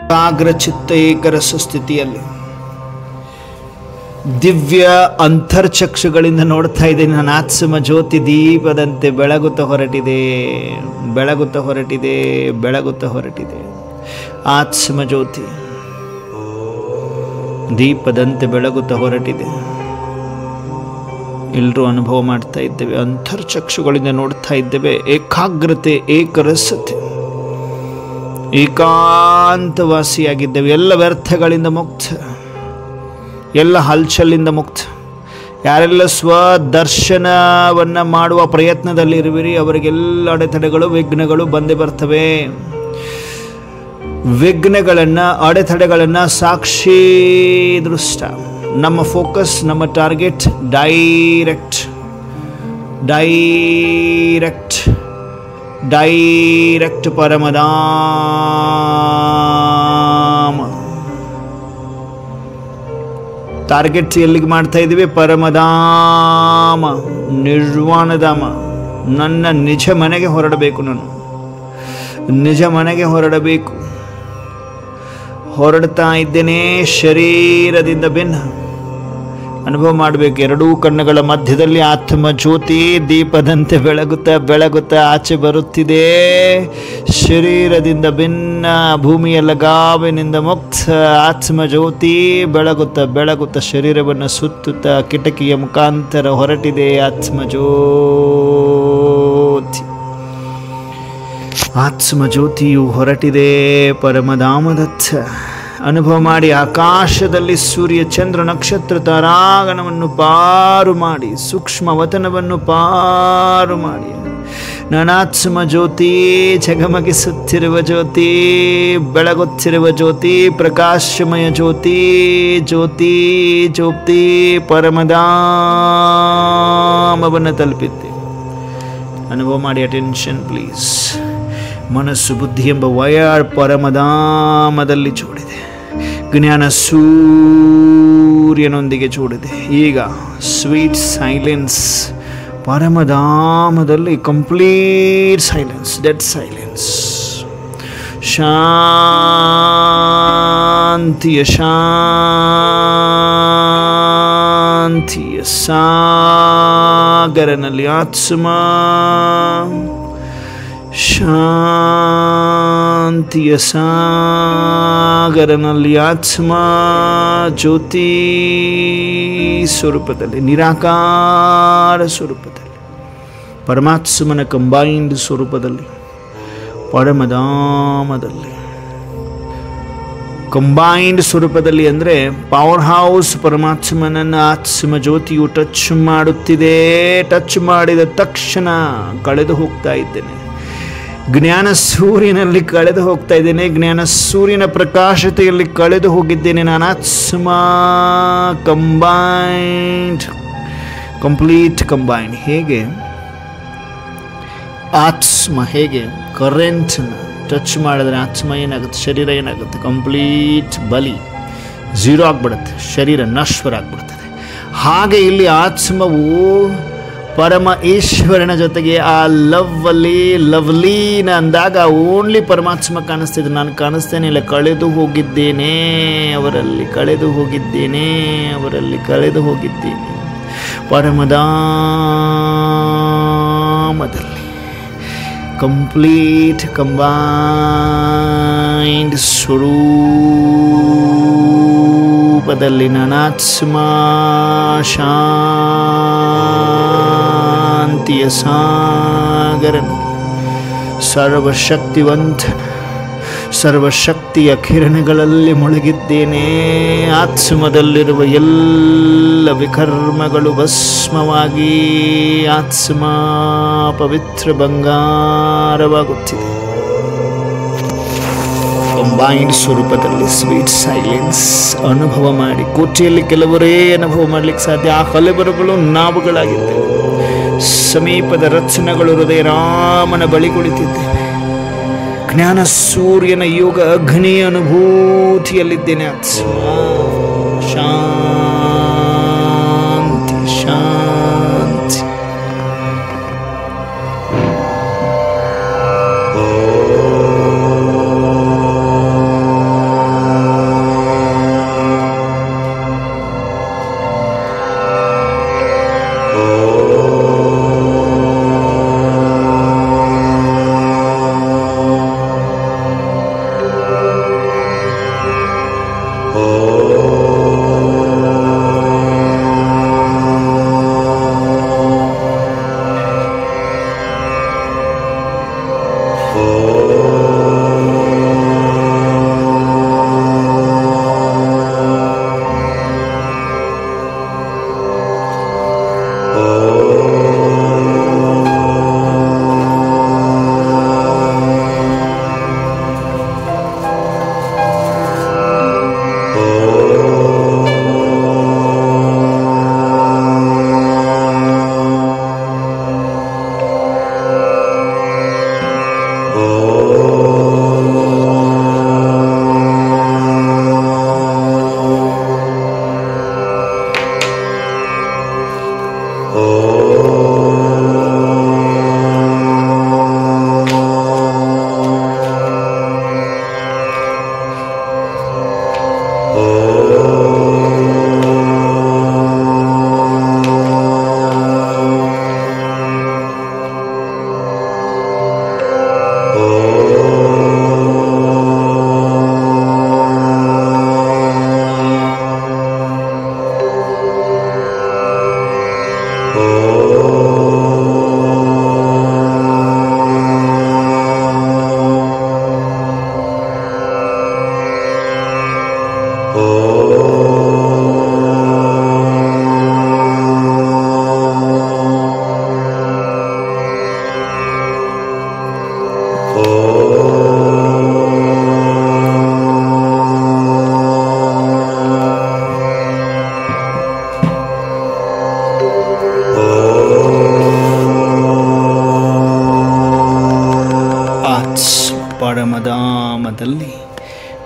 ಏಕಾಗ್ರಚಿತ್ತ ಏಕರಸ ಸ್ಥಿತಿಯಲ್ಲಿ ದಿವ್ಯ ಅಂತರ್ಚಕ್ಷುಗಳಿಂದ ನೋಡ್ತಾ ಇದ್ದೇನೆ. ನನ್ನ ಆತ್ಮ ಜ್ಯೋತಿ ದೀಪದಂತೆ ಬೆಳಗುತ್ತಾ ಹೊರಟಿದೆ, ಬೆಳಗುತ್ತಾ ಹೊರಟಿದೆ, ಬೆಳಗುತ್ತಾ ಹೊರಟಿದೆ. ಆತ್ಮ ಜ್ಯೋತಿ ದೀಪದಂತೆ ಬೆಳಗುತ್ತಾ ಹೊರಟಿದೆ. ಎಲ್ಲರೂ ಅನುಭವ ಮಾಡ್ತಾ ಇದ್ದೇವೆ, ಅಂತರ್ಚಕ್ಷುಗಳಿಂದ ನೋಡ್ತಾ ಇದ್ದೇವೆ. ಏಕಾಗ್ರತೆ, ಏಕರಸತೆ, ಏಕಾಂತವಾಸಿಯಾಗಿದ್ದೇವೆ. ಎಲ್ಲ ವ್ಯರ್ಥಗಳಿಂದ ಮುಕ್ತ, ಎಲ್ಲ ಹಲ್ಚಲಿಂದ ಮುಕ್ತ. ಯಾರೆಲ್ಲ ಸ್ವದರ್ಶನವನ್ನು ಮಾಡುವ ಪ್ರಯತ್ನದಲ್ಲಿರುವಿರಿ ಅವರಿಗೆಲ್ಲ ಅಡೆತಡೆಗಳು, ವಿಘ್ನಗಳು ಬಂದೇ ಬರ್ತವೆ. ವಿಘ್ನಗಳನ್ನು, ಅಡೆತಡೆಗಳನ್ನು ಸಾಕ್ಷಿ ದೃಷ್ಟ. ನಮ್ಮ ಫೋಕಸ್, ನಮ್ಮ ಟಾರ್ಗೆಟ್ ಡೈರೆಕ್ಟ್ ಡೈರೆಕ್ಟ್ ಡೈರೆಕ್ಟ್ ಪರಮಧಾಮ. ಟಾರ್ಗೆಟ್ ಎಲ್ಲಿಗೆ ಮಾಡ್ತಾ ಇದ್ದೀವಿ? ಪರಮಧಾಮ, ನಿರ್ವಾಣಧಾಮ. ನನ್ನ ನಿಜ ಮನೆಗೆ ಹೊರಡಬೇಕು, ನಾನು ನಿಜ ಮನೆಗೆ ಹೊರಡಬೇಕು. ಹೊರಡ್ತಾ ಇದ್ದೇನೆ, ಶರೀರದಿಂದ ಭಿನ್ನ ಅನುಭವ ಮಾಡಬೇಕು. ಎರಡೂ ಕಣ್ಣುಗಳ ಮಧ್ಯದಲ್ಲಿ ಆತ್ಮ ಜ್ಯೋತಿ ದೀಪದಂತೆ ಬೆಳಗುತ್ತಾ ಬೆಳಗುತ್ತಾ ಆಚೆ ಬರುತ್ತಿದೆ. ಶರೀರದಿಂದ ಭಿನ್ನ, ಭೂಮಿಯ ಲಗಾವಿನಿಂದ ಮುಕ್ತ ಆತ್ಮ ಜ್ಯೋತಿ ಬೆಳಗುತ್ತಾ ಬೆಳಗುತ್ತಾ ಶರೀರವನ್ನು ಸುತ್ತುತ್ತಾ ಕಿಟಕಿಯ ಮುಖಾಂತರ ಹೊರಟಿದೆ ಆತ್ಮ ಜ್ಯೋತಿ. ಆತ್ಮ ಜ್ಯೋತಿಯು ಹೊರಟಿದೆ ಪರಮಧಾಮದತ್ತ. ಅನುಭವ ಮಾಡಿ. ಆಕಾಶದಲ್ಲಿ ಸೂರ್ಯ ಚಂದ್ರ ನಕ್ಷತ್ರ ತಾರಾಗಣವನ್ನು ಪಾರು ಮಾಡಿ, ಸೂಕ್ಷ್ಮ ವತನವನ್ನು ಪಾರು ಮಾಡಿ, ನಾನಾತ್ಮ ಜ್ಯೋತಿ, ಝಗಮಗಿಸುತ್ತಿರುವ ಜ್ಯೋತಿ, ಬೆಳಗುತ್ತಿರುವ ಜ್ಯೋತಿ, ಪ್ರಕಾಶಮಯ ಜ್ಯೋತಿ, ಜ್ಯೋತಿ ಜ್ಯೋತಿ ಪರಮಧಾಮವನ್ನು ತಲುಪಿದ್ದೆ. ಅನುಭವ ಮಾಡಿ. Attention please. ಮನಸ್ಸು, ಬುದ್ಧಿ ಎಂಬ ವಯರ್ ಪರಮಧಾಮದಲ್ಲಿ ಜೋಡಿದೆ. ಜ್ಞಾನ ಸೂರ್ಯನೊಂದಿಗೆ ಜೋಡಿದೆ. ಈಗ ಸ್ವೀಟ್ ಸೈಲೆನ್ಸ್ ಪರಮಧಾಮದಲ್ಲಿ, ಕಂಪ್ಲೀಟ್ ಸೈಲೆನ್ಸ್, ಡೆಡ್ ಸೈಲೆನ್ಸ್. ಶಾಂತಿಯ ಶಾಂತಿಯ ಸಾಗರನಲ್ಲಿ ಆತ್ಮ, ಶಾಂತಿಯ ಸಾಗರನಲ್ಲಿ ಆತ್ಮ ಜ್ಯೋತಿ ಸ್ವರೂಪದಲ್ಲಿ, ನಿರಾಕಾರ ಸ್ವರೂಪದಲ್ಲಿ, ಪರಮಾತ್ಮನ ಕಂಬೈನ್ಡ್ ಸ್ವರೂಪದಲ್ಲಿ, ಪರಮಧಾಮದಲ್ಲಿ. ಕಂಬೈನ್ಡ್ ಸ್ವರೂಪದಲ್ಲಿ ಅಂದರೆ ಪವರ್ ಹೌಸ್ ಪರಮಾತ್ಮನನ್ನು ಆತ್ಮ ಜ್ಯೋತಿಯು ಟಚ್ ಮಾಡುತ್ತಿದೆ. ಟಚ್ ಮಾಡಿದ ತಕ್ಷಣ ಕಳೆದು ಹೋಗ್ತಾ ಇದ್ದೇನೆ. ಜ್ಞಾನ ಸೂರ್ಯನಲ್ಲಿ ಕಳೆದು ಹೋಗ್ತಾ ಇದ್ದೇನೆ. ಜ್ಞಾನ ಸೂರ್ಯನ ಪ್ರಕಾಶತೆಯಲ್ಲಿ ಕಳೆದು ಹೋಗಿದ್ದೇನೆ. ನಾನು ಆತ್ಮ ಕಂಬೈನ್ಡ್, ಕಂಪ್ಲೀಟ್ ಕಂಬೈನ್ಡ್. ಹೇಗೆ ಆತ್ಮ, ಹೇಗೆ ಕರೆಂಟ್ನ ಟಚ್ ಮಾಡಿದ್ರೆ ಆತ್ಮ ಏನಾಗುತ್ತೆ? ಶರೀರ ಏನಾಗುತ್ತೆ? ಕಂಪ್ಲೀಟ್ ಬಲಿ, ಝೀರೋ ಆಗಿಬಿಡುತ್ತೆ. ಶರೀರ ನಶ್ವರ ಆಗಿಬಿಡ್ತದೆ. ಹಾಗೆ ಇಲ್ಲಿ ಆತ್ಮವು ಪರಮ ಈಶ್ವರನ ಜೊತೆಗೆ ಆ ಲವ್ಲೀನ ಅಂದಾಗ ಓನ್ಲಿ ಪರಮಾತ್ಮ ಕಾಣಿಸ್ತಿದ್ರು. ನಾನು ಕಾಣಿಸ್ತೇನೆ ಇಲ್ಲ, ಕಳೆದು ಹೋಗಿದ್ದೇನೆ ಅವರಲ್ಲಿ, ಕಳೆದು ಹೋಗಿದ್ದೇನೆ ಅವರಲ್ಲಿ, ಕಳೆದು ಹೋಗಿದ್ದೇನೆ ಪರಮಧಾಮದಲ್ಲಿ. ಕಂಪ್ಲೀಟ್ ಕಂಬೈನ್ಡ್ ಸ್ವರೂಪದಲ್ಲಿ ನಾನಾತ್ಮ ಶಾಂತಿಯ ಸಾಗರನು, ಸರ್ವಶಕ್ತಿವಂತನ, ಸರ್ವಶಕ್ತಿಯ ಕಿರಣಗಳಲ್ಲಿ ಮುಳುಗಿದ್ದೇನೆ. ಆತ್ಮದಲ್ಲಿರುವ ಎಲ್ಲ ವಿಕರ್ಮಗಳು ಭಸ್ಮವಾಗಿ ಆತ್ಮ ಪವಿತ್ರ ಬಂಗಾರವಾಗುತ್ತಿದೆ. ಕಂಬೈನ್ಡ್ ಸ್ವರೂಪದಲ್ಲಿ ಸ್ವೀಟ್ ಸೈಲೆನ್ಸ್ ಅನುಭವ ಮಾಡಿ. ಕೋಟೆಯಲ್ಲಿ ಕೆಲವರೇ ಅನುಭವ ಮಾಡಲಿಕ್ಕೆ ಸಾಧ್ಯ. ಆ ಹಲವರುಗಳು ನಾವುಗಳಾಗಿದ್ದೇವೆ. ಸಮೀಪದ ರಚನೆಗಳು ಹೃದಯ ರಾಮನ ಬಳಿ ಕುಳಿತಿದ್ದೇವೆ. ಜ್ಞಾನ ಸೂರ್ಯನ ಯೋಗ ಅಗ್ನಿಯ ಅನುಭೂತಿಯಲ್ಲಿದ್ದೇನೆ. ಆತ್ಮ ಶಾಂತಿ ಶಾಂತಿ.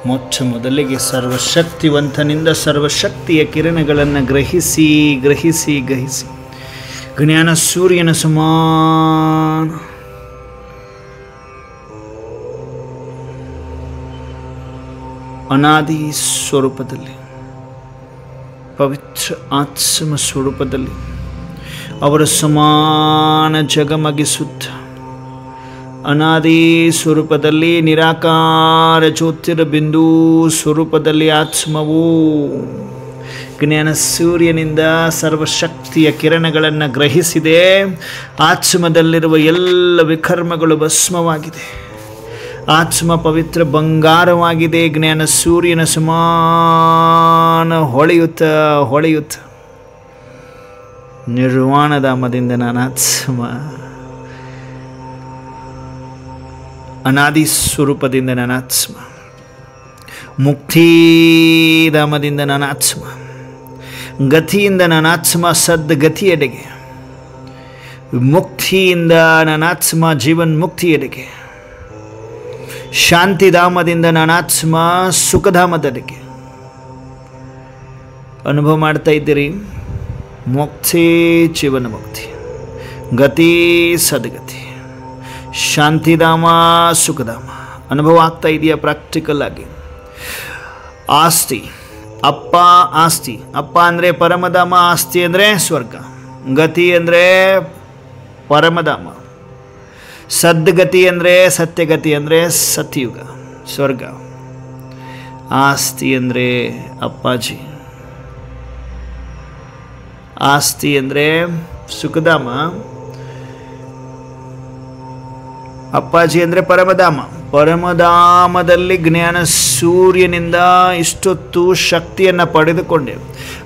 ಮೊಟ್ಟ ಮೊದಲಿಗೆ ಸರ್ವಶಕ್ತಿವಂತನಿಂದ ಸರ್ವಶಕ್ತಿಯ ಕಿರಣಗಳನ್ನು ಗ್ರಹಿಸಿ ಗ್ರಹಿಸಿ ಗ್ರಹಿಸಿ ಜ್ಞಾನ ಸೂರ್ಯನ ಸಮಾನ ಅನಾದಿ ಸ್ವರೂಪದಲ್ಲಿ ಪವಿತ್ರ ಆತ್ಮ ಸ್ವರೂಪದಲ್ಲಿ ಅವರ ಸಮಾನ ಜಗಮಗಿಸುತ್ತ ಅನಾದಿ ಸ್ವರೂಪದಲ್ಲಿ ನಿರಾಕಾರ ಜ್ಯೋತಿರ್ಬಿಂದು ಸ್ವರೂಪದಲ್ಲಿ ಆತ್ಮವು ಜ್ಞಾನ ಸೂರ್ಯನಿಂದ ಸರ್ವಶಕ್ತಿಯ ಕಿರಣಗಳನ್ನು ಗ್ರಹಿಸಿದೆ. ಆತ್ಮದಲ್ಲಿರುವ ಎಲ್ಲ ವಿಕರ್ಮಗಳು ಭಸ್ಮವಾಗಿದೆ. ಆತ್ಮ ಪವಿತ್ರ ಬಂಗಾರವಾಗಿದೆ. ಜ್ಞಾನ ಸೂರ್ಯನ ಸಮಾನ ಹೊಳೆಯುತ್ತ ಹೊಳೆಯುತ್ತ ನಿರ್ವಾಣಧಾಮದಿಂದ ನಾನು ಆತ್ಮ ಅನಾದಿ ಸ್ವರೂಪದಿಂದ ನನ್ನ ಆತ್ಮ ಮುಕ್ತಿಧಾಮದಿಂದ ನನ್ನ ಆತ್ಮ ಗತಿಯಿಂದ ನನ್ನ ಆತ್ಮ ಸದ್ಗತಿಯೆಡೆಗೆ ಮುಕ್ತಿಯಿಂದ ನನ್ನ ಆತ್ಮ ಜೀವನ್ ಮುಕ್ತಿಯೆಡೆಗೆ ಶಾಂತಿಧಾಮದಿಂದ ನನ್ನ ಆತ್ಮ ಸುಖಧಾಮದೆಡೆಗೆ ಅನುಭವ ಮಾಡ್ತಾ ಇದ್ದೀರಿ. ಮುಕ್ತಿ ಜೀವನ ಮುಕ್ತಿ, ಗತಿ ಸದ್ಗತಿ, ಶಾಂತಿಧಾಮ ಸುಖಧಾಮ ಅನುಭವ ಆಗ್ತಾ ಇದೆಯಾ? ಪ್ರಾಕ್ಟಿಕಲ್ ಆಗಿ ಆಸ್ತಿ ಅಪ್ಪ ಆಸ್ತಿ, ಅಪ್ಪ ಅಂದರೆ ಪರಮಧಾಮ, ಆಸ್ತಿ ಅಂದರೆ ಸ್ವರ್ಗ, ಗತಿ ಅಂದರೆ ಪರಮಧಾಮ, ಸದ್ಗತಿ ಅಂದರೆ ಸತ್ಯಗತಿ ಅಂದರೆ ಸತ್ಯಯುಗ ಸ್ವರ್ಗ, ಆಸ್ತಿ ಅಂದರೆ ಅಪ್ಪಾಜಿ, ಆಸ್ತಿ ಅಂದರೆ ಸುಖಧಾಮ, ಅಪ್ಪಾಜಿ ಅಂದರೆ ಪರಮಧಾಮ. ಪರಮಧಾಮದಲ್ಲಿ ಜ್ಞಾನ ಸೂರ್ಯನಿಂದ ಇಷ್ಟೊತ್ತು ಶಕ್ತಿಯನ್ನು ಪಡೆದುಕೊಂಡೆ.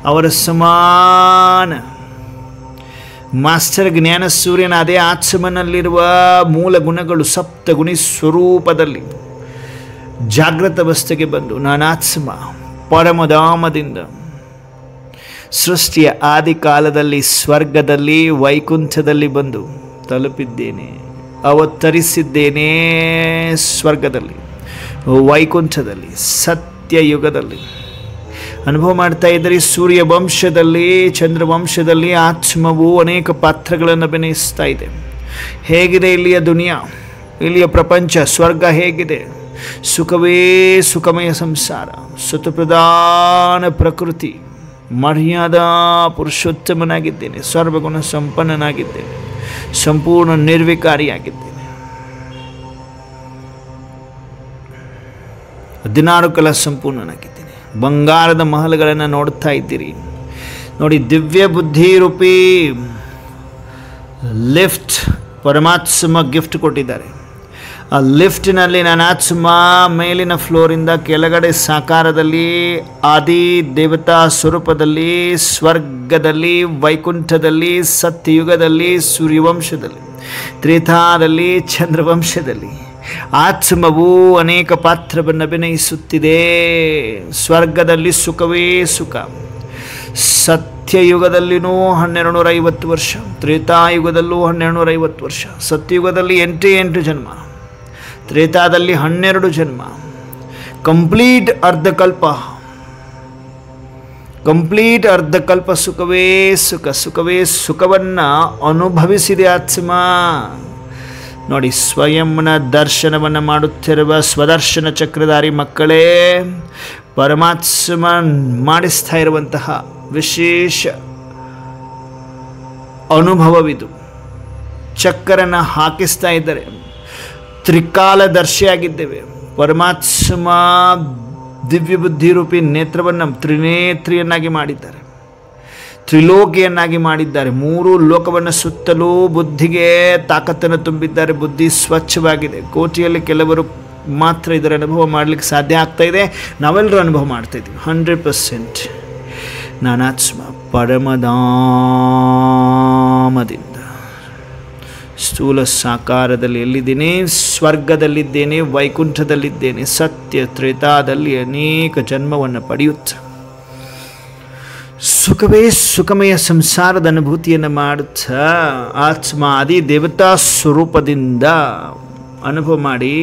ಅವರ ಸಮಾನ ಮಾಸ್ಟರ್ ಜ್ಞಾನ ಸೂರ್ಯನ ಅದೇ ಆತ್ಮನಲ್ಲಿರುವ ಮೂಲ ಗುಣಗಳು ಸಪ್ತಗುಣಿ ಸ್ವರೂಪದಲ್ಲಿ ಜಾಗೃತ ಅವಸ್ಥೆಗೆ ಬಂದು ನಾನು ಆತ್ಮ ಪರಮಧಾಮದಿಂದ ಸೃಷ್ಟಿಯ ಆದಿಕಾಲದಲ್ಲಿ ಸ್ವರ್ಗದಲ್ಲಿ ವೈಕುಂಠದಲ್ಲಿ ಬಂದು ತಲುಪಿದ್ದೇನೆ, ಅವತರಿಸಿದ್ದೇನೆ. ಸ್ವರ್ಗದಲ್ಲಿ ವೈಕುಂಠದಲ್ಲಿ ಸತ್ಯಯುಗದಲ್ಲಿ ಅನುಭವ ಮಾಡ್ತಾ ಇದ್ದರೆ ಸೂರ್ಯ ವಂಶದಲ್ಲಿ ಚಂದ್ರವಂಶದಲ್ಲಿ ಆತ್ಮವು ಅನೇಕ ಪಾತ್ರಗಳನ್ನು ಅಭಿನಯಿಸ್ತಾ ಇದೆ. ಹೇಗಿದೆ ಇಲ್ಲಿಯ ದುನಿಯಾ, ಇಲ್ಲಿಯ ಪ್ರಪಂಚ, ಸ್ವರ್ಗ ಹೇಗಿದೆ? ಸುಖವೇ ಸುಖಮಯ ಸಂಸಾರ, ಸುತಪ್ರಧಾನ ಪ್ರಕೃತಿ, ಮರ್ಯಾದಾ ಪುರುಷೋತ್ತಮನಾಗಿದ್ದೇನೆ, ಸರ್ವಗುಣ ಸಂಪನ್ನನಾಗಿದ್ದೇನೆ, ಸಂಪೂರ್ಣ ನಿರ್ವಿಕಾರಿಯಾಗಿದ್ದೇನೆ. 16 ಕಲಾ ಸಂಪೂರ್ಣನಾಗಿದ್ದೇನೆ. ಬಂಗಾರದ ಮಹಲ್ಗಳನ್ನು ನೋಡ್ತಾ ಇದ್ದೀರಿ ನೋಡಿ. ದಿವ್ಯ ಬುದ್ಧಿ ರೂಪಿ ಲಿಫ್ಟ್ ಪರಮಾತ್ಮ ಗಿಫ್ಟ್ ಕೊಟ್ಟಿದ್ದಾರೆ. ಆ ಲಿಫ್ಟಿನಲ್ಲಿ ನನ್ನ ಆತ್ಮ ಮೇಲಿನ ಫ್ಲೋರಿಂದ ಕೆಳಗಡೆ ಸಾಕಾರದಲ್ಲಿ ಆದಿ ದೇವತಾ ಸ್ವರೂಪದಲ್ಲಿ ಸ್ವರ್ಗದಲ್ಲಿ ವೈಕುಂಠದಲ್ಲಿ ಸತ್ಯಯುಗದಲ್ಲಿ ಸೂರ್ಯವಂಶದಲ್ಲಿ ತ್ರೇತಾದಲ್ಲಿ ಚಂದ್ರವಂಶದಲ್ಲಿ ಆತ್ಮವು ಅನೇಕ ಪಾತ್ರವನ್ನು ಅಭಿನಯಿಸುತ್ತಿದೆ. ಸ್ವರ್ಗದಲ್ಲಿ ಸುಖವೇ ಸುಖ, ಸತ್ಯಯುಗದಲ್ಲಿನೂ 1250 ವರ್ಷ, ತ್ರೇತಾಯುಗದಲ್ಲೂ 1250 ವರ್ಷ, ಸತ್ಯಯುಗದಲ್ಲಿ 8 ಜನ್ಮ, ತ್ರೇತಾದಲ್ಲಿ 12 ಜನ್ಮ, ಕಂಪ್ಲೀಟ್ ಅರ್ಧಕಲ್ಪ, ಕಂಪ್ಲೀಟ್ ಅರ್ಧಕಲ್ಪ ಸುಖವೇ ಸುಖ, ಸುಖವೇ ಸುಖವನ್ನು ಅನುಭವಿಸಿದೆ ಆತ್ಮ. ನೋಡಿ, ಸ್ವಯಂನ ದರ್ಶನವನ್ನು ಮಾಡುತ್ತಿರುವ ಸ್ವದರ್ಶನ ಚಕ್ರಧಾರಿ ಮಕ್ಕಳೇ, ಪರಮಾತ್ಮ ಮಾಡಿಸ್ತಾ ಇರುವಂತಹ ವಿಶೇಷ ಅನುಭವವಿದು. ಚಕ್ಕರನ್ನು ಹಾಕಿಸ್ತಾ ಇದ್ದಾರೆ. ತ್ರಿಕಾಲದರ್ಶಿಯಾಗಿದ್ದೇವೆ. ಪರಮಾತ್ಮ ದಿವ್ಯ ಬುದ್ಧಿರೂಪಿ ನೇತ್ರವನ್ನು ತ್ರಿನೇತ್ರಿಯನ್ನಾಗಿ ಮಾಡಿದ್ದಾರೆ, ತ್ರಿಲೋಕಿಯನ್ನಾಗಿ ಮಾಡಿದ್ದಾರೆ. 3 ಲೋಕವನ್ನು ಸುತ್ತಲೂ ಬುದ್ಧಿಗೆ ತಾಕತ್ತನ್ನು ತುಂಬಿದ್ದಾರೆ. ಬುದ್ಧಿ ಸ್ವಚ್ಛವಾಗಿದೆ. ಕೋಟಿಯಲ್ಲಿ ಕೆಲವರು ಮಾತ್ರ ಇದರ ಅನುಭವ ಮಾಡಲಿಕ್ಕೆ ಸಾಧ್ಯ ಆಗ್ತಾ ಇದೆ. ನಾವೆಲ್ಲರೂ ಅನುಭವ ಮಾಡ್ತಾ ಇದ್ದೀವಿ. 100% ನಾನಾತ್ಮ ಪರಮಧಾಮದಿಂದ ಸ್ಥೂಲ ಸಾಕಾರದಲ್ಲಿ ಎಲ್ಲಿದ್ದೇನೆ? ಸ್ವರ್ಗದಲ್ಲಿದ್ದೇನೆ, ವೈಕುಂಠದಲ್ಲಿದ್ದೇನೆ, ಸತ್ಯ ತ್ರೇತಾದಲ್ಲಿ ಅನೇಕ ಜನ್ಮವನ್ನು ಪಡೆಯುತ್ತ ಸುಖವೇ ಸುಖಮಯ ಸಂಸಾರದ ಅನುಭೂತಿಯನ್ನು ಮಾಡುತ್ತಾ ಆತ್ಮ ಆದಿ ದೇವತಾ ಸ್ವರೂಪದಿಂದ ಅನುಭವ ಮಾಡಿ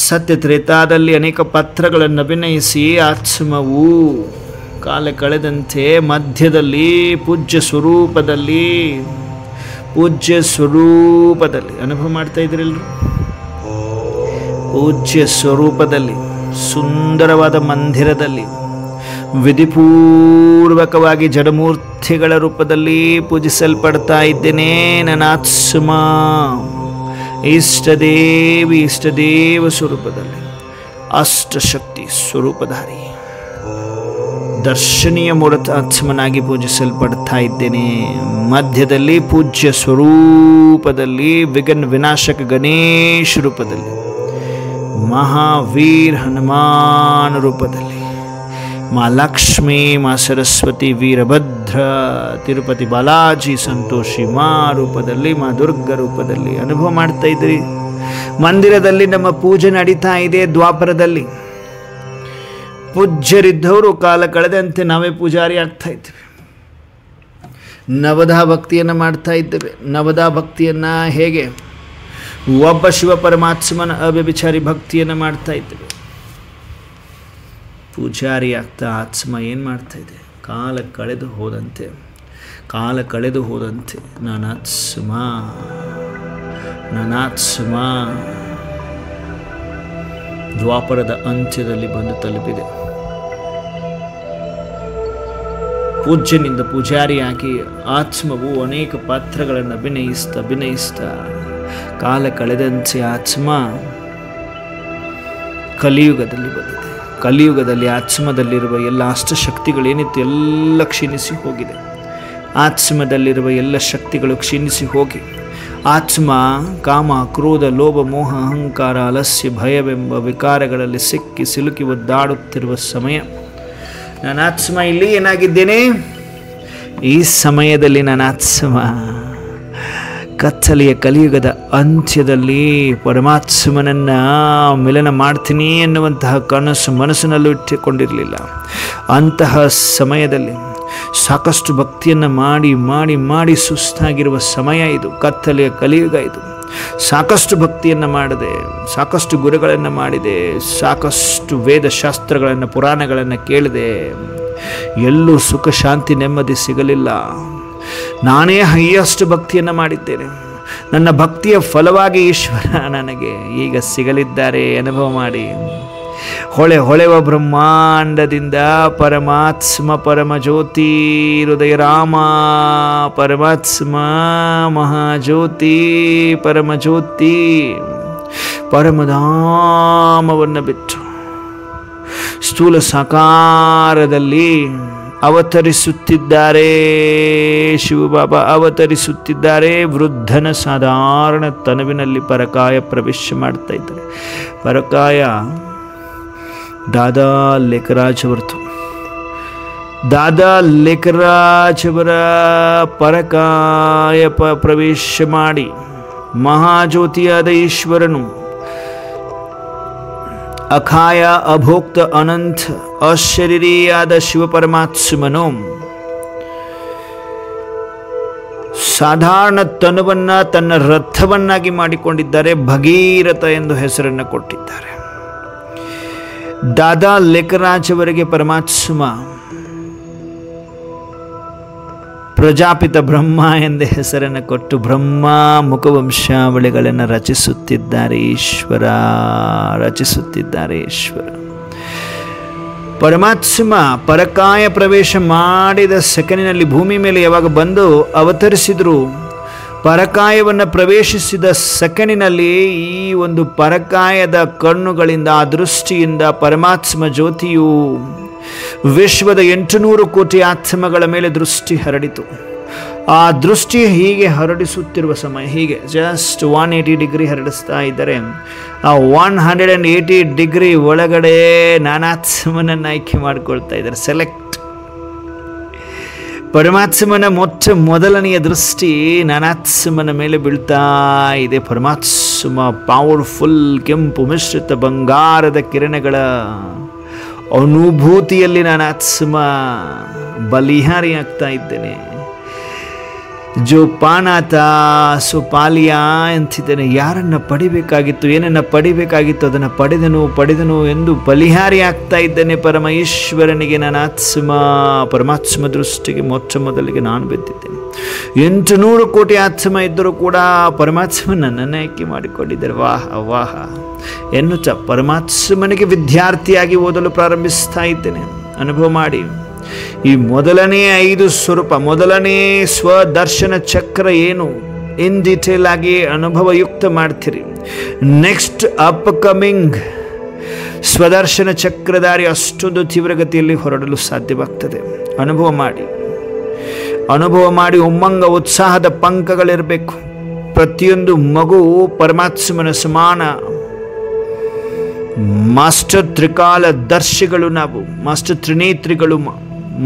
ಸತ್ಯ ತ್ರೇತಾದಲ್ಲಿ ಅನೇಕ ಪಾತ್ರಗಳನ್ನು ಅಭಿನಯಿಸಿ ಆತ್ಮವು ಕಾಲ ಕಳೆದಂತೆ ಮಧ್ಯದಲ್ಲಿ ಪೂಜ್ಯ ಸ್ವರೂಪದಲ್ಲಿ ಅನುಭವ ಮಾಡ್ತಾ ಇದ್ರಲ್ರಿ. ಪೂಜ್ಯ ಸ್ವರೂಪದಲ್ಲಿ ಸುಂದರವಾದ ಮಂದಿರದಲ್ಲಿ ವಿಧಿಪೂರ್ವಕವಾಗಿ ಜಡಮೂರ್ತಿಗಳ ರೂಪದಲ್ಲಿ ಪೂಜಿಸಲ್ಪಡ್ತಾ ಇದ್ದೇನೆ. ನನ್ನ ಆತ್ಮ ಇಷ್ಟದೇವ ಸ್ವರೂಪದಲ್ಲಿ ಅಷ್ಟಶಕ್ತಿ ಸ್ವರೂಪಧಾರಿ ದರ್ಶನೀಯ ಮೂರ್ತ ಆತ್ಮನಾಗಿ ಪೂಜಿಸಲ್ಪಡ್ತಾ ಇದ್ದೇನೆ. ಮಧ್ಯದಲ್ಲಿ ಪೂಜ್ಯ ಸ್ವರೂಪದಲ್ಲಿ ವಿನಾಶಕ ಗಣೇಶ ರೂಪದಲ್ಲಿ ಮಹಾವೀರ್ ಹನುಮಾನ್ ರೂಪದಲ್ಲಿ ಮಾ ಲಕ್ಷ್ಮೀ ಮಾ ಸರಸ್ವತಿ ವೀರಭದ್ರ ತಿರುಪತಿ ಬಾಲಾಜಿ ಸಂತೋಷಿ ಮಾ ರೂಪದಲ್ಲಿ ಮಾ ದುರ್ಗ ರೂಪದಲ್ಲಿ ಅನುಭವ ಮಾಡ್ತಾ ಇದ್ರಿ. ಮಂದಿರದಲ್ಲಿ ನಮ್ಮ ಪೂಜೆ ನಡೀತಾ ಇದೆ. ದ್ವಾಪರದಲ್ಲಿ ಪೂಜ್ಯರಿದ್ದವರು ಕಾಲ ಕಳೆದಂತೆ ನಾವೇ ಪೂಜಾರಿ ಆಗ್ತಾ ಇದ್ದೇವೆ. ನವದಾ ಭಕ್ತಿಯನ್ನು ಮಾಡ್ತಾ ಇದ್ದೇವೆ. ನವದಾ ಭಕ್ತಿಯನ್ನು ಹೇಗೆ? ಒಬ್ಬ ಶಿವ ಪರಮಾತ್ಮನ ಅವ್ಯಭಿಚಾರಿ ಭಕ್ತಿಯನ್ನು ಮಾಡ್ತಾ ಇದ್ದೇವೆ. ಪೂಜಾರಿ ಆಗ್ತಾ ಆತ್ಮ ಏನು ಮಾಡ್ತಾ ಇದೆ? ಕಾಲ ಕಳೆದು ಹೋದಂತೆ ನಾನಾತ್ಮ ದ್ವಾಪರದ ಅಂತ್ಯದಲ್ಲಿ ಬಂದು ತಲುಪಿದೆ. ಪೂಜ್ಯನಿಂದ ಪೂಜಾರಿಯಾಗಿ ಆತ್ಮವು ಅನೇಕ ಪಾತ್ರಗಳನ್ನು ಅಭಿನಯಿಸ್ತಾ ಕಾಲ ಕಳೆದಂತೆ ಆತ್ಮ ಕಲಿಯುಗದಲ್ಲಿ ಬಂದಿದೆ. ಕಲಿಯುಗದಲ್ಲಿ ಆತ್ಮದಲ್ಲಿರುವ ಎಲ್ಲ ಅಷ್ಟಶಕ್ತಿಗಳೇನಿತ್ತು ಎಲ್ಲ ಕ್ಷೀಣಿಸಿ ಹೋಗಿದೆ. ಆತ್ಮದಲ್ಲಿರುವ ಎಲ್ಲ ಶಕ್ತಿಗಳು ಕ್ಷೀಣಿಸಿ ಹೋಗಿ ಆತ್ಮ ಕಾಮ ಕ್ರೋಧ ಲೋಭ ಮೋಹ ಅಹಂಕಾರ ಅಲಸ್ಯ ಭಯವೆಂಬ ವಿಕಾರಗಳಲ್ಲಿ ಸಿಲುಕಿ ಒದ್ದಾಡುತ್ತಿರುವ ಸಮಯ. ನನ್ನ ಆತ್ಮ ಇಲ್ಲಿ ಏನಾಗಿದ್ದೇನೆ? ಈ ಸಮಯದಲ್ಲಿ ನನ್ನ ಆತ್ಮ ಕತ್ತಲೆಯ ಕಲಿಯುಗದ ಅಂತ್ಯದಲ್ಲಿ ಪರಮಾತ್ಮನನ್ನು ಮಿಲನ ಮಾಡ್ತೀನಿ ಎನ್ನುವಂತಹ ಕನಸು ಮನಸ್ಸಿನಲ್ಲೂ ಇಟ್ಟುಕೊಂಡಿರಲಿಲ್ಲ. ಅಂತಹ ಸಮಯದಲ್ಲಿ ಸಾಕಷ್ಟು ಭಕ್ತಿಯನ್ನು ಮಾಡಿ ಸುಸ್ತಾಗಿರುವ ಸಮಯ ಇದು. ಕತ್ತಲೆಯ ಕಲಿಯುಗ ಇದು. ಸಾಕಷ್ಟು ಭಕ್ತಿಯನ್ನು ಮಾಡಿದೆ, ಸಾಕಷ್ಟು ಗುರುಗಳನ್ನು ಮಾಡಿದೆ, ಸಾಕಷ್ಟು ವೇದಶಾಸ್ತ್ರಗಳನ್ನು ಪುರಾಣಗಳನ್ನು ಕೇಳಿದೆ. ಎಲ್ಲೂ ಸುಖ ಶಾಂತಿ ನೆಮ್ಮದಿ ಸಿಗಲಿಲ್ಲ. ನಾನೇ ಹೈಯೆಸ್ಟ್ ಭಕ್ತಿಯನ್ನು ಮಾಡಿದ್ದೇನೆ. ನನ್ನ ಭಕ್ತಿಯ ಫಲವಾಗಿ ಈಶ್ವರ ನನಗೆ ಈಗ ಸಿಗಲಿದ್ದಾರೆ. ಅನುಭವ ಮಾಡಿ ಹೊಳೆವ ಬ್ರಹ್ಮಾಂಡದಿಂದ ಪರಮಾತ್ಮ ಪರಮಜ್ಯೋತಿ ಹೃದಯ ರಾಮ ಪರಮಾತ್ಮ ಮಹಾಜ್ಯೋತಿ ಪರಮಜ್ಯೋತಿ ಪರಮಧಾಮವನ್ನು ಬಿಟ್ಟು ಸ್ಥೂಲ ಸಾಕಾರದಲ್ಲಿ ಅವತರಿಸುತ್ತಿದ್ದಾರೆ. ಶಿವಬಾಬಾ ಅವತರಿಸುತ್ತಿದ್ದಾರೆ. ವೃದ್ಧನ ಸಾಧಾರಣ ತನುವಿನಲ್ಲಿ ಪರಕಾಯ ಪ್ರವೇಶ ಮಾಡ್ತಾ ಇದ್ದಾರೆ. ಪರಕಾಯ ದಾದಾ ಲೇಖರಾಜ್ ಅವರದು. ದಾದಾ ಲೇಖರಾಜ್ ಅವರ ಪರಕಾಯ ಪ್ರವೇಶ ಮಾಡಿ ಮಹಾಜ್ಯೋತಿಯಾದ ಈಶ್ವರನು ಅಖಾಯ ಅಭೋಕ್ತ ಅನಂತ ಅಶರೀರಿಯಾದ ಶಿವಪರಮಾತ್ಮನು ಸಾಧಾರಣ ತನುವನ್ನ ತನ್ನ ರಥವನ್ನಾಗಿ ಮಾಡಿಕೊಂಡಿದ್ದಾರೆ. ಭಗೀರಥ ಎಂದು ಹೆಸರನ್ನು ಕೊಟ್ಟಿದ್ದಾರೆ. ದಾದಾ ಲೇಖರಾಜ್ ಅವರಿಗೆ ಪರಮಾತ್ಮ ಪ್ರಜಾಪಿತ ಬ್ರಹ್ಮ ಎಂದೇ ಹೆಸರನ್ನು ಕೊಟ್ಟು ಬ್ರಹ್ಮ ಮುಖವಂಶಾವಳಿಗಳನ್ನು ರಚಿಸುತ್ತಿದ್ದಾರೆ ಈಶ್ವರ. ಪರಮಾತ್ಮ ಪರಕಾಯ ಪ್ರವೇಶ ಮಾಡಿದ ಸೆಕೆಂಡಿನಲ್ಲಿ ಭೂಮಿ ಮೇಲೆ ಯಾವಾಗ ಬಂದು ಅವತರಿಸಿದ್ರು, ಪರಕಾಯವನ್ನು ಪ್ರವೇಶಿಸಿದ ಸೆಕೆಂಡಿನಲ್ಲಿ ಈ ಒಂದು ಪರಕಾಯದ ಕಣ್ಣುಗಳಿಂದ ಆ ದೃಷ್ಟಿಯಿಂದ ಪರಮಾತ್ಮ ಜ್ಯೋತಿಯು ವಿಶ್ವದ 800 ಕೋಟಿ ಆತ್ಮಗಳ ಮೇಲೆ ದೃಷ್ಟಿ ಹರಡಿತು. ಆ ದೃಷ್ಟಿ ಹೀಗೆ ಹರಡಿಸುತ್ತಿರುವ ಸಮಯ ಹೀಗೆ ಜಸ್ಟ್ 180 ಡಿಗ್ರಿ ಹರಡಿಸ್ತಾ ಇದ್ದಾರೆ. ಆ 180 ಡಿಗ್ರಿ ಒಳಗಡೆ ನಾನಾತ್ಮನನ್ನು ಆಯ್ಕೆ ಮಾಡಿಕೊಳ್ತಾ ಇದ್ದಾರೆ. ಸೆಲೆಕ್ಟ್ ಪರಮಾತ್ಮನ ಮೊದಲನೆಯ ದೃಷ್ಟಿ ನಾನಾತ್ಮನ ಮೇಲೆ ಬೀಳ್ತಾ ಇದೆ. ಪರಮಾತ್ಮ ಪವರ್ಫುಲ್ ಕೆಂಪು ಮಿಶ್ರಿತ ಬಂಗಾರದ ಕಿರಣಗಳ ಅನುಭೂತಿಯಲ್ಲಿ ನಾನಾತ್ಮ ಬಲಿಹಾರಿ ಆಗ್ತಾ ಇದ್ದೇನೆ. ಜೋ ಪಾನಾತ ಸೋ ಪಾಲಿಯಾ ಅಂತಿದ್ದೇನೆ. ಯಾರನ್ನು ಪಡಿಬೇಕಾಗಿತ್ತು, ಏನನ್ನು ಪಡಿಬೇಕಾಗಿತ್ತು ಅದನ್ನು ಪಡೆದನು ಎಂದು ಬಲಿಹಾರಿ ಆಗ್ತಾ ಇದ್ದೇನೆ ಪರಮ ಈಶ್ವರನಿಗೆ. ನನ್ನ ಪರಮಾತ್ಮ ದೃಷ್ಟಿಗೆ ಮೊಟ್ಟ ಮೊದಲಿಗೆ ನಾನು ಬಿದ್ದಿದ್ದೇನೆ. 800 ಕೋಟಿ ಆತ್ಮ ಇದ್ದರೂ ಕೂಡ ಪರಮಾತ್ಮ ನನ್ನನ್ನು ಆಯ್ಕೆ ಮಾಡಿಕೊಂಡಿದ್ದಾರೆ. ವಾಹ ಎನ್ನುತ್ತಾ ಪರಮಾತ್ಮನಿಗೆ ವಿದ್ಯಾರ್ಥಿಯಾಗಿ ಓದಲು ಪ್ರಾರಂಭಿಸ್ತಾ ಇದ್ದೇನೆ. ಅನುಭವ ಮಾಡಿ ಈ ಮೊದಲನೇ 5 ಸ್ವರೂಪ, ಮೊದಲನೇ ಸ್ವದರ್ಶನ ಚಕ್ರ ಏನು ಇನ್ ಡೀಟೇಲ್ ಆಗಿ ಅನುಭವಯುಕ್ತ ಮಾಡ್ತೀರಿ. ನೆಕ್ಸ್ಟ್ ಅಪ್ಕಮಿಂಗ್ ಸ್ವದರ್ಶನ ಚಕ್ರಧಾರಿ ಅಷ್ಟೊಂದು ತೀವ್ರಗತಿಯಲ್ಲಿ ಹೊರಡಲು ಸಾಧ್ಯವಾಗ್ತದೆ. ಅನುಭವ ಮಾಡಿ ಉಮ್ಮಂಗ ಉತ್ಸಾಹದ ಪಂಕಗಳಿರಬೇಕು. ಪ್ರತಿಯೊಂದು ಮಗು ಪರಮಾತ್ಮನ ಸಮಾನ ಮಾಸ್ಟರ್ ತ್ರಿಕಾಲ ದರ್ಶಿಗಳು ನಾವು, ಮಾಸ್ಟರ್ ತ್ರಿನೇತ್ರಿಗಳು,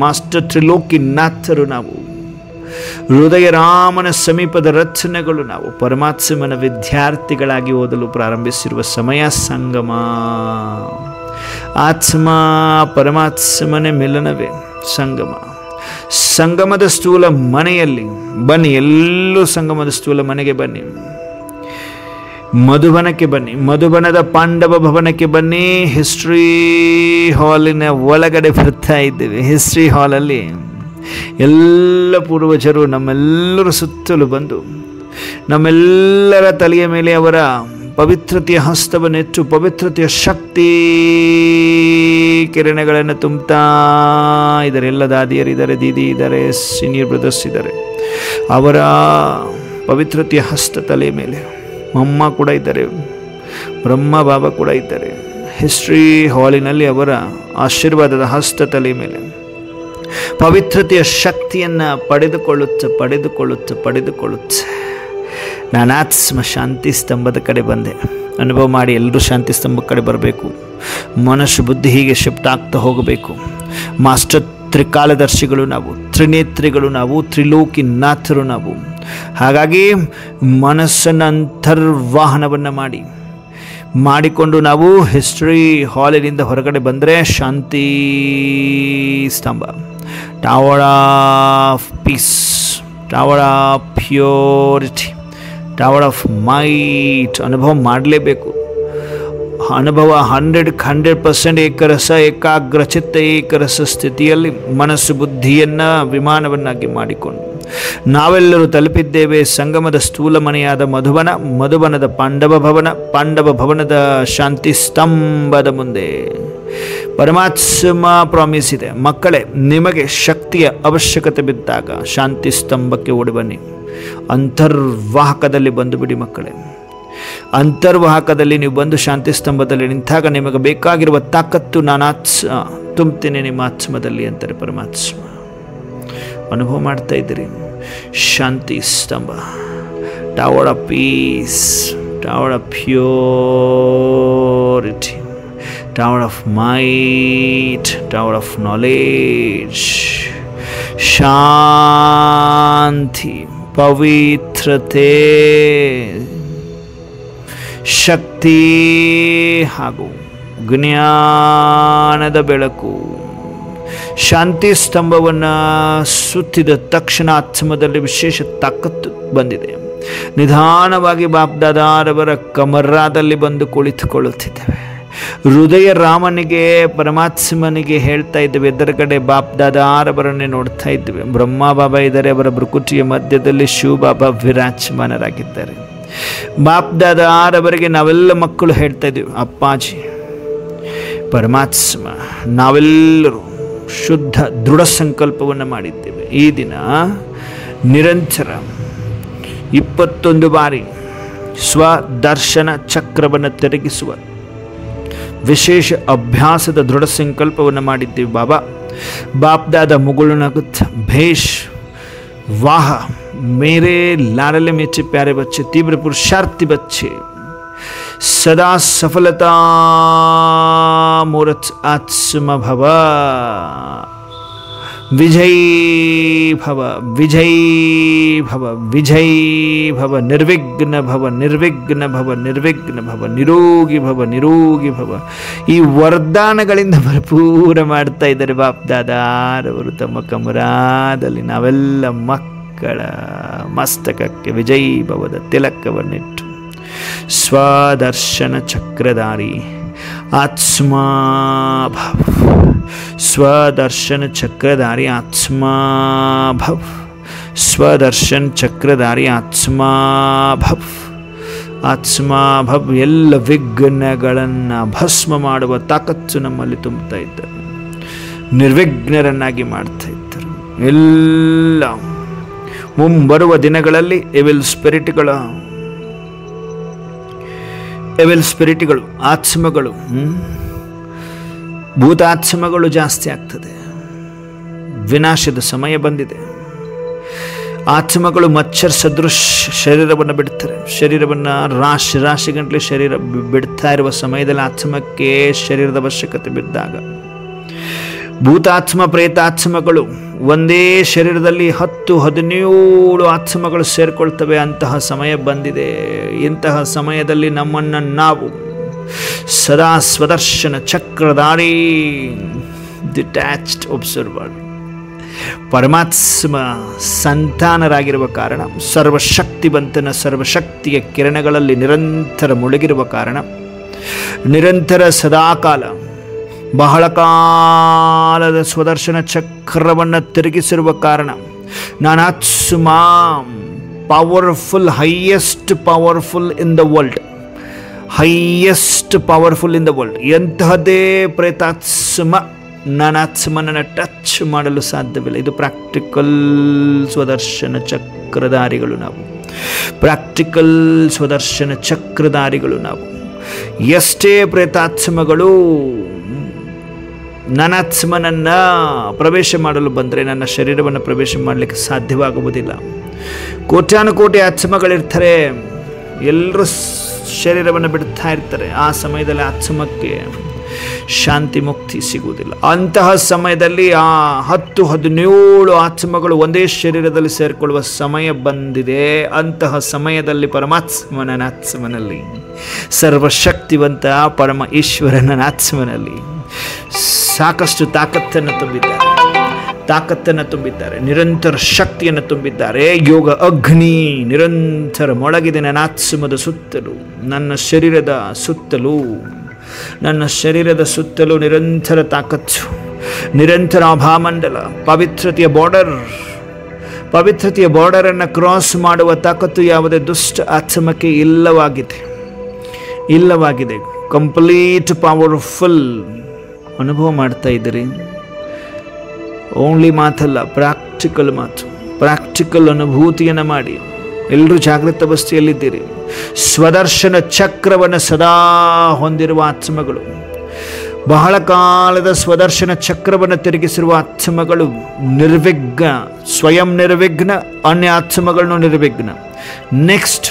ಮಾಸ್ಟರ್ ತ್ರಿಲೋಕಿನಾಥರು ನಾವು, ಹೃದಯ ರಾಮನ ಸಮೀಪದ ರಚನೆಗಳು ನಾವು. ಪರಮಾತ್ಮನ ವಿದ್ಯಾರ್ಥಿಗಳಾಗಿ ಓದಲು ಪ್ರಾರಂಭಿಸಿರುವ ಸಮಯ ಸಂಗಮ. ಆತ್ಮ ಪರಮಾತ್ಮನ ಮಿಲನವೇ ಸಂಗಮ. ಸಂಗಮದ ಸ್ಥೂಲ ಮನೆಯಲ್ಲಿ ಬನ್ನಿ, ಎಲ್ಲೂ ಸಂಗಮದ ಸ್ಥೂಲ ಮನೆಗೆ ಬನ್ನಿ, ಮಧುಬನಕ್ಕೆ ಬನ್ನಿ, ಮಧುಬನದ ಪಾಂಡವ ಭವನಕ್ಕೆ ಬನ್ನಿ. ಹಿಸ್ಟ್ರಿ ಹಾಲಿನ ಒಳಗಡೆ ಬರ್ತಾ ಇದ್ದೇವೆ. ಹಿಸ್ಟ್ರಿ ಹಾಲಲ್ಲಿ ಎಲ್ಲ ಪೂರ್ವಜರು ನಮ್ಮೆಲ್ಲರ ಸುತ್ತಲೂ ಬಂದು ನಮ್ಮೆಲ್ಲರ ತಲೆಯ ಮೇಲೆ ಅವರ ಪವಿತ್ರತೆಯ ಹಸ್ತವನ್ನೆತ್ತು ಪವಿತ್ರತೆಯ ಶಕ್ತಿ ಕಿರಣಗಳನ್ನು ತುಂಬುತ್ತಾ ಇದ್ದಾರೆ. ಎಲ್ಲ ದಾದಿಯರಿದ್ದಾರೆ, ದೀದಿ ಇದ್ದಾರೆ, ಸೀನಿಯರ್ ಬ್ರದರ್ಸ್ ಇದ್ದಾರೆ. ಅವರ ಪವಿತ್ರತೆಯ ಹಸ್ತ ತಲೆಯ ಮೇಲೆ ಅಮ್ಮ ಕೂಡ ಇದ್ದಾರೆ, ಬ್ರಹ್ಮ ಬಾಬಾ ಕೂಡ ಇದ್ದಾರೆ. ಹಿಸ್ಟ್ರಿ ಹಾಲಿನಲ್ಲಿ ಅವರ ಆಶೀರ್ವಾದದ ಹಸ್ತ ತಲೆ ಮೇಲೆ ಪವಿತ್ರತೆಯ ಶಕ್ತಿಯನ್ನು ಪಡೆದುಕೊಳ್ಳುತ್ತೆ. ನಾನು ಆತ್ಮ ಶಾಂತಿ ಸ್ತಂಭದ ಕಡೆ ಬಂದೆ. ಅನುಭವ ಮಾಡಿ ಎಲ್ಲರೂ ಶಾಂತಿ ಸ್ತಂಭದ ಕಡೆ ಬರಬೇಕು. ಮನಸ್ಸು ಬುದ್ಧಿ ಹೀಗೆ ಶಿಫ್ಟ್ ಆಗ್ತಾ ಹೋಗಬೇಕು. ಮಾಸ್ಟರ್ ತ್ರಿಕಾಲದರ್ಶಿಗಳು ನಾವು, ತ್ರಿನೇತ್ರಿಗಳು ನಾವು, ತ್ರಿಲೋಕಿನಾಥರು ನಾವು. ಹಾಗಾಗಿ ಮನಸ್ಸನ್ನು ಅಂತರ್ವಾಹನವನ್ನು ಮಾಡಿಕೊಂಡು ನಾವು ಹಿಸ್ಟ್ರಿ ಹಾಲಿನಿಂದ ಹೊರಗಡೆ ಬಂದರೆ ಶಾಂತಿ ಸ್ತಂಭ, tower of peace, tower of purity, tower of might ಅನುಭವ ಮಾಡಲೇಬೇಕು. ಅನುಭವ 100% ಏಕರಸ, ಏಕಾಗ್ರಚಿತ್ತ, ಏಕರಸ ಸ್ಥಿತಿಯಲ್ಲಿ ಮನಸ್ಸು ಬುದ್ಧಿಯನ್ನು ವಿಮಾನವನ್ನಾಗಿ ಮಾಡಿಕೊಂಡು ನಾವೆಲ್ಲರೂ ತಲುಪಿದ್ದೇವೆ ಸಂಗಮದ ಸ್ಥೂಲ ಮನೆಯಾದ ಮಧುಬನ, ಮಧುಬನದ ಪಾಂಡವ ಭವನದ ಶಾಂತಿ ಸ್ತಂಭದ ಮುಂದೆ. ಪರಮಾತ್ಮ ಪ್ರಾಮಿಸ್ ಇದೆ, ಮಕ್ಕಳೇ ನಿಮಗೆ ಶಕ್ತಿಯ ಅವಶ್ಯಕತೆ ಬಿದ್ದಾಗ ಶಾಂತಿ ಸ್ತಂಭಕ್ಕೆ ಓಡಿ ಬನ್ನಿ. ಅಂತರ್ವಾಹಕದಲ್ಲಿ ಬಂದು ಬಿಡಿ ಮಕ್ಕಳೇ. ಅಂತರ್ವಾಹಕದಲ್ಲಿ ನೀವು ಬಂದು ಶಾಂತಿ ಸ್ತಂಭದಲ್ಲಿ ನಿಂತಾಗ ನಿಮಗೆ ಬೇಕಾಗಿರುವ ತಾಕತ್ತು ನಾನು ತುಂಬುತ್ತೇನೆ ನಿಮ್ಮ ಆತ್ಮದಲ್ಲಿ ಅಂತಾರೆ ಪರಮಾತ್ಮ. ಅನುಭವ ಮಾಡ್ತಾ ಇದ್ದೀರಿ. ಶಾಂತಿ ಸ್ತಂಭ, tower of peace, tower of purity, tower of might, tower of knowledge, ಶಾಂತಿ, ಪವಿತ್ರತೆ, ಶಕ್ತಿ ಹಾಗೂ ಜ್ಞಾನದ ಬೆಳಕು. ಶಾಂತಿ ಸ್ತಂಭವನ್ನು ಸುತ್ತಿದ ತಕ್ಷಣ ಆತ್ಮದಲ್ಲಿ ವಿಶೇಷ ತಾಕತ್ತು ಬಂದಿದೆ. ನಿಧಾನವಾಗಿ ಬಾಪ್ದಾದಾರವರ ಕಮರಾದಲ್ಲಿ ಬಂದು ಕುಳಿತುಕೊಳ್ಳುತ್ತಿದ್ದೇವೆ. ಹೃದಯ ರಾಮನಿಗೆ ಪರಮಾತ್ಮನಿಗೆ ಹೇಳ್ತಾ ಇದ್ದೇವೆ. ಎದುರುಗಡೆ ಬಾಪ್ದಾದಾರವರನ್ನೇ ನೋಡ್ತಾ ಇದ್ದೇವೆ. ಬ್ರಹ್ಮ ಬಾಬಾ ಇದ್ದಾರೆ, ಅವರ ಭೃಕುಟಿಯ ಮಧ್ಯದಲ್ಲಿ ಶಿವ ಬಾಬಾ ವಿರಾಜಮಾನರಾಗಿದ್ದಾರೆ. ಬಾಪ್ದಾದಾರವರಿಗೆ ನಾವೆಲ್ಲ ಮಕ್ಕಳು ಹೇಳ್ತಾ ಇದ್ದೀವಿ, ಅಪ್ಪಾಜಿ ಪರಮಾತ್ಮ ನಾವೆಲ್ಲರೂ ಶುದ್ಧ ದೃಢ ಸಂಕಲ್ಪವನ್ನು ಮಾಡಿದ್ದೇವೆ. ಈ ದಿನ ನಿರಂತರ 21 ಬಾರಿ ಸ್ವದರ್ಶನ ಚಕ್ರವನ್ನು ತಿರುಗಿಸುವ ವಿಶೇಷ ಅಭ್ಯಾಸದ ದೃಢ ಸಂಕಲ್ಪವನ್ನು ಮಾಡಿದ್ದೀವಿ. ಬಾಪ್ದಾದ ಮುಗುಳು ನಗುತ್ತ, ಭೇಷ್ वाह मेरे लाडले मीठे प्यारे बच्चे, तीव्र पुरुषार्थी बच्चे, सदा सफलता मूर्त आत्म भव, विजयी भव, विजयी भव, विजयी भव, निर्विघ्न भव, निर्विघ्न भव, निर्विघ्न भव, निरोगी भव, निरोगी भव. ಈ ವರದಾನಗಳಿಂದ ಭರಪೂರ ಮಾಡ್ತಾ ಇದ್ದಾರೆ ಬಾಪ್ ದಾದಾರವರು ತಮ್ಮ ಕಮರಾದಲ್ಲಿ. ನಾವೆಲ್ಲ ಮಕ್ಕಳ ಮಸ್ತಕಕ್ಕೆ ವಿಜಯೀಭವದ ತಿಲಕವನ್ನಿಟ್ಟು ಸ್ವದರ್ಶನ ಚಕ್ರಧಾರಿ ಆತ್ಮಾಭವ್, ಸ್ವದರ್ಶನ ಚಕ್ರಧಾರಿ ಆತ್ಮಾಭವ್, ಸ್ವದರ್ಶನ್ ಚಕ್ರಧಾರಿ ಆತ್ಮಾಭವ್. ಆತ್ಮಾಭವ್ ಎಲ್ಲ ವಿಘ್ನಗಳನ್ನು ಭಸ್ಮ ಮಾಡುವ ತಾಕತ್ತು ನಮ್ಮಲ್ಲಿ ತುಂಬುತ್ತಾ ಇದ್ದರು. ನಿರ್ವಿಘ್ನರನ್ನಾಗಿ ಮಾಡ್ತಾ ಇದ್ದರು. ಎಲ್ಲ ಮುಂಬರುವ ದಿನಗಳಲ್ಲಿ ಎವಿಲ್ ಸ್ಪಿರಿಟ್ಗಳು ಆತ್ಮಗಳು ಭೂತಾತ್ಮಗಳು ಜಾಸ್ತಿ ಆಗ್ತದೆ. ವಿನಾಶದ ಸಮಯ ಬಂದಿದೆ. ಆತ್ಮಗಳು ಮಚ್ಚರ್ ಸದೃಶ ಶರೀರವನ್ನು ಬಿಡ್ತಾರೆ. ಶರೀರವನ್ನು ರಾಶಿ ಗಂಟಲೆ ಶರೀರ ಬಿಡ್ತಾ ಇರುವ ಸಮಯದಲ್ಲಿ ಆತ್ಮಕ್ಕೆ ಶರೀರದ ಅವಶ್ಯಕತೆ ಬಿದ್ದಾಗ ಭೂತಾತ್ಮ ಪ್ರೇತಾತ್ಮಗಳು ಒಂದೇ ಶರೀರದಲ್ಲಿ 10-17 ಆತ್ಮಗಳು ಸೇರಿಕೊಳ್ತವೆ. ಅಂತಹ ಸಮಯ ಬಂದಿದೆ. ಇಂತಹ ಸಮಯದಲ್ಲಿ ನಮ್ಮನ್ನು ನಾವು ಸದಾ ಸ್ವದರ್ಶನ ಚಕ್ರಧಾರಿ ಡಿಟ್ಯಾಚ್ಡ್ ಒಬ್ಸರ್ವರ್ ಪರಮಾತ್ಮ ಸಂತಾನರಾಗಿರುವ ಕಾರಣ, ಸರ್ವಶಕ್ತಿವಂತನ ಸರ್ವಶಕ್ತಿಯ ಕಿರಣಗಳಲ್ಲಿ ನಿರಂತರ ಮುಳುಗಿರುವ ಕಾರಣ, ನಿರಂತರ ಸದಾಕಾಲ ಬಹಳ ಕಾಲದ ಸ್ವದರ್ಶನ ಚಕ್ರವನ್ನು ತಿರುಗಿಸಿರುವ ಕಾರಣ ನಾನಾತ್ಮ powerful, highest powerful in the world, highest powerful in the world. ಎಂತಹದೇ ಪ್ರೇತಾತ್ಮ ನಾನಾತ್ಮನನ್ನು ಟಚ್ ಮಾಡಲು ಸಾಧ್ಯವಿಲ್ಲ. ಇದು ಪ್ರಾಕ್ಟಿಕಲ್ ಸ್ವದರ್ಶನ ಚಕ್ರಧಾರಿಗಳು ನಾವು, ಪ್ರಾಕ್ಟಿಕಲ್ ಸ್ವದರ್ಶನ ಚಕ್ರಧಾರಿಗಳು ನಾವು. ಎಷ್ಟೇ ಪ್ರೇತಾತ್ಮಗಳು ನಾನಾತ್ಮನನ್ನು ಪ್ರವೇಶ ಮಾಡಲು ಬಂದರೆ ನನ್ನ ಶರೀರವನ್ನು ಪ್ರವೇಶ ಮಾಡಲಿಕ್ಕೆ ಸಾಧ್ಯವಾಗುವುದಿಲ್ಲ. ಕೋಟ್ಯಾನುಕೋಟಿ ಆತ್ಮಗಳಿರ್ತಾರೆ, ಎಲ್ಲರೂ ಶರೀರವನ್ನು ಬಿಡ್ತಾ ಇರ್ತಾರೆ. ಆ ಸಮಯದಲ್ಲಿ ಆತ್ಮಕ್ಕೆ ಶಾಂತಿ ಮುಕ್ತಿ ಸಿಗುವುದಿಲ್ಲ. ಅಂತಹ ಸಮಯದಲ್ಲಿ ಆ 10-17 ಆತ್ಮಗಳು ಒಂದೇ ಶರೀರದಲ್ಲಿ ಸೇರಿಕೊಳ್ಳುವ ಸಮಯ ಬಂದಿದೆ. ಅಂತಹ ಸಮಯದಲ್ಲಿ ಪರಮಾತ್ಮನ ಆತ್ಮನಲ್ಲಿ, ಸರ್ವಶಕ್ತಿವಂತ ಪರಮ ಈಶ್ವರನ ಆತ್ಮನಲ್ಲಿ ಸಾಕಷ್ಟು ತಾಕತ್ತನ್ನು ತುಂಬಿದ್ದಾರೆ, ನಿರಂತರ ಶಕ್ತಿಯನ್ನು ತುಂಬಿದ್ದಾರೆ. ಯೋಗ ಅಗ್ನಿ ನಿರಂತರ ಮೊಳಗಿದೆ ನನ್ನ ಆತ್ಮದ ಸುತ್ತಲೂ, ನನ್ನ ಶರೀರದ ಸುತ್ತಲೂ ನಿರಂತರ ತಾಕತ್ತು, ನಿರಂತರ ಅಭಾಮಂಡಲ, ಪವಿತ್ರತೆಯ ಬಾರ್ಡರನ್ನು ಕ್ರಾಸ್ ಮಾಡುವ ತಾಕತ್ತು ಯಾವುದೇ ದುಷ್ಟ ಆತ್ಮಕ್ಕೆ ಇಲ್ಲವಾಗಿದೆ. ಕಂಪ್ಲೀಟ್ ಪವರ್ಫುಲ್ ಅನುಭವ ಮಾಡ್ತಾ ಇದ್ದೀರಿ. ಓನ್ಲಿ ಮಾತಲ್ಲ, ಪ್ರಾಕ್ಟಿಕಲ್ ಅನುಭೂತಿಯನ್ನು ಮಾಡಿ ಎಲ್ಲರೂ ಜಾಗೃತ ಅವಸ್ಥೆಯಲ್ಲಿದ್ದೀರಿ. ಸ್ವದರ್ಶನ ಚಕ್ರವನ್ನು ಸದಾ ಹೊಂದಿರುವ ಆತ್ಮಗಳು, ಬಹಳ ಕಾಲದ ಸ್ವದರ್ಶನ ಚಕ್ರವನ್ನು ತಿರುಗಿಸಿರುವ ಆತ್ಮಗಳು ನಿರ್ವಿಘ್ನ, ಸ್ವಯಂ ನಿರ್ವಿಘ್ನ, ಅನ್ಯ ಆತ್ಮಗಳನ್ನು ನಿರ್ವಿಘ್ನ. ನೆಕ್ಸ್ಟ್,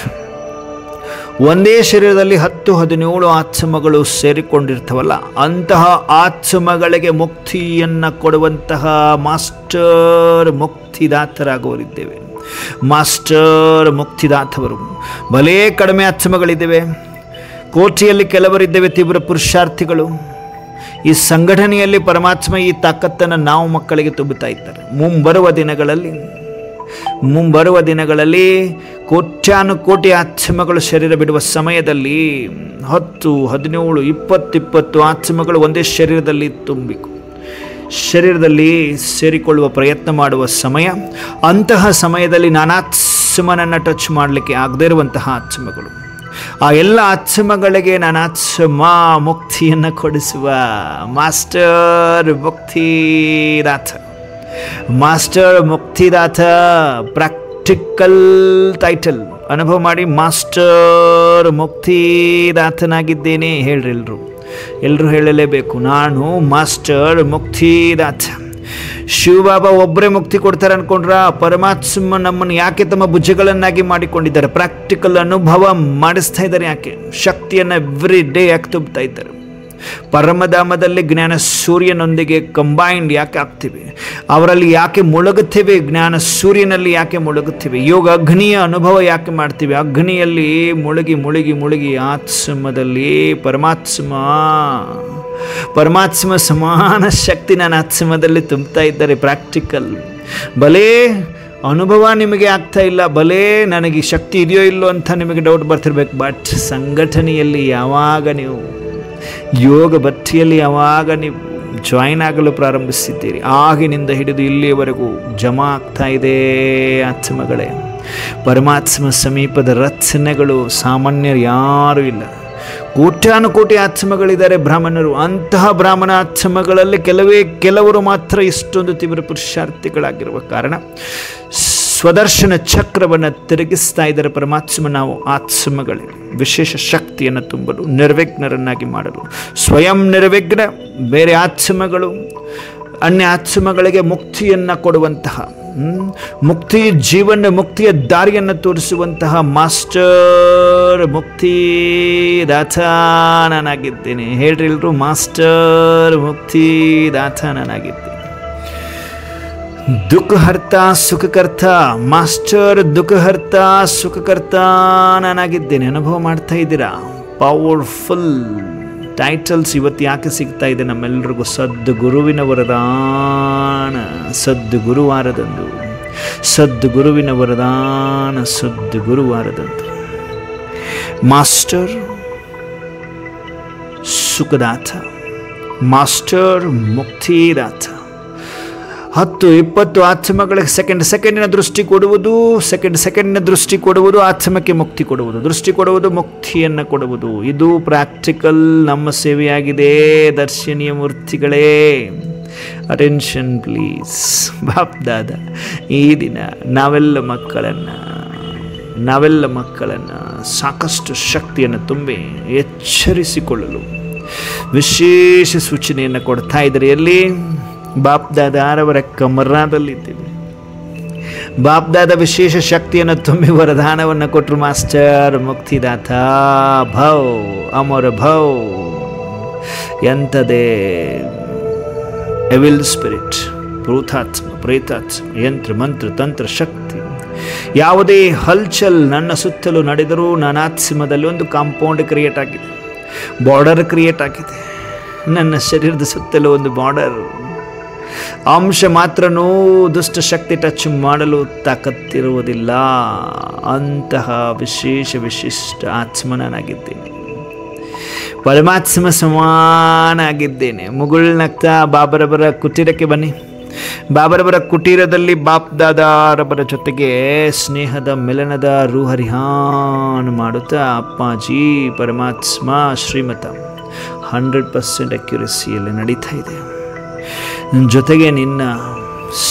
ಒಂದೇ ಶರೀರದಲ್ಲಿ 10-17 ಆತ್ಮಗಳು ಸೇರಿಕೊಂಡಿರ್ತವಲ್ಲ, ಅಂತಹ ಆತ್ಮಗಳಿಗೆ ಮುಕ್ತಿಯನ್ನು ಕೊಡುವಂತಹ ಮಾಸ್ಟರ್ ಮುಕ್ತಿದಾತರಾಗುವರಿದ್ದೇವೆ. ಮಾಸ್ಟರ್ ಮುಕ್ತಿದಾತವರು ಭಲೇ ಕಡಿಮೆ ಆತ್ಮಗಳಿದ್ದೇವೆ, ಕೋಟಿಯಲ್ಲಿ ಕೆಲವರಿದ್ದೇವೆ ತೀವ್ರ ಪುರುಷಾರ್ಥಿಗಳು. ಈ ಸಂಘಟನೆಯಲ್ಲಿ ಪರಮಾತ್ಮ ಈ ತಾಕತ್ತನ್ನು ನಾವು ಮಕ್ಕಳಿಗೆ ತುಂಬುತ್ತಾ ಇದ್ದಾರೆ. ಮುಂಬರುವ ದಿನಗಳಲ್ಲಿ ಕೋಟ್ಯಾನುಕೋಟಿ ಆತ್ಮಗಳು ಶರೀರ ಬಿಡುವ ಸಮಯದಲ್ಲಿ 10-17-20 ಆತ್ಮಗಳು ಒಂದೇ ಶರೀರದಲ್ಲಿ ಸೇರಿಕೊಳ್ಳುವ ಪ್ರಯತ್ನ ಮಾಡುವ ಸಮಯ. ಅಂತಹ ಸಮಯದಲ್ಲಿ ನಾನಾತ್ಮನನ್ನು ಟಚ್ ಮಾಡಲಿಕ್ಕೆ ಆಗದೇ ಇರುವಂತಹ ಆತ್ಮಗಳು, ಆ ಎಲ್ಲ ಆತ್ಮಗಳಿಗೆ ನಾನಾತ್ಮ ಮುಕ್ತಿಯನ್ನು ಕೊಡಿಸುವ ಮಾಸ್ಟರ್ ಮುಕ್ತಿದಾತ ಪ್ರಾಕ್ಟಿಕಲ್ ಟೈಟಲ್ ಅನುಭವ ಮಾಡಿ ಮಾಸ್ಟರ್ ಮುಕ್ತಿದಾತನಾಗಿದ್ದೇನೆ ಹೇಳ್ರಿ. ಎಲ್ಲರೂ ಹೇಳಲೇಬೇಕು, ನಾನು ಮಾಸ್ಟರ್ ಮುಕ್ತಿದಾತ. ಶಿವಬಾಬಾ ಒಬ್ಬರೇ ಮುಕ್ತಿ ಕೊಡ್ತಾರೆ ಅನ್ಕೊಂಡ್ರ? ಪರಮಾತ್ಮ ನಮ್ಮನ್ನು ಯಾಕೆ ತಮ್ಮ ಭುಜಗಳನ್ನಾಗಿ ಮಾಡಿಕೊಂಡಿದ್ದಾರೆ? ಪ್ರಾಕ್ಟಿಕಲ್ ಅನುಭವ ಮಾಡಿಸ್ತಾ ಇದ್ದಾರೆ. ಯಾಕೆ ಶಕ್ತಿಯನ್ನು ಎವ್ರಿ ಡೇ ಯಾಕೆ ತುಂಬುತ್ತಾ ಇದ್ದಾರೆ? ಪರಮಧಾಮದಲ್ಲಿ ಜ್ಞಾನ ಸೂರ್ಯನೊಂದಿಗೆ ಕಂಬೈಂಡ್ ಯಾಕೆ ಆಗ್ತೀವಿ? ಅವರಲ್ಲಿ ಯಾಕೆ ಮುಳುಗುತ್ತೇವೆ? ಜ್ಞಾನ ಸೂರ್ಯನಲ್ಲಿ ಯಾಕೆ ಮುಳುಗುತ್ತೇವೆ? ಯೋಗ ಅಗ್ನಿಯ ಅನುಭವ ಯಾಕೆ ಮಾಡ್ತೀವಿ? ಅಗ್ನಿಯಲ್ಲಿ ಮುಳುಗಿ ಆತ್ಮದಲ್ಲಿ ಪರಮಾತ್ಮ ಸಮಾನ ಶಕ್ತಿ ನನ್ನ ಆತ್ಮದಲ್ಲಿ ತುಂಬುತ್ತಾ ಇದ್ದಾರೆ. ಪ್ರಾಕ್ಟಿಕಲ್ ಭಲೇ ಅನುಭವ ನಿಮಗೆ ಆಗ್ತಾ ಇಲ್ಲ, ಭಲೇ ನನಗೆ ಶಕ್ತಿ ಇದೆಯೋ ಇಲ್ಲೋ ಅಂತ ನಿಮಗೆ ಡೌಟ್ ಬರ್ತಿರ್ಬೇಕು. ಬಟ್ ಸಂಘಟನೆಯಲ್ಲಿ ಯಾವಾಗ ನೀವು ಯೋಗ ಭಟ್ಟಿಯಲ್ಲಿ ಯಾವಾಗ ನೀವು ಜಾಯಿನ್ ಆಗಲು ಪ್ರಾರಂಭಿಸಿದ್ದೀರಿ, ಆಗಿನಿಂದ ಹಿಡಿದು ಇಲ್ಲಿಯವರೆಗೂ ಜಮಾ ಆಗ್ತಾ ಇದೆ ಆತ್ಮಗಳೇ. ಪರಮಾತ್ಮ ಸಮೀಪದ ರಚನೆಗಳು ಸಾಮಾನ್ಯರು ಯಾರೂ ಇಲ್ಲ. ಕೋಟ್ಯಾನುಕೋಟಿ ಆತ್ಮಗಳಿದ್ದಾರೆ ಬ್ರಾಹ್ಮಣರು. ಅಂತಹ ಬ್ರಾಹ್ಮಣ ಆತ್ಮಗಳಲ್ಲಿ ಕೆಲವರು ಮಾತ್ರ ಇಷ್ಟೊಂದು ತೀವ್ರ ಪುರುಷಾರ್ಥಿಗಳಾಗಿರುವ ಕಾರಣ ಸ್ವದರ್ಶನ ಚಕ್ರವನ್ನು ತಿರುಗಿಸ್ತಾ ಇದ್ದಾರೆ ಪರಮಾತ್ಮ. ನಾವು ಆತ್ಮಗಳಿಗೆ ವಿಶೇಷ ಶಕ್ತಿಯನ್ನು ತುಂಬಲು, ನಿರ್ವಿಘ್ನರನ್ನಾಗಿ ಮಾಡಲು, ಸ್ವಯಂ ನಿರ್ವಿಘ್ನ, ಬೇರೆ ಆತ್ಮಗಳು ಅನ್ಯ ಆತ್ಮಗಳಿಗೆ ಮುಕ್ತಿಯನ್ನು ಕೊಡುವಂತಹ, ಮುಕ್ತಿ ಜೀವನ ಮುಕ್ತಿಯ ದಾರಿಯನ್ನು ತೋರಿಸುವಂತಹ ಮಾಸ್ಟರ್ ಮುಕ್ತಿ ದಾತ ನಾನಾಗಿದ್ದೇನೆ. ಹೇಳ್ರಿ ಎಲ್ರು, ಮಾಸ್ಟರ್ ಮುಕ್ತಿ ದಾತ ನಾನಾಗಿದ್ದೇನೆ. ದುಃಖಹರ್ತ ಸುಖಕರ್ತ, ಮಾಸ್ಟರ್ ದುಃಖಹರ್ತ ಸುಖಕರ್ತ ನಾನಾಗಿದ್ದೇನೆ. ಅನುಭವ ಮಾಡ್ತಾ ಇದ್ದೀರಾ? ಪವರ್ಫುಲ್ ಟೈಟಲ್ಸ್ ಇವತ್ತು ಯಾಕೆ ಸಿಗ್ತಾ ಇದೆ ನಮ್ಮೆಲ್ಲರಿಗೂ? ಸದ್ಗುರುವಿನ ವರದಾನ, ಸದ್ಗುರುವಾರದಂದು, ಸದ್ಗುರುವಿನ ವರದಾನ, ಸದ್ಗುರುವಾರದಂದು. Master ಸುಖದಾತ, master ಮುಕ್ತಿದಾತ. 10-20 ಆತ್ಮಗಳಿಗೆ ಸೆಕೆಂಡಿನ ದೃಷ್ಟಿ ಕೊಡುವುದು, ಸೆಕೆಂಡಿನ ದೃಷ್ಟಿ ಕೊಡುವುದು, ಆತ್ಮಕ್ಕೆ ಮುಕ್ತಿ ಕೊಡುವುದು, ದೃಷ್ಟಿ ಕೊಡುವುದು, ಮುಕ್ತಿಯನ್ನು ಕೊಡುವುದು. ಇದು ಪ್ರಾಕ್ಟಿಕಲ್ ನಮ್ಮ ಸೇವೆಯಾಗಿದೆ ದರ್ಶನೀಯ ಮೂರ್ತಿಗಳೇ. Attention please. ಬಾಪ್ ದಾದ ಈ ದಿನ ನಾವೆಲ್ಲ ಮಕ್ಕಳನ್ನು ಸಾಕಷ್ಟು ಶಕ್ತಿಯನ್ನು ತುಂಬಿ ಎಚ್ಚರಿಸಿಕೊಳ್ಳಲು ವಿಶೇಷ ಸೂಚನೆಯನ್ನು ಕೊಡ್ತಾ ಇದ್ದಾರೆ. ಎಲ್ಲಿ? ಬಾಪ್ದಾದಾರವರ ಕಮರಾದಲ್ಲಿದ್ದೀವಿ. ಬಾಪ್ದಾದ ವಿಶೇಷ ಶಕ್ತಿಯನ್ನು ತುಂಬಿ ವರದಾನವನ್ನು ಕೊಟ್ಟರು. ಮಾಸ್ಟರ್ ಮುಕ್ತಿದಾತ ಭವ್, ಅಮರ ಭವ್. ಎಂಥದೇ ಎವಿಲ್ ಸ್ಪಿರಿಟ್, ಭೂತಾತ್ಮ, ಪ್ರೇತಾತ್ಮ, ಯಂತ್ರ ಮಂತ್ರ ತಂತ್ರ ಶಕ್ತಿ, ಯಾವುದೇ ಹಲ್ಚಲ್ ನನ್ನ ಸುತ್ತಲೂ ನಡೆದರೂ ನನ್ನ ಆತ್ಮದಲ್ಲಿ ಒಂದು ಕಾಂಪೌಂಡ್ ಕ್ರಿಯೇಟ್ ಆಗಿದೆ, ಬಾರ್ಡರ್ ಕ್ರಿಯೇಟ್ ಆಗಿದೆ. ನನ್ನ ಶರೀರದ ಸುತ್ತಲೂ ಒಂದು ಬಾರ್ಡರ್. ಅಂಶ ಮಾತ್ರನೂ ದುಷ್ಟಶಕ್ತಿ ಟಚ್ ಮಾಡಲು ತಾಕತ್ತಿರುವುದಿಲ್ಲ. ಅಂತಹ ವಿಶಿಷ್ಟ ಆತ್ಮನಾಗಿದ್ದೇನೆ, ಪರಮಾತ್ಮ ಸಮಾನ ಆಗಿದ್ದೇನೆ. ಮುಗುಳ್ನಗ್ತಾ ಬಾಬರವರ ಕುಟೀರಕ್ಕೆ ಬನ್ನಿ. ಬಾಬರವರ ಕುಟೀರದಲ್ಲಿ ಬಾಪ್ ದಾದಾರವರ ಜೊತೆಗೆ ಸ್ನೇಹದ ಮಿಲನದ ರೂಹರಿಹಾನ್ ಮಾಡುತ್ತಾ ಅಪ್ಪಾಜಿ ಪರಮಾತ್ಮ ಶ್ರೀಮತ 100% ಅಕ್ಯುರಸಿಯಲ್ಲಿ ನಡೀತಾ ಇದೆ. ಜೊತೆಗೆ ನಿನ್ನ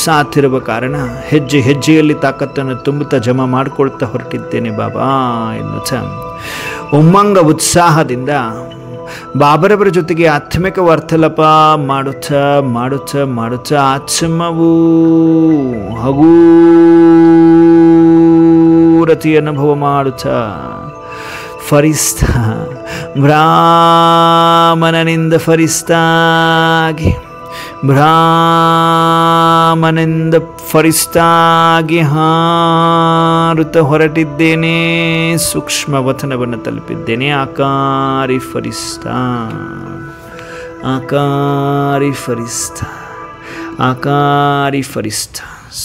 ಸಾಥಿರುವ ಕಾರಣ ಹೆಜ್ಜೆ ಹೆಜ್ಜೆಯಲ್ಲಿ ತಾಕತ್ತನ್ನು ತುಂಬುತ್ತಾ ಜಮಾ ಮಾಡಿಕೊಳ್ತಾ ಹೊರಟಿದ್ದೇನೆ ಬಾಬಾ ಎನ್ನುತ್ತಾ ಉಮ್ಮಂಗ ಉತ್ಸಾಹದಿಂದ ಬಾಬರವರ ಜೊತೆಗೆ ಆತ್ಮಿಕ ವಾರ್ತಾಲಾಪ ಮಾಡುತ್ತಾ ಆತ್ಮವು ಹಗೂರತಿ ಅನುಭವ ಮಾಡುತ್ತಾ ಫರಿಸ್ತಾ ಬ್ರಾಹ್ಮಣನಿಂದ ಫರಿಸ್ತಾಗಿ ಹಾರುತ್ತ ಹೊರಟಿದ್ದೇನೆ. ಸೂಕ್ಷ್ಮ ವತನವನ್ನು ತಲುಪಿದ್ದೇನೆ. ಆಕಾರಿ ಫರಿಸ್ತಾ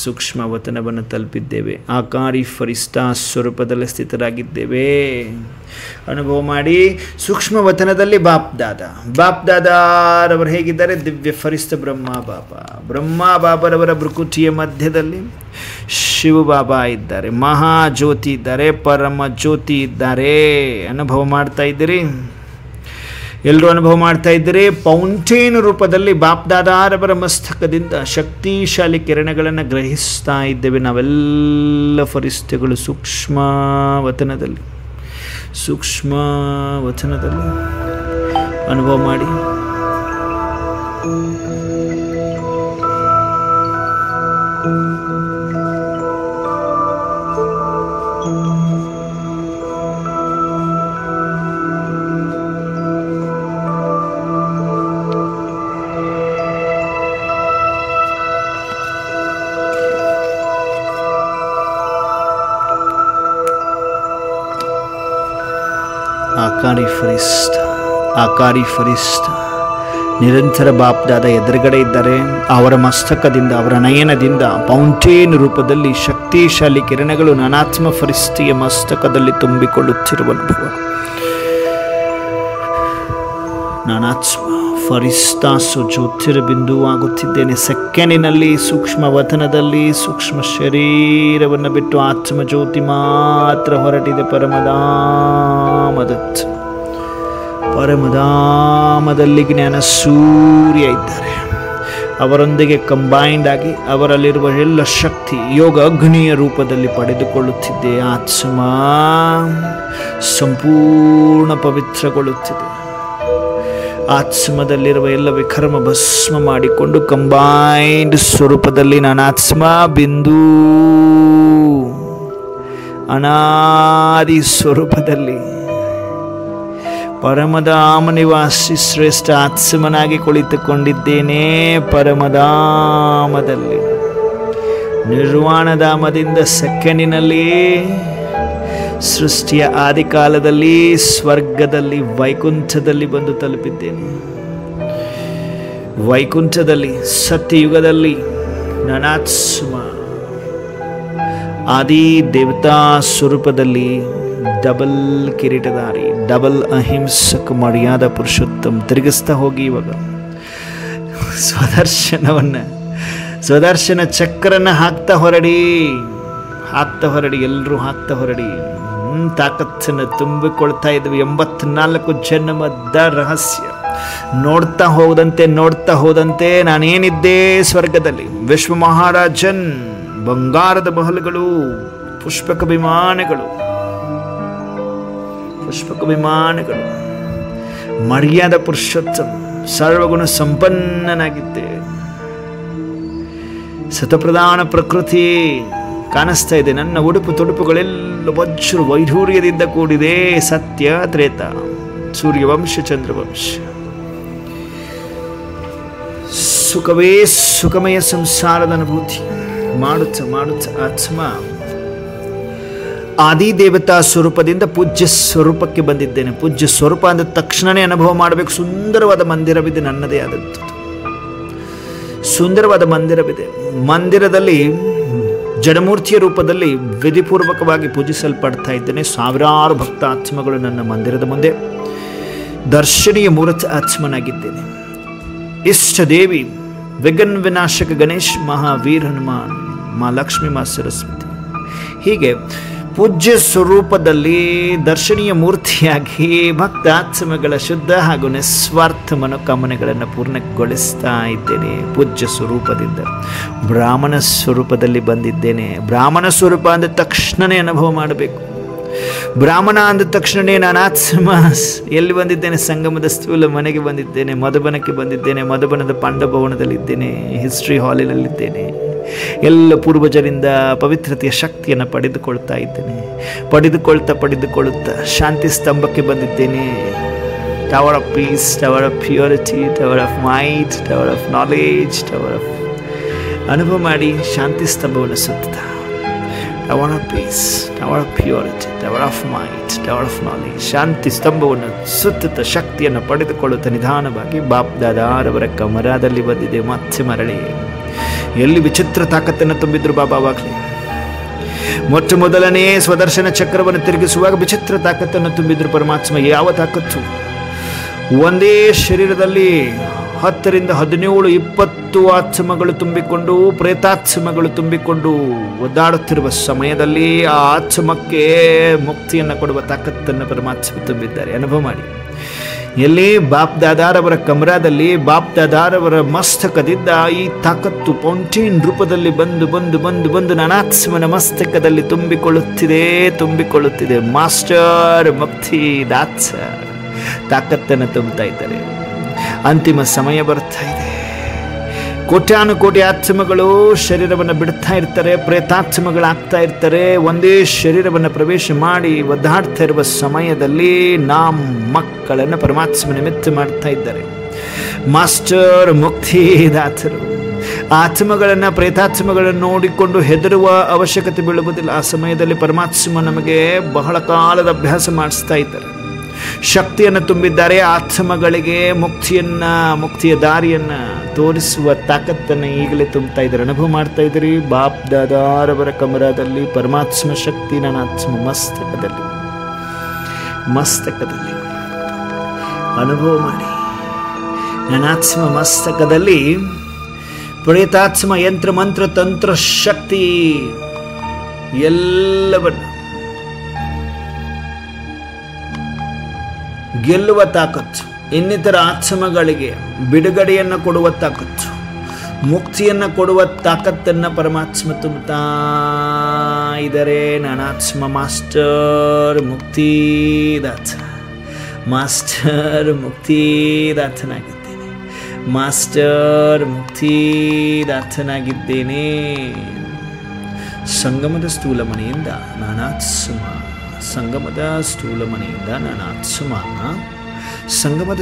ಸೂಕ್ಷ್ಮ ವತನವನ್ನು ತಲುಪಿದ್ದೇವೆ. ಆಕಾರಿ ಫರಿಸ್ತಾ ಸ್ವರೂಪದಲ್ಲಿ ಸ್ಥಿತರಾಗಿದ್ದೇವೆ. ಅನುಭವ ಮಾಡಿ. ಸೂಕ್ಷ್ಮ ವತನದಲ್ಲಿ ಬಾಪ್ ದಾದಾರವರು ಹೇಗಿದ್ದಾರೆ? ದಿವ್ಯ ಫರಿಸ್ತ ಬ್ರಹ್ಮ ಬಾಬರವರ ಭೃಕುಟಿಯ ಮಧ್ಯದಲ್ಲಿ ಶಿವ ಬಾಬಾ ಇದ್ದಾರೆ, ಮಹಾಜ್ಯೋತಿ ಇದ್ದಾರೆ, ಪರಮ ಜ್ಯೋತಿ ಇದ್ದಾರೆ. ಅನುಭವ ಮಾಡ್ತಾ ಇದ್ದೀರಿ? ಎಲ್ಲರೂ ಅನುಭವ ಮಾಡ್ತಾ ಇದ್ದೀರಿ? ಫೌಂಟೇನ್ ರೂಪದಲ್ಲಿ ಬಾಪ್ ದಾದಾರವರ ಮಸ್ತಕದಿಂದ ಶಕ್ತಿಶಾಲಿ ಕಿರಣಗಳನ್ನು ಗ್ರಹಿಸ್ತಾ ಇದ್ದೇವೆ ನಾವೆಲ್ಲ ಫರಿಸ್ತೆಗಳು. ಸೂಕ್ಷ್ಮ ವತನದಲ್ಲಿ ಅನುಭವ ಮಾಡಿ. ಆಕಾರಿ ಫರಿಸ್ತಾ ನಿರಂತರ ಬಾಪ್ದಾದ ಎದುರುಗಡೆ ಇದ್ದಾರೆ. ಅವರ ಮಸ್ತಕದಿಂದ, ಅವರ ನಯನದಿಂದ ಫೌಂಟೇನ್ ರೂಪದಲ್ಲಿ ಶಕ್ತಿಶಾಲಿ ಕಿರಣಗಳು ನಾನಾತ್ಮ ಫರಿಸ್ತಿಯ ಮಸ್ತಕದಲ್ಲಿ ತುಂಬಿಕೊಳ್ಳುತ್ತಿರುವ ಅನುಭವ. ನಾನಾತ್ಮ ಫರಿಸ್ತಾಸು ಜ್ಯೋತಿರ್ಬಿಂದು ಆಗುತ್ತಿದ್ದೇನೆ. ಸೆಕೆಂಡಿನಲ್ಲಿ ಸೂಕ್ಷ್ಮ ವತನದಲ್ಲಿ ಸೂಕ್ಷ್ಮ ಶರೀರವನ್ನು ಬಿಟ್ಟು ಆತ್ಮ ಜ್ಯೋತಿ ಮಾತ್ರ ಹೊರಟಿದೆ. ಪರಮಧಾಮದಲ್ಲಿ ಜ್ಞಾನ ಸೂರ್ಯ ಇದ್ದಾರೆ. ಅವರೊಂದಿಗೆ ಕಂಬೈಂಡ್ ಆಗಿ ಅವರಲ್ಲಿರುವ ಎಲ್ಲ ಶಕ್ತಿ ಯೋಗ ಅಗ್ನಿಯ ರೂಪದಲ್ಲಿ ಪಡೆದುಕೊಳ್ಳುತ್ತಿದ್ದೆ. ಆತ್ಮ ಸಂಪೂರ್ಣ ಪವಿತ್ರಗೊಳ್ಳುತ್ತಿದೆ. ಆತ್ಮದಲ್ಲಿರುವ ಎಲ್ಲ ವಿಕರ್ಮ ಭಸ್ಮ ಮಾಡಿಕೊಂಡು ಕಂಬೈಂಡ್ ಸ್ವರೂಪದಲ್ಲಿ ನಾನಾತ್ಮ ಬಿಂದು ಅನಾದಿ ಸ್ವರೂಪದಲ್ಲಿ ಪರಮಧಾಮ ನಿವಾಸಿ ಶ್ರೇಷ್ಠ ಆತ್ಮನಾಗಿ ಕುಳಿತುಕೊಂಡಿದ್ದೇನೆ. ಪರಮಧಾಮದಲ್ಲಿ ನಿರ್ವಾಣಧಾಮದಿಂದ ಸೆಕೆಂಡಿನಲ್ಲಿ ಸೃಷ್ಟಿಯ ಆದಿಕಾಲದಲ್ಲಿ ಸ್ವರ್ಗದಲ್ಲಿ ವೈಕುಂಠದಲ್ಲಿ ಬಂದು ತಲುಪಿದ್ದೇನೆ. ವೈಕುಂಠದಲ್ಲಿ ಸತ್ಯಯುಗದಲ್ಲಿ ನಾನಾತ್ಮ ಆದಿ ದೇವತಾ ಸ್ವರೂಪದಲ್ಲಿ ಡಬಲ್ ಕಿರೀಟಧಾರಿ, ಡಬಲ್ ಅಹಿಂಸಕ ಮರ್ಯಾದ ಪುರುಷೋತ್ತಮ. ತಿರುಗಿಸ್ತಾ ಹೋಗಿ ಇವಾಗ ಸ್ವದರ್ಶನ ಚಕ್ರನ ಹಾಕ್ತಾ ಹೊರಡಿ, ಎಲ್ಲರೂ ಹಾಕ್ತಾ ಹೊರಡಿ. ತಾಕತ್ತನ್ನು ತುಂಬಿಕೊಳ್ತಾ ಇದ್ವಿ. 84 ಜನ್ಮದ ರಹಸ್ಯ ನೋಡ್ತಾ ಹೋದಂತೆ ನಾನೇನಿದ್ದೆ ಸ್ವರ್ಗದಲ್ಲಿ. ವಿಶ್ವ ಮಹಾರಾಜನ್, ಬಂಗಾರದ ಮಹಲ್ಗಳು, ಪುಷ್ಪಕ ವಿಮಾನಗಳು, ಮರ್ಯಾದ ಪುರುಷೋತ್ತಮ, ಸರ್ವಗುಣ ಸಂಪನ್ನನಾಗಿದ್ದೆ. ಸತಪ್ರಧಾನ ಪ್ರಕೃತಿ ಕಾಣಿಸ್ತಾ ಇದೆ. ನನ್ನ ಉಡುಪು ತೊಡುಪುಗಳೆಲ್ಲ ವಜ್ರ ವೈಢೂರ್ಯದಿಂದ ಕೂಡಿದೆ. ಸತ್ಯ ತ್ರೇತ, ಸೂರ್ಯವಂಶ ಚಂದ್ರವಂಶ. ಸುಖವೇ ಸುಖಮಯ ಸಂಸಾರದ ಅನುಭೂತಿ ಮಾಡುತ್ತ ಆತ್ಮ ಆದಿ ದೇವತಾ ಸ್ವರೂಪದಿಂದ ಪೂಜ್ಯ ಸ್ವರೂಪಕ್ಕೆ ಬಂದಿದ್ದೇನೆ. ಪೂಜ್ಯ ಸ್ವರೂಪ ಅಂದ ತಕ್ಷಣವೇ ಅನುಭವ ಮಾಡಬೇಕು. ಸುಂದರವಾದ ಮಂದಿರವಿದೆ, ನನ್ನದೇ ಆದದ್ದು ಸುಂದರವಾದ ಮಂದಿರವಿದೆ. ಮಂದಿರದಲ್ಲಿ ಜಡಮೂರ್ತಿಯ ರೂಪದಲ್ಲಿ ವಿಧಿಪೂರ್ವಕವಾಗಿ ಪೂಜಿಸಲ್ಪಡ್ತಾ ಇದ್ದೇನೆ. ಸಾವಿರಾರು ಭಕ್ತ ಆತ್ಮಗಳು ನನ್ನ ಮಂದಿರದ ಮುಂದೆ. ದರ್ಶನೀಯ ಮೂರ್ತ ಆತ್ಮನಾಗಿದ್ದೇನೆ. ಇಷ್ಟ ದೇವಿ, ವಿಘ್ನ ವಿನಾಶಕ ಗಣೇಶ್, ಮಹಾವೀರ್ ಹನುಮಾನ್, ಮಾ ಲಕ್ಷ್ಮಿ, ಮಾ ಸರಸ್ವತಿ, ಹೀಗೆ ಪೂಜ್ಯ ಸ್ವರೂಪದಲ್ಲಿ ದರ್ಶನೀಯ ಮೂರ್ತಿಯಾಗಿ ಭಕ್ತಾತ್ಮಗಳ ಶುದ್ಧ ಹಾಗೂ ನಿಸ್ವಾರ್ಥ ಮನೋಕಾಮನೆಗಳನ್ನು ಪೂರ್ಣಗೊಳಿಸ್ತಾ ಇದ್ದೇನೆ. ಪೂಜ್ಯ ಸ್ವರೂಪದಿಂದ ಬ್ರಾಹ್ಮಣ ಸ್ವರೂಪದಲ್ಲಿ ಬಂದಿದ್ದೇನೆ. ಬ್ರಾಹ್ಮಣ ಸ್ವರೂಪ ಅಂದ ತಕ್ಷಣವೇ ಅನುಭವ ಮಾಡಬೇಕು. ಬ್ರಾಹ್ಮಣ ಅಂದ ತಕ್ಷಣವೇ ನಾನು ಆತ್ಮ ಎಲ್ಲಿ ಬಂದಿದ್ದೇನೆ? ಸಂಗಮದ ಸ್ಥೂಲ ಮನೆಗೆ ಬಂದಿದ್ದೇನೆ, ಮಧುಬನಕ್ಕೆ ಬಂದಿದ್ದೇನೆ. ಮಧುಬನದ ಪಾಂಡವಭವನದಲ್ಲಿದ್ದೇನೆ, ಹಿಸ್ಟ್ರಿ ಹಾಲಿನಲ್ಲಿದ್ದೇನೆ. ಎಲ್ಲ ಪೂರ್ವಜರಿಂದ ಪವಿತ್ರತೆಯ ಶಕ್ತಿಯನ್ನು ಪಡೆದುಕೊಳ್ತಾ ಇದ್ದೇನೆ. ಪಡೆದುಕೊಳ್ತಾ ಶಾಂತಿ ಸ್ತಂಭಕ್ಕೆ ಬಂದಿದ್ದೇನೆ. Tower of peace, tower of purity, tower of might, tower of knowledge, tower of ಅನುಭವ ಮಾಡಿ ಶಾಂತಿ ಸ್ತಂಭವನ್ನು ಸುತ್ತ. Tower of peace, tower of purity, tower of might, tower of knowledge, ಶಾಂತಿ ಸ್ತಂಭವನ್ನು ಸುತ್ತ ಶಕ್ತಿಯನ್ನು ಪಡೆದುಕೊಳ್ಳುತ್ತಾ ನಿಧಾನವಾಗಿ ಬಾಪ್ ದಾದಾರವರ ಕಮರದಲ್ಲಿ ಬಂದಿದೆ. ಮತ್ತೆ ಮರಳಿ ಎಲ್ಲಿ ವಿಚಿತ್ರ ತಾಕತ್ತನ್ನು ತುಂಬಿದ್ರು ಬಾಬಾವಾಗಲಿ. ಮೊಟ್ಟ ಮೊದಲನೇ ಸ್ವದರ್ಶನ ಚಕ್ರವನ್ನು ತಿರುಗಿಸುವಾಗ ವಿಚಿತ್ರ ತಾಕತ್ತನ್ನು ತುಂಬಿದ್ರು ಪರಮಾತ್ಮ. ಯಾವ ತಾಕತ್ತು? ಒಂದೇ ಶರೀರದಲ್ಲಿ 10 ರಿಂದ 17, 20 ಆತ್ಮಗಳು ತುಂಬಿಕೊಂಡು, ಪ್ರೇತಾತ್ಮಗಳು ತುಂಬಿಕೊಂಡು ಒದ್ದಾಡುತ್ತಿರುವ ಸಮಯದಲ್ಲಿ ಆ ಆತ್ಮಕ್ಕೆ ಮುಕ್ತಿಯನ್ನು ಕೊಡುವ ತಾಕತ್ತನ್ನು ಪರಮಾತ್ಮ ತುಂಬಿದ್ದಾರೆ. ಅನುಭವ ಮಾಡಿ. ಎಲ್ಲಿ ಬಾಪ್ ದಾದಾರವರ ಕಮರಾದಲ್ಲಿ ಬಾಪ್ ದಾದಾರವರ ಮಸ್ತಕದಿಂದ ಈ ತಾಕತ್ತು ಫೌಂಟೇನ್ ರೂಪದಲ್ಲಿ ಬಂದು ನಾನಾತ್ಮನ ಮಸ್ತಕದಲ್ಲಿ ತುಂಬಿಕೊಳ್ಳುತ್ತಿದೆ. ಮಾಸ್ಟರ್ ಮುಕ್ತಿ ದಾಸ ತಾಕತ್ತನ್ನು ತುಂಬುತ್ತಾ ಇದ್ದಾರೆ. ಅಂತಿಮ ಸಮಯ ಬರ್ತಾ ಇದೆ. ಕೋಟ್ಯಾನುಕೋಟಿ ಆತ್ಮಗಳು ಶರೀರವನ್ನು ಬಿಡ್ತಾ ಇರ್ತಾರೆ, ಪ್ರೇತಾತ್ಮಗಳಾಗ್ತಾ ಇರ್ತಾರೆ. ಒಂದೇ ಶರೀರವನ್ನು ಪ್ರವೇಶ ಮಾಡಿ ಒದ್ದಾಡ್ತಾ ಇರುವ ಸಮಯದಲ್ಲಿ ಮಕ್ಕಳನ್ನು ಪರಮಾತ್ಮ ನಿಮಿತ್ತ ಮಾಡ್ತಾ ಇದ್ದಾರೆ. ಮಾಸ್ಟರ್ ಮುಕ್ತಿದಾತರು ಆತ್ಮಗಳನ್ನು, ಪ್ರೇತಾತ್ಮಗಳನ್ನು ನೋಡಿಕೊಂಡು ಹೆದರುವ ಅವಶ್ಯಕತೆ ಬೀಳುವುದಿಲ್ಲ. ಆ ಸಮಯದಲ್ಲಿ ಪರಮಾತ್ಮ ನಮಗೆ ಬಹಳ ಕಾಲದ ಅಭ್ಯಾಸ ಮಾಡಿಸ್ತಾ ಇದ್ದಾರೆ. ಶಕ್ತಿಯನ್ನು ತುಂಬಿದ್ದಾರೆ. ಆತ್ಮಗಳಿಗೆ ಮುಕ್ತಿಯ ದಾರಿಯನ್ನು ತೋರಿಸುವ ತಾಕತ್ತನ್ನು ಈಗಲೇ ತುಂಬ್ತಾ ಇದ್ದಾರೆ. ಅನುಭವ ಮಾಡ್ತಾ ಇದ್ದೀರಿ. ಬಾಪ್ ದಾದಾರವರ ಕಮರದಲ್ಲಿ ಪರಮಾತ್ಮ ಶಕ್ತಿ ನನ್ನ ಆತ್ಮ ಮಸ್ತಕದಲ್ಲಿ ಅನುಭವ ಮಾಡಿ. ನನ್ನ ಆತ್ಮ ಮಸ್ತಕದಲ್ಲಿ ಪ್ರೇತಾತ್ಮ ಯಂತ್ರ ಮಂತ್ರ ತಂತ್ರ ಶಕ್ತಿ ಎಲ್ಲವನ್ನು ಗೆಲ್ಲುವ ತಾಕತ್ತು, ಇನ್ನಿತರ ಆತ್ಮಗಳಿಗೆ ಬಿಡುಗಡೆಯನ್ನು ಕೊಡುವ ತಾಕತ್ತು, ಮುಕ್ತಿಯನ್ನು ಕೊಡುವ ತಾಕತ್ತನ್ನು ಪರಮಾತ್ಮ ತುಂಬುತ್ತಾ ಇದ್ದಾರೆ. ನಾನಾತ್ಮ ಮಾಸ್ಟರ್ ಮುಕ್ತಿದಾತನಾಗಿದ್ದೇನೆ. ಸಂಗಮದ ಸ್ಥೂಲ ಮನೆಯಿಂದ ನಾನಾತ್ಮ, ಸಂಗಮದ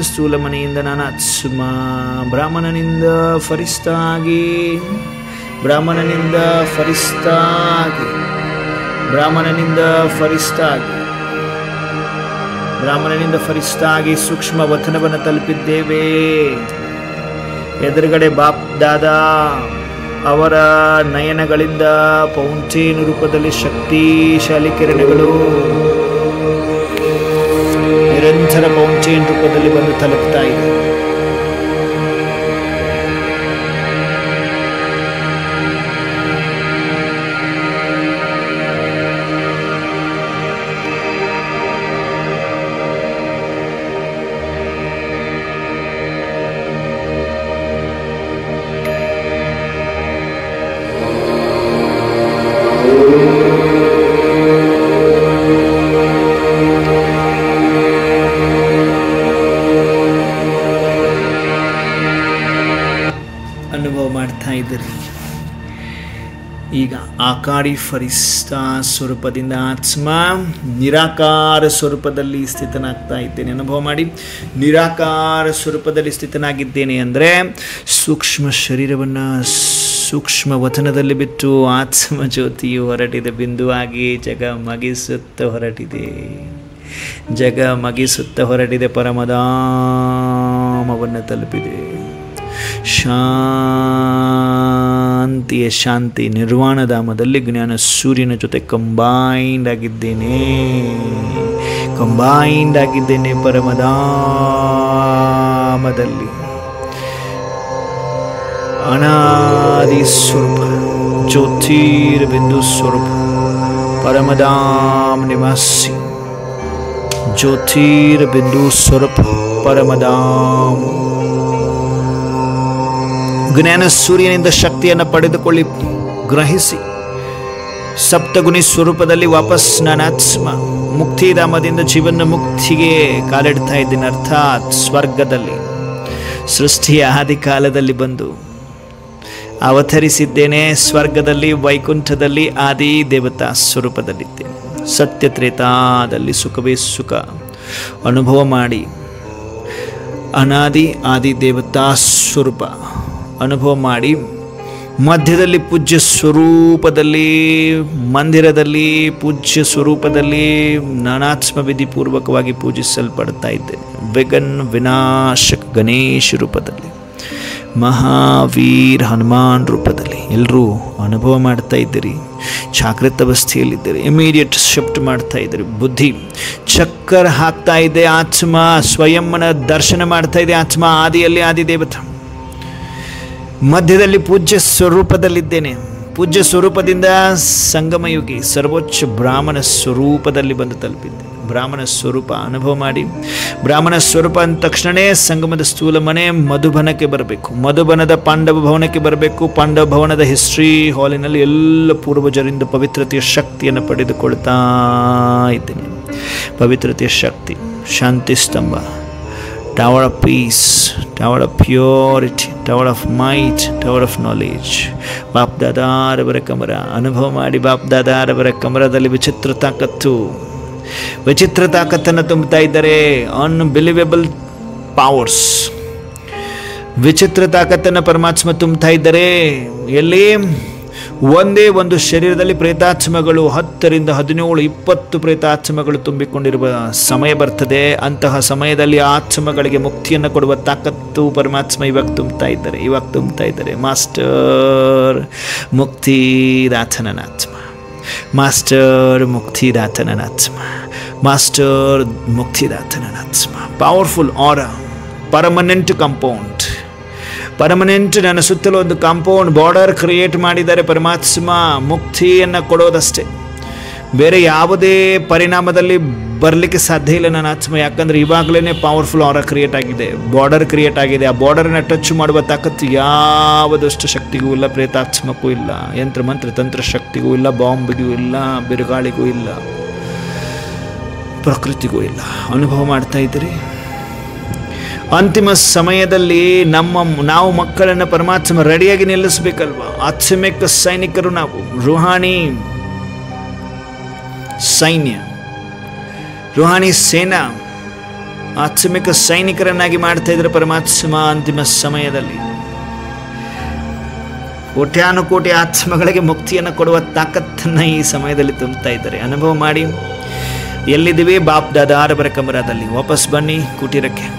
ಸ್ಥೂಲ ಮನೆಯಿಂದ ನಾನಾತ್ಮ, ಬ್ರಾಹ್ಮಣನಿಂದ ಫರಿಸ್ತಾಗಿ, ಸೂಕ್ಷ್ಮ ವತನವನ್ನು ತಲುಪಿದ್ದೇವೆ. ಎದುರುಗಡೆ ಬಾಪ್ ದಾದಾ ಅವರ ನಯನಗಳಿಂದ ಫೌಂಟೇನ್ ರೂಪದಲ್ಲಿ ಶಕ್ತಿಶಾಲಿ ಕಿರಣಗಳು ನಿರಂತರ ಫೌಂಟೇನ್ ರೂಪದಲ್ಲಿ ಬಂದು ತಲುಪ್ತಾ ಇದೆ. ಅನುಭವ ಮಾಡ್ತಾ ಇದ್ದೀರಿ. ಈಗ ಆಕಾರಿ ಫರಿಸ್ತಾ ಸ್ವರೂಪದಿಂದ ಆತ್ಮ ನಿರಾಕಾರ ಸ್ವರೂಪದಲ್ಲಿ ಸ್ಥಿತನಾಗ್ತಾ ಇದ್ದೇನೆ. ಅನುಭವ ಮಾಡಿ. ನಿರಾಕಾರ ಸ್ವರೂಪದಲ್ಲಿ ಸ್ಥಿತನಾಗಿದ್ದೇನೆ ಅಂದರೆ ಸೂಕ್ಷ್ಮ ಶರೀರವನ್ನು ಸೂಕ್ಷ್ಮ ವತನದಲ್ಲಿ ಬಿಟ್ಟು ಆತ್ಮ ಜ್ಯೋತಿಯು ಹೊರಟಿದೆ. ಬಿಂದುವಾಗಿ ಜಗ ಮಗಿಸುತ್ತ ಹೊರಟಿದೆ. ಪರಮಧಾಮವನ್ನು ತಲುಪಿದೆ. ಶಾಂತಿಯ ಶಾಂತಿ ನಿರ್ವಾಣಧಾಮದಲ್ಲಿ ಜ್ಞಾನ ಸೂರ್ಯನ ಜೊತೆ ಕಂಬೈಂಡ್ ಆಗಿದ್ದೇನೆ ಪರಮಧಾಮದಲ್ಲಿ. ಅನಾದಿ ಸ್ವರೂಪ ಜ್ಯೋತಿರ್ಬಿಂದು ಸ್ವರೂಪ ಪರಮಧಾಮ ನಿವಾಸಿ, ಜ್ಯೋತಿರ್ಬಿಂದು ಸ್ವರೂಪ ಪರಮಧಾಮ. ಜ್ಞಾನ ಸೂರ್ಯನಿಂದ ಶಕ್ತಿಯನ್ನು ಪಡೆದುಕೊಳ್ಳಿ, ಗ್ರಹಿಸಿ. ಸಪ್ತಗುಣಿ ಸ್ವರೂಪದಲ್ಲಿ ವಾಪಸ್ ನಾನಾತ್ಮ ಮುಕ್ತಿಧಾಮದಿಂದ ಜೀವನ ಮುಕ್ತಿಗೆ ಕಾಲಿಡ್ತಾ ಇದ್ದೀನಿ. ಅರ್ಥಾತ್ ಸ್ವರ್ಗದಲ್ಲಿ ಸೃಷ್ಟಿಯ ಆದಿ ಕಾಲದಲ್ಲಿ ಬಂದು ಅವತರಿಸಿದ್ದೇನೆ. ಸ್ವರ್ಗದಲ್ಲಿ ವೈಕುಂಠದಲ್ಲಿ ಆದಿ ದೇವತಾ ಸ್ವರೂಪದಲ್ಲಿದ್ದೇನೆ. ಸತ್ಯತ್ರೇತಾದಲ್ಲಿ ಸುಖವೇ ಸುಖ ಅನುಭವ ಮಾಡಿ. ಅನಾದಿ ಆದಿ ದೇವತಾ ಸ್ವರೂಪ ಅನುಭವ ಮಾಡಿ. ಮಧ್ಯದಲ್ಲಿ ಪೂಜ್ಯ ಸ್ವರೂಪದಲ್ಲಿ, ಮಂದಿರದಲ್ಲಿ ಪೂಜ್ಯ ಸ್ವರೂಪದಲ್ಲಿ ನಾನಾತ್ಮ ವಿಧಿಪೂರ್ವಕವಾಗಿ ಪೂಜಿಸಲ್ಪಡ್ತಾ ಇದ್ದೇನೆ. ವಿನಾಶಕ ಗಣೇಶ ರೂಪದಲ್ಲಿ, ಮಹಾವೀರ್ ಹನುಮಾನ್ ರೂಪದಲ್ಲಿ ಎಲ್ಲರೂ ಅನುಭವ ಮಾಡ್ತಾ ಇದ್ದೀರಿ. ಜಾಗೃತ ಅವಸ್ಥೆಯಲ್ಲಿದ್ದೀರಿ. ಇಮಿಡಿಯೇಟ್ ಶಿಫ್ಟ್ ಮಾಡ್ತಾ ಇದ್ದೀರಿ. ಬುದ್ಧಿ ಚಕ್ಕರ್ ಹಾಕ್ತಾ ಇದೆ. ಆತ್ಮ ಸ್ವಯಂನ ದರ್ಶನ ಮಾಡ್ತಾ ಇದೆ. ಆತ್ಮ ಆದಿಯಲ್ಲಿ ಆದಿದೇವತ, ಮಧ್ಯದಲ್ಲಿ ಪೂಜ್ಯ ಸ್ವರೂಪದಲ್ಲಿದ್ದೇನೆ. ಪೂಜ್ಯ ಸ್ವರೂಪದಿಂದ ಸಂಗಮಯುಗಿ ಸರ್ವೋಚ್ಚ ಬ್ರಾಹ್ಮಣ ಸ್ವರೂಪದಲ್ಲಿ ಬಂದು ತಲುಪಿದ್ದೆ. ಬ್ರಾಹ್ಮಣ ಸ್ವರೂಪ ಅನುಭವ ಮಾಡಿ. ಬ್ರಾಹ್ಮಣ ಸ್ವರೂಪ ಅಂದ ತಕ್ಷಣವೇ ಸಂಗಮದ ಸ್ಥೂಲ ಮನೆ ಮಧುಬನಕ್ಕೆ ಬರಬೇಕು. ಮಧುಬನದ ಪಾಂಡವ ಭವನಕ್ಕೆ ಬರಬೇಕು. ಪಾಂಡವ ಭವನದ ಹಿಸ್ಟ್ರಿ ಹಾಲಿನಲ್ಲಿ ಎಲ್ಲ ಪೂರ್ವಜರಿಂದ ಪವಿತ್ರತೆಯ ಶಕ್ತಿಯನ್ನು ಪಡೆದುಕೊಳ್ತಾ ಇದ್ದೇನೆ. ಪವಿತ್ರತೆಯ ಶಕ್ತಿ, ಶಾಂತಿ ಸ್ತಂಭ, tower of peace, tower of purity, tower of might, tower of knowledge. ಬಾಪ್ ದಾದಾರವರ ಕಮರ ಅನುಭವ ಮಾಡಿ. ಬಾಪ್ ದಾದಾರವರ ಕಮರದಲ್ಲಿ ವಿಚಿತ್ರ ತಾಕತ್ತನ್ನು ತುಂಬುತ್ತಾ ಇದ್ದಾರೆ. ಅನ್ಬಿಲಿವೇಬಲ್ ಪವರ್ಸ್, ವಿಚಿತ್ರ ತಾಕತ್ತನ್ನು ಪರಮಾತ್ಮ ತುಂಬುತ್ತಾ ಇದ್ದಾರೆ. ಎಲ್ಲಿ? ಒಂದೇ ಒಂದು ಶರೀರದಲ್ಲಿ ಪ್ರೇತಾತ್ಮಗಳು 10-17-20 ಪ್ರೇತಾತ್ಮಗಳು ತುಂಬಿಕೊಂಡಿರುವ ಸಮಯ ಬರ್ತದೆ. ಅಂತಹ ಸಮಯದಲ್ಲಿ ಆತ್ಮಗಳಿಗೆ ಮುಕ್ತಿಯನ್ನು ಕೊಡುವ ತಾಕತ್ತು ಪರಮಾತ್ಮ ಇವಾಗ ತುಂಬುತ್ತಾ ಇದ್ದಾರೆ. ಮಾಸ್ಟರ್ ಮುಕ್ತಿದಾತನನಾತ್ಮ, ಮಾಸ್ಟರ್ ಮುಕ್ತಿದಾತನನಾತ್ಮ, ಮಾಸ್ಟರ್ ಮುಕ್ತಿದಾತನನಾತ್ಮ. Powerful aura, permanent compound, permanent. ನನ್ನ ಸುತ್ತಲೂ ಒಂದು ಕಾಂಪೌಂಡ್ ಬಾರ್ಡರ್ ಕ್ರಿಯೇಟ್ ಮಾಡಿದ್ದಾರೆ ಪರಮಾತ್ಮ. ಮುಕ್ತಿಯನ್ನು ಕೊಡೋದಷ್ಟೇ, ಬೇರೆ ಯಾವುದೇ ಪರಿಣಾಮದಲ್ಲಿ ಬರಲಿಕ್ಕೆ ಸಾಧ್ಯ ಇಲ್ಲ ನನ್ನ ಆತ್ಮ. ಯಾಕಂದರೆ ಇವಾಗಲೇ ಪವರ್ಫುಲ್ ಆರಾ ಕ್ರಿಯೇಟ್ ಆಗಿದೆ, ಬಾರ್ಡರ್ ಕ್ರಿಯೇಟ್ ಆಗಿದೆ. ಆ ಬಾರ್ಡರನ್ನು ಟಚ್ ಮಾಡುವ ತಾಕತ್ತು ಯಾವುದಷ್ಟು ಶಕ್ತಿಗೂ ಇಲ್ಲ, ಪ್ರೇತಾತ್ಮಕ್ಕೂ ಇಲ್ಲ, ಯಂತ್ರ ಮಂತ್ರ ತಂತ್ರ ಶಕ್ತಿಗೂ ಇಲ್ಲ, ಬಾಂಬ್ಗೂ ಇಲ್ಲ, ಬಿರುಗಾಳಿಗೂ ಇಲ್ಲ, ಪ್ರಕೃತಿಗೂ ಇಲ್ಲ. ಅನುಭವ ಮಾಡ್ತಾ ಇದ್ದೀರಿ. ಅಂತಿಮ ಸಮಯದಲ್ಲಿ ನಾವು ಮಕ್ಕಳನ್ನು ಪರಮಾತ್ಮ ರೆಡಿಯಾಗಿ ನಿಲ್ಲಿಸಬೇಕಲ್ವ. ಆತ್ಮಿಕ ಸೈನಿಕರು ನಾವು, ರೂಹಾನಿ ಸೈನ್ಯ, ರೂಹಾನಿ ಸೇನಾ, ಆತ್ಮಿಕ ಸೈನಿಕರನ್ನಾಗಿ ಮಾಡ್ತಾ ಇದ್ದಾರೆ ಪರಮಾತ್ಮ. ಅಂತಿಮ ಸಮಯದಲ್ಲಿ ಕೋಟ್ಯಾನುಕೋಟಿ ಆತ್ಮಗಳಿಗೆ ಮುಕ್ತಿಯನ್ನು ಕೊಡುವ ತಾಕತ್ತನ್ನು ಈ ಸಮಯದಲ್ಲಿ ತುಂಬುತ್ತಾ ಇದ್ದಾರೆ. ಅನುಭವ ಮಾಡಿ. ಎಲ್ಲಿದ್ದೀವಿ? ಬಾಪ್ ದಾದಾರಬರ ಕಮರದಲ್ಲಿ. ವಾಪಸ್ ಬನ್ನಿ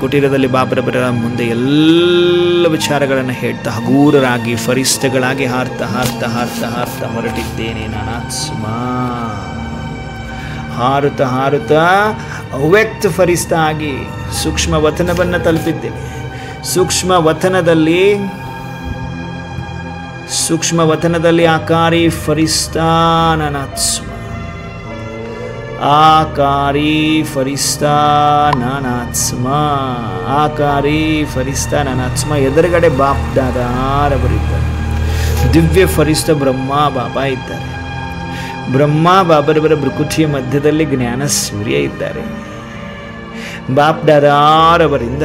ಕುಟೀರದಲ್ಲಿ ಬಾಬರಬರ ಮುಂದೆ ಎಲ್ಲ ವಿಚಾರಗಳನ್ನು ಹೇಳ್ತಾ ಹಗೂರರಾಗಿ ಫರಿಸ್ತಗಳಾಗಿ ಹಾರ್ತಾ ಹಾರ್ತಾ ಹಾರ್ತಾ ಹಾರ್ತಾ ಹೊರಟಿದ್ದೇನೆ ನಾನಾತ್ಮ. ಹಾರುತ್ತಾ ಹಾರುತ್ತಾ ಅವ್ಯಕ್ತ ಫರಿಸ್ತಾ ಆಗಿ ಸೂಕ್ಷ್ಮ ವತನವನ್ನು ತಲುಪಿದ್ದೇನೆ. ಸೂಕ್ಷ್ಮ ವತನದಲ್ಲಿ ಆಕಾರಿ ಫರಿಸ್ತಾ ನಾನಾತ್ಮ, ಆಕಾರಿ ಫರಿಸ್ತಾ ನಾನಾತ್ಮ, ಆಕಾರಿ ಫರಿಸ್ತಾ ನಾನಾತ್ಮ. ಎದುರುಗಡೆ ಬಾಪ್ ದಾದಾರವರಿದ್ದಾರೆ. ದಿವ್ಯ ಫರಿಸ್ತ ಬ್ರಹ್ಮ ಬಾಬಾ ಇದ್ದಾರೆ. ಬ್ರಹ್ಮ ಬಾಬರವರ ಭೃಕುಟಿಯ ಮಧ್ಯದಲ್ಲಿ ಜ್ಞಾನ ಸೂರ್ಯ ಇದ್ದಾರೆ. ಬಾಪ್ ದಾದಾರವರಿಂದ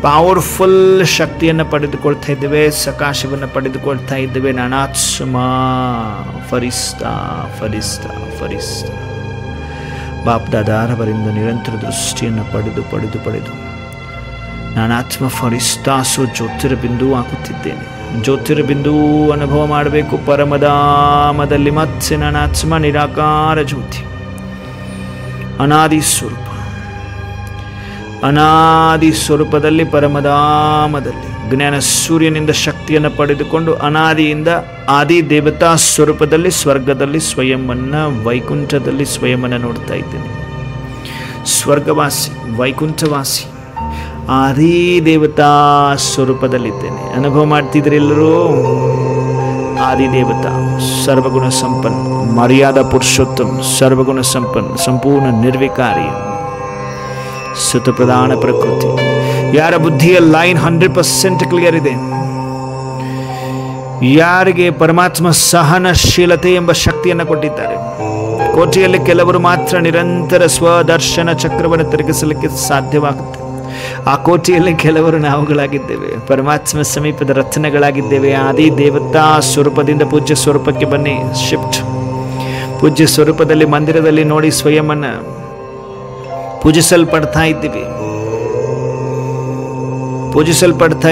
ಪವರ್ಫುಲ್ ಶಕ್ತಿಯನ್ನು ಪಡೆದುಕೊಳ್ತಾ ಇದ್ದೇವೆ, ಸಕಾಶವನ್ನು ಪಡೆದುಕೊಳ್ತಾ ಇದ್ದೇವೆ. ನಾನಾತ್ಮ ಫರಿಸ್ತಾ ಫರಿಸ್ತಾ ಫರಿಸ್ತಾ ಬಾಪ್ ದಾದಾರವರಿಂದ ನಿರಂತರ ದೃಷ್ಟಿಯನ್ನು ಪಡೆದು ನಾನಾತ್ಮ ಫರಿಸ್ತಾಸು ಜ್ಯೋತಿರ್ಬಿಂದು ಆಗುತ್ತಿದ್ದೇನೆ. ಜ್ಯೋತಿರ್ಬಿಂದು ಅನುಭವ ಮಾಡಬೇಕು ಪರಮಧಾಮದಲ್ಲಿ. ಮತ್ತೆ ನಾನಾತ್ಮ ನಿರಾಕಾರ ಜ್ಯೋತಿ, ಅನಾದಿ ಸ್ವರೂಪದಲ್ಲಿ ಪರಮಧಾಮದಲ್ಲಿ ಜ್ಞಾನ ಸೂರ್ಯನಿಂದ ಶಕ್ತಿಯನ್ನು ಪಡೆದುಕೊಂಡು ಅನಾದಿಯಿಂದ ಆದಿ ದೇವತಾ ಸ್ವರೂಪದಲ್ಲಿ ಸ್ವರ್ಗದಲ್ಲಿ ಸ್ವಯಂವನ್ನು, ವೈಕುಂಠದಲ್ಲಿ ಸ್ವಯಂವನ್ನು ನೋಡ್ತಾ ಇದ್ದೇನೆ. ಸ್ವರ್ಗವಾಸಿ, ವೈಕುಂಠವಾಸಿ, ಆದಿ ದೇವತಾ ಸ್ವರೂಪದಲ್ಲಿದ್ದೇನೆ. ಅನುಭವ ಮಾಡ್ತಿದ್ರೆ ಎಲ್ಲರೂ. ಆದಿದೇವತಾ, ಸರ್ವಗುಣ ಸಂಪನ್ನ, ಮರ್ಯಾದಾ ಪುರುಷೋತ್ತಮ, ಸರ್ವಗುಣ ಸಂಪನ್ನ, ಸಂಪೂರ್ಣ ನಿರ್ವಿಕಾರಿ, ಸುತ ಪ್ರಧಾನ ಪ್ರಕೃತಿ. ಯಾರ ಬುದ್ಧಿಯ ಲೈನ್ 100% ಕ್ಲಿಯರ್ ಇದೆ, ಯಾರಿಗೆ ಪರಮಾತ್ಮ ಸಹನಶೀಲತೆ ಎಂಬ ಶಕ್ತಿಯನ್ನು ಕೊಟ್ಟಿದ್ದಾರೆ. ಕೋಟಿಯಲ್ಲಿ ಕೆಲವರು ಮಾತ್ರ ನಿರಂತರ ಸ್ವದರ್ಶನ ಚಕ್ರವನ್ನು ತಿರುಗಿಸಲಿಕ್ಕೆ ಸಾಧ್ಯವಾಗುತ್ತೆ. ಆ ಕೋಟಿಯಲ್ಲಿ ಕೆಲವರು ನಾವುಗಳಾಗಿದ್ದೇವೆ, ಪರಮಾತ್ಮ ಸಮೀಪದ ರತ್ನಗಳಾಗಿದ್ದೇವೆ. ಆದಿ ದೇವತಾ ಸ್ವರೂಪದಿಂದ ಪೂಜ್ಯ ಸ್ವರೂಪಕ್ಕೆ ಬನ್ನಿ, ಶಿಫ್ಟ್. ಪೂಜ್ಯ ಸ್ವರೂಪದಲ್ಲಿ ಮಂದಿರದಲ್ಲಿ ನೋಡಿ ಸ್ವಯಂವನ್ನು ಪೂಜಿಸಲ್ಪಡ್ತಾ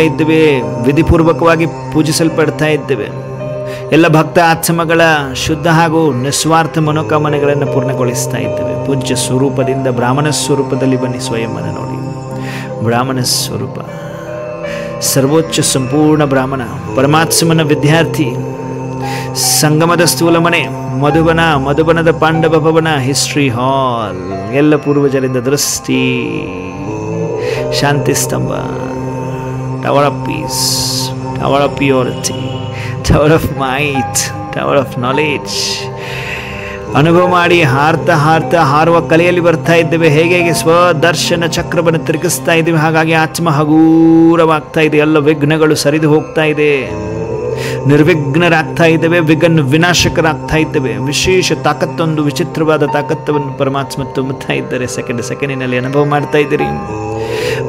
ಇದ್ದೇವೆ, ವಿಧಿಪೂರ್ವಕವಾಗಿ ಪೂಜಿಸಲ್ಪಡ್ತಾ ಇದ್ದೇವೆ. ಎಲ್ಲ ಭಕ್ತ ಆತ್ಮಗಳ ಶುದ್ಧ ಹಾಗೂ ನಿಸ್ವಾರ್ಥ ಮನೋಕಾಮನೆಗಳನ್ನು ಪೂರ್ಣಗೊಳಿಸ್ತಾ ಇದ್ದೇವೆ. ಪೂಜ್ಯ ಸ್ವರೂಪದಿಂದ ಬ್ರಾಹ್ಮಣ ಸ್ವರೂಪದಲ್ಲಿ ಬನ್ನಿ, ಸ್ವಯಂವನ್ನು ನೋಡಿ. ಬ್ರಾಹ್ಮಣ ಸ್ವರೂಪ, ಸರ್ವೋಚ್ಚ ಸಂಪೂರ್ಣ ಬ್ರಾಹ್ಮಣ, ಪರಮಾತ್ಮನ ವಿದ್ಯಾರ್ಥಿ, ಸಂಗಮದ ಸ್ಥೂಲ ಮನೆ, ಮಧುಬನದ ಪಾಂಡವ ಭವನ, ಹಿಸ್ಟ್ರಿ ಹಾಲ್, ಎಲ್ಲ ಪೂರ್ವಜರಿಂದ ದೃಷ್ಟಿ, ಶಾಂತಿ ಸ್ತಂಭ, tower of peace, tower of purity, tower of might, tower of knowledge. ಅನುಭವ ಮಾಡಿ. ಹಾರುವ ಕಲೆಯಲ್ಲಿ ಬರ್ತಾ ಇದ್ದೇವೆ. ಹೇಗೆ ಸ್ವದರ್ಶನ ಚಕ್ರವನ್ನು ತಿರುಗಿಸ್ತಾ ಇದ್ದೇವೆ, ಹಾಗಾಗಿ ಆತ್ಮ ಹಗೂರವಾಗ್ತಾ ಇದೆ. ಎಲ್ಲ ವಿಘ್ನಗಳು ಸರಿದು ಹೋಗ್ತಾ ಇದೆ, ನಿರ್ವಿಘ್ನರಾಗ್ತಾ ಇದ್ದೇವೆ, ವಿನಾಶಕರಾಗ್ತಾ ಇದ್ದೇವೆ. ವಿಶೇಷ ತಾಕತ್ತೊಂದು, ವಿಚಿತ್ರವಾದ ತಾಕತ್ತವನ್ನು ಪರಮಾತ್ಮ ತುಂಬುತ್ತಾ ಇದ್ದಾರೆ. ಸೆಕೆಂಡಿನಲ್ಲಿ ಅನುಭವ ಮಾಡ್ತಾ ಇದ್ದೀರಿ.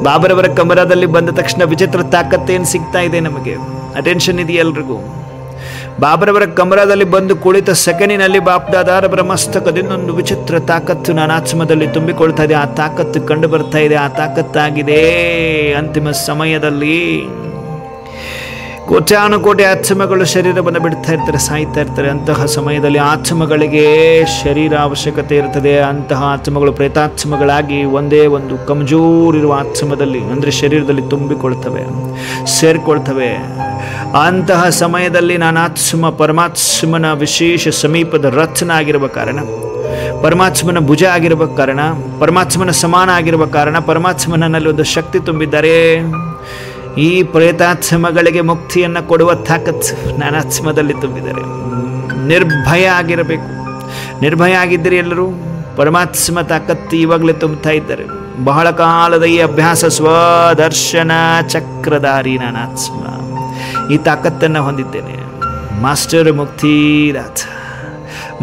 ಬಾಬರವರ ಕಮರದಲ್ಲಿ ಬಂದ ತಕ್ಷಣ ವಿಚಿತ್ರ ತಾಕತ್ತೇನು ಸಿಗ್ತಾ ಇದೆ ನಮಗೆ? ಅಟೆನ್ಷನ್ ಇದೆಯಾ ಎಲ್ರಿಗೂ? ಬಾಬರವರ ಕಮರದಲ್ಲಿ ಬಂದು ಕುಳಿತ ಸೆಕೆಂಡಿನಲ್ಲಿ ಬಾಪ್ ದಾದಾರವರ ಮಸ್ತಕದಿಂದ ಒಂದು ವಿಚಿತ್ರ ತಾಕತ್ತು ನಾನಾತ್ಮದಲ್ಲಿ ತುಂಬಿಕೊಳ್ತಾ ಇದೆ. ಆ ತಾಕತ್ತು ಕಂಡು ಬರ್ತಾ ಇದೆ. ಆ ತಾಕತ್ತಾಗಿದೆ ಅಂತಿಮ ಸಮಯದಲ್ಲಿ ಕೋಟ್ಯಾನುಕೋಟಿ ಆತ್ಮಗಳು ಶರೀರವನ್ನು ಬಿಡ್ತಾ ಇರ್ತಾರೆ, ಸಾಯ್ತಾ ಇರ್ತಾರೆ. ಅಂತಹ ಸಮಯದಲ್ಲಿ ಆತ್ಮಗಳಿಗೆ ಶರೀರ ಅವಶ್ಯಕತೆ ಇರ್ತದೆ. ಅಂತಹ ಆತ್ಮಗಳು ಪ್ರೇತಾತ್ಮಗಳಾಗಿ ಒಂದೇ ಒಂದು ಕಮಜೋರ್ ಇರುವ ಆತ್ಮದಲ್ಲಿ ಅಂದರೆ ಶರೀರದಲ್ಲಿ ತುಂಬಿಕೊಳ್ತವೆ, ಸೇರಿಕೊಳ್ತವೆ. ಅಂತಹ ಸಮಯದಲ್ಲಿ ನಾನು ಆತ್ಮ ಪರಮಾತ್ಮನ ವಿಶೇಷ ಸಮೀಪದ ರತ್ನ ಆಗಿರುವ ಕಾರಣ, ಪರಮಾತ್ಮನ ಭುಜ ಆಗಿರುವ ಕಾರಣ, ಪರಮಾತ್ಮನ ಸಮಾನ ಆಗಿರುವ ಕಾರಣ, ಪರಮಾತ್ಮನಲ್ಲಿ ಒಂದು ಶಕ್ತಿ ತುಂಬಿದ್ದಾರೆ. ಈ ಪ್ರೇತಾತ್ಮಗಳಿಗೆ ಮುಕ್ತಿಯನ್ನು ಕೊಡುವ ತಾಕತ್ತು ನನ್ನ ಆತ್ಮದಲ್ಲಿ ತುಂಬಿದ್ದಾರೆ. ನಿರ್ಭಯ ಆಗಿರಬೇಕು. ನಿರ್ಭಯ ಆಗಿದ್ದರೆ ಎಲ್ಲರೂ ಪರಮಾತ್ಮ ತಾಕತ್ತು ಇವಾಗಲೇ ತುಂಬುತ್ತಾ ಇದ್ದಾರೆ. ಬಹಳ ಕಾಲದ ಈ ಅಭ್ಯಾಸ ಸ್ವದರ್ಶನ ಚಕ್ರಧಾರಿ ನನ್ನ ಆತ್ಮ ಈ ತಾಕತ್ತನ್ನು ಹೊಂದಿದ್ದೇನೆ. ಮಾಸ್ಟರ್ ಮುಕ್ತಿದಾತ,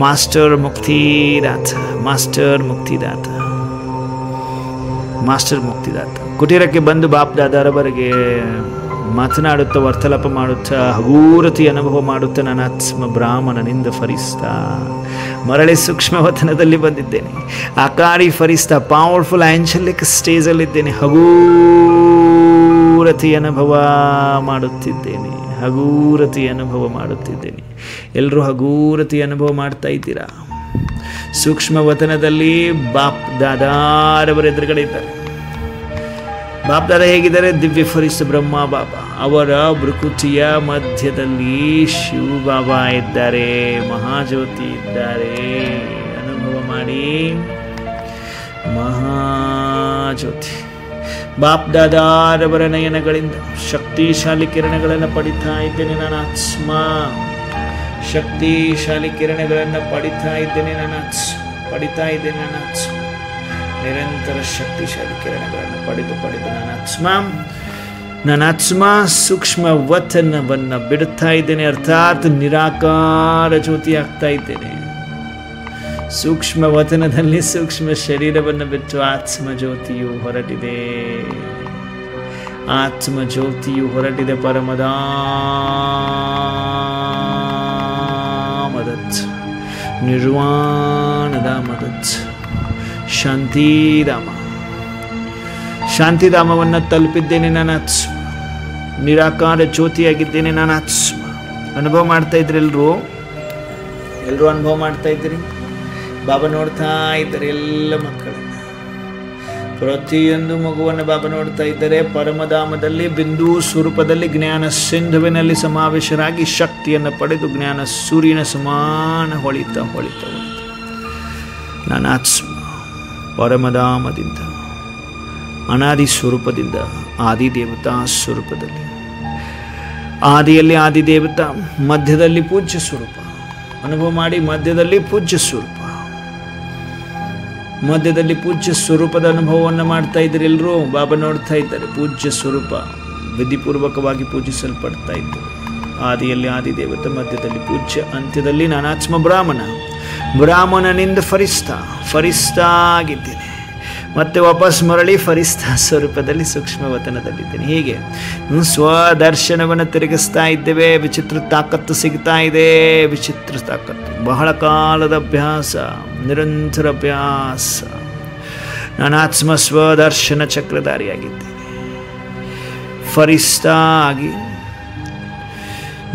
ಮಾಸ್ಟರ್ ಮುಕ್ತಿದಾತ, ಮಾಸ್ಟರ್ ಮುಕ್ತಿದಾತ, ಮಾಸ್ಟರ್ ಮುಕ್ತಿದಾತ. ಕುಟೀರಕ್ಕೆ ಬಂದು ಬಾಪ್ ದಾದಾರವರೆಗೆ ಮಾತನಾಡುತ್ತಾ, ವಾರ್ತಾಲಾಪ ಮಾಡುತ್ತಾ, ಹಗೂರತಿ ಅನುಭವ ಮಾಡುತ್ತಾ ನನ್ನ ಆತ್ಮ ಬ್ರಾಹ್ಮಣನಿಂದ ಫರಿಸ್ತಾ ಮರಳಿ ಸೂಕ್ಷ್ಮವತನದಲ್ಲಿ ಬಂದಿದ್ದೇನೆ. ಆಕಾರಿ ಫರಿಸ್ತಾ ಪವರ್ಫುಲ್ ಆಂಜಲಿಕ್ ಸ್ಟೇಜಲ್ಲಿದ್ದೇನೆ. ಹಗೂರತಿ ಅನುಭವ ಮಾಡುತ್ತಿದ್ದೇನೆ, ಹಗೂರತಿ ಅನುಭವ ಮಾಡುತ್ತಿದ್ದೇನೆ. ಎಲ್ಲರೂ ಹಗೂರತಿ ಅನುಭವ ಮಾಡ್ತಾ ಇದ್ದೀರಾ? ಸೂಕ್ಷ್ಮವತನದಲ್ಲಿ ಬಾಪ್ ದಾದಾರವರ ಎದುರುಗಡೆ ಇದ್ದಾರೆ. ಬಾಪ್ ದಾದಾ ಹೇಗಿದ್ದಾರೆ? ದಿವ್ಯ ಫರಿಸ್ತ ಬ್ರಹ್ಮ ಬಾಬಾ ಅವರ ಭೃಕುಟಿಯ ಮಧ್ಯದಲ್ಲಿ ಶಿವ ಬಾಬಾ ಇದ್ದಾರೆ, ಮಹಾಜ್ಯೋತಿ ಇದ್ದಾರೆ. ಅನುಭವ ಮಾಡಿ ಮಹಾಜ್ಯೋತಿ. ಬಾಪ್ ದಾದಾರವರ ನಯನಗಳಿಂದ ಶಕ್ತಿಶಾಲಿ ಕಿರಣಗಳನ್ನು ಪಡಿತಾ ಇದ್ದೇನೆ ನನ್ನ ಆತ್ಮ. ಶಕ್ತಿಶಾಲಿ ಕಿರಣಗಳನ್ನು ಪಡಿತಾ ಇದ್ದೇನೆ ನನ್ನ ಆತ್ಮ, ಪಡಿತಾ ಇದ್ದೇನೆ ನನ್ನ ಆತ್ಮ. ನಿರಂತರ ಶಕ್ತಿಶಾಲಿ ಕಿರಣಗಳನ್ನು ಪಡೆದು ನನ್ನ ಆತ್ಮ ಸೂಕ್ಷ್ಮ ವತನವನ್ನು ಬಿಡುತ್ತಾ ಇದ್ದೇನೆ. ಅರ್ಥಾತ್ ನಿರಾಕಾರ ಜ್ಯೋತಿ ಆಗ್ತಾ ಇದ್ದೇನೆ. ಸೂಕ್ಷ್ಮ ವತನದಲ್ಲಿ ಸೂಕ್ಷ್ಮ ಶರೀರವನ್ನು ಬಿಟ್ಟು ಆತ್ಮ ಜ್ಯೋತಿಯು ಹೊರಟಿದೆ. ಆತ್ಮ ಜ್ಯೋತಿಯು ಹೊರಟಿದೆ. ಪರಮಧಾಮದತ್, ನಿರ್ವಾಣದ ಮದತ್, ಶಾಂತಿಧಾಮ. ಶಾಂತಿಧಾಮವನ್ನು ತಲುಪಿದ್ದೇನೆ ನನ್ನ ಆತ್ಮ. ನಿರಾಕಾರ ಜ್ಯೋತಿಯಾಗಿದ್ದೇನೆ ನನ್ನ ಆತ್ಮ. ಅನುಭವ ಮಾಡ್ತಾ ಇದ್ರಿ ಎಲ್ಲರೂ ಅನುಭವ ಮಾಡ್ತಾ ಇದ್ದೀರಿ. ಬಾಬಾ ನೋಡ್ತಾ ಇದ್ದಾರೆ ಎಲ್ಲ ಮಕ್ಕಳನ್ನ, ಪ್ರತಿಯೊಂದು ಮಗುವನ್ನು ಬಾಬಾ ನೋಡ್ತಾ ಇದ್ದಾರೆ. ಪರಮಧಾಮದಲ್ಲಿ ಬಿಂದು ಸ್ವರೂಪದಲ್ಲಿ ಜ್ಞಾನ ಸಿಂಧುವಿನಲ್ಲಿ ಸಮಾವೇಶರಾಗಿ ಶಕ್ತಿಯನ್ನು ಪಡೆದು ಜ್ಞಾನ ಸೂರ್ಯನ ಸಮಾನ ಹೊಳಿತಾ ನನ್ನ ಆತ್ಮ ಪರಮಧಾಮದಿಂದ ಅನಾದಿ ಸ್ವರೂಪದಿಂದ ಆದಿದೇವತಾ ಸ್ವರೂಪದಲ್ಲಿ, ಆದಿಯಲ್ಲಿ ಆದಿದೇವತಾ, ಮಧ್ಯದಲ್ಲಿ ಪೂಜ್ಯ ಸ್ವರೂಪ. ಅನುಭವ ಮಾಡಿ. ಮಧ್ಯದಲ್ಲಿ ಪೂಜ್ಯ ಸ್ವರೂಪ, ಮಧ್ಯದಲ್ಲಿ ಪೂಜ್ಯ ಸ್ವರೂಪದ ಅನುಭವವನ್ನು ಮಾಡ್ತಾ ಇದ್ದಾರೆ ಎಲ್ಲರೂ. ಬಾಬಾ ನೋಡ್ತಾ ಇದ್ದಾರೆ. ಪೂಜ್ಯ ಸ್ವರೂಪ ವಿಧಿಪೂರ್ವಕವಾಗಿ ಪೂಜಿಸಲ್ಪಡ್ತಾ ಇದ್ದಾರೆ. ಆದಿಯಲ್ಲಿ ಆದಿದೇವತೆ, ಮಧ್ಯದಲ್ಲಿ ಪೂಜ್ಯ, ಅಂತ್ಯದಲ್ಲಿ ನಾನಾತ್ಮ ಬ್ರಾಹ್ಮಣನಿಂದ ಫರಿಸ್ತಾ ಆಗಿದ್ದೇನೆ. ಮತ್ತೆ ವಾಪಸ್ ಮರಳಿ ಫರಿಸ್ತಾ ಸ್ವರೂಪದಲ್ಲಿ ಸೂಕ್ಷ್ಮವತನದಲ್ಲಿದ್ದೇನೆ. ಹೀಗೆ ಸ್ವದರ್ಶನವನ್ನು ತಿರುಗಿಸ್ತಾ ಇದ್ದೇವೆ. ವಿಚಿತ್ರ ತಾಕತ್ತು ಸಿಗ್ತಾ ಇದೆ. ವಿಚಿತ್ರ ತಾಕತ್ತು, ಬಹಳ ಕಾಲದ ಅಭ್ಯಾಸ, ನಿರಂತರ ಅಭ್ಯಾಸ. ನಾನು ಆತ್ಮ ಸ್ವದರ್ಶನ ಚಕ್ರಧಾರಿಯಾಗಿದ್ದೇನೆ. ಫರಿಸ್ತಾ ಆಗಿ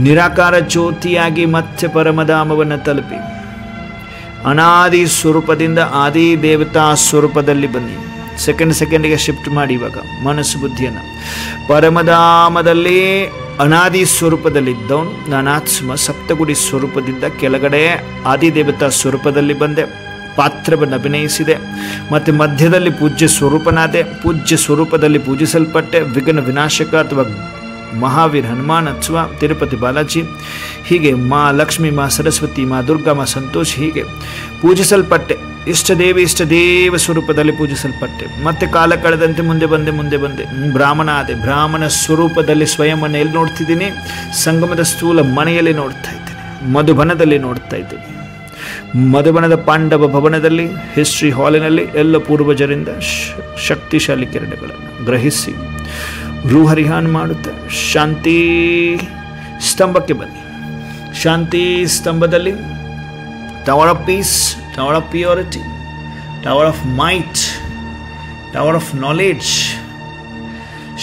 ನಿರಾಕಾರ ಜ್ಯೋತಿಯಾಗಿ ಮತ್ತೆ ಪರಮಧಾಮವನ್ನು ತಲುಪಿ ಅನಾದಿ ಸ್ವರೂಪದಿಂದ ಆದಿ ದೇವತಾ ಸ್ವರೂಪದಲ್ಲಿ ಬನ್ನಿ. ಸೆಕೆಂಡಿಗೆ ಶಿಫ್ಟ್ ಮಾಡಿ ಇವಾಗ ಮನಸ್ಸು ಬುದ್ಧಿಯನ್ನು. ಪರಮಧಾಮದಲ್ಲಿ ಅನಾದಿ ಸ್ವರೂಪದಲ್ಲಿದ್ದವನು ನಾನಾತ್ಮ ಸಪ್ತಗುಡಿ ಸ್ವರೂಪದಿಂದ ಕೆಳಗಡೆ ಆದಿದೇವತಾ ಸ್ವರೂಪದಲ್ಲಿ ಬಂದೆ, ಪಾತ್ರವನ್ನು ಅಭಿನಯಿಸಿದೆ. ಮತ್ತು ಮಧ್ಯದಲ್ಲಿ ಪೂಜ್ಯ ಸ್ವರೂಪನಾದೆ. ಪೂಜ್ಯ ಸ್ವರೂಪದಲ್ಲಿ ಪೂಜಿಸಲ್ಪಟ್ಟೆ. ವಿಘ್ನ ವಿನಾಶಕ ಅಥವಾ ಮಹಾವೀರ್ ಹನುಮಾನ್ ಅಥವಾ ತಿರುಪತಿ ಬಾಲಾಜಿ, ಹೀಗೆ ಮಾ ಲಕ್ಷ್ಮಿ, ಮಾ ಸರಸ್ವತಿ, ಮಾ ದುರ್ಗಾ, ಮಾ ಸಂತೋಷ್, ಹೀಗೆ ಪೂಜಿಸಲ್ಪಟ್ಟೆ. ಇಷ್ಟದೇವ ಸ್ವರೂಪದಲ್ಲಿ ಪೂಜಿಸಲ್ಪಟ್ಟೆ. ಮತ್ತೆ ಕಾಲ ಕಳೆದಂತೆ ಮುಂದೆ ಬಂದೆ ಬ್ರಾಹ್ಮಣ ಆದೆ. ಬ್ರಾಹ್ಮಣ ಸ್ವರೂಪದಲ್ಲಿ ಸ್ವಯಂವನ್ನು ಎಲ್ಲಿ ನೋಡ್ತಿದ್ದೀನಿ? ಸಂಗಮದ ಸ್ಥೂಲ ಮನೆಯಲ್ಲಿ ನೋಡ್ತಾ ಇದ್ದೇನೆ. ಮಧುಬನದಲ್ಲಿ ನೋಡ್ತಾ ಇದ್ದೀನಿ. ಮಧುಬನದ ಪಾಂಡವ ಭವನದಲ್ಲಿ, ಹಿಸ್ಟ್ರಿ ಹಾಲಿನಲ್ಲಿ ಎಲ್ಲ ಪೂರ್ವಜರಿಂದ ಶಕ್ತಿಶಾಲಿ ಕಿರಣಗಳನ್ನು ಗ್ರಹಿಸಿ ರೂಹರಿಹಾನ್ ಮಾಡುತ್ತೆ. ಶಾಂತಿ ಸ್ತಂಭಕ್ಕೆ ಬನ್ನಿ. ಶಾಂತಿ ಸ್ತಂಭದಲ್ಲಿ tower of peace, tower of purity, tower of might, tower of knowledge.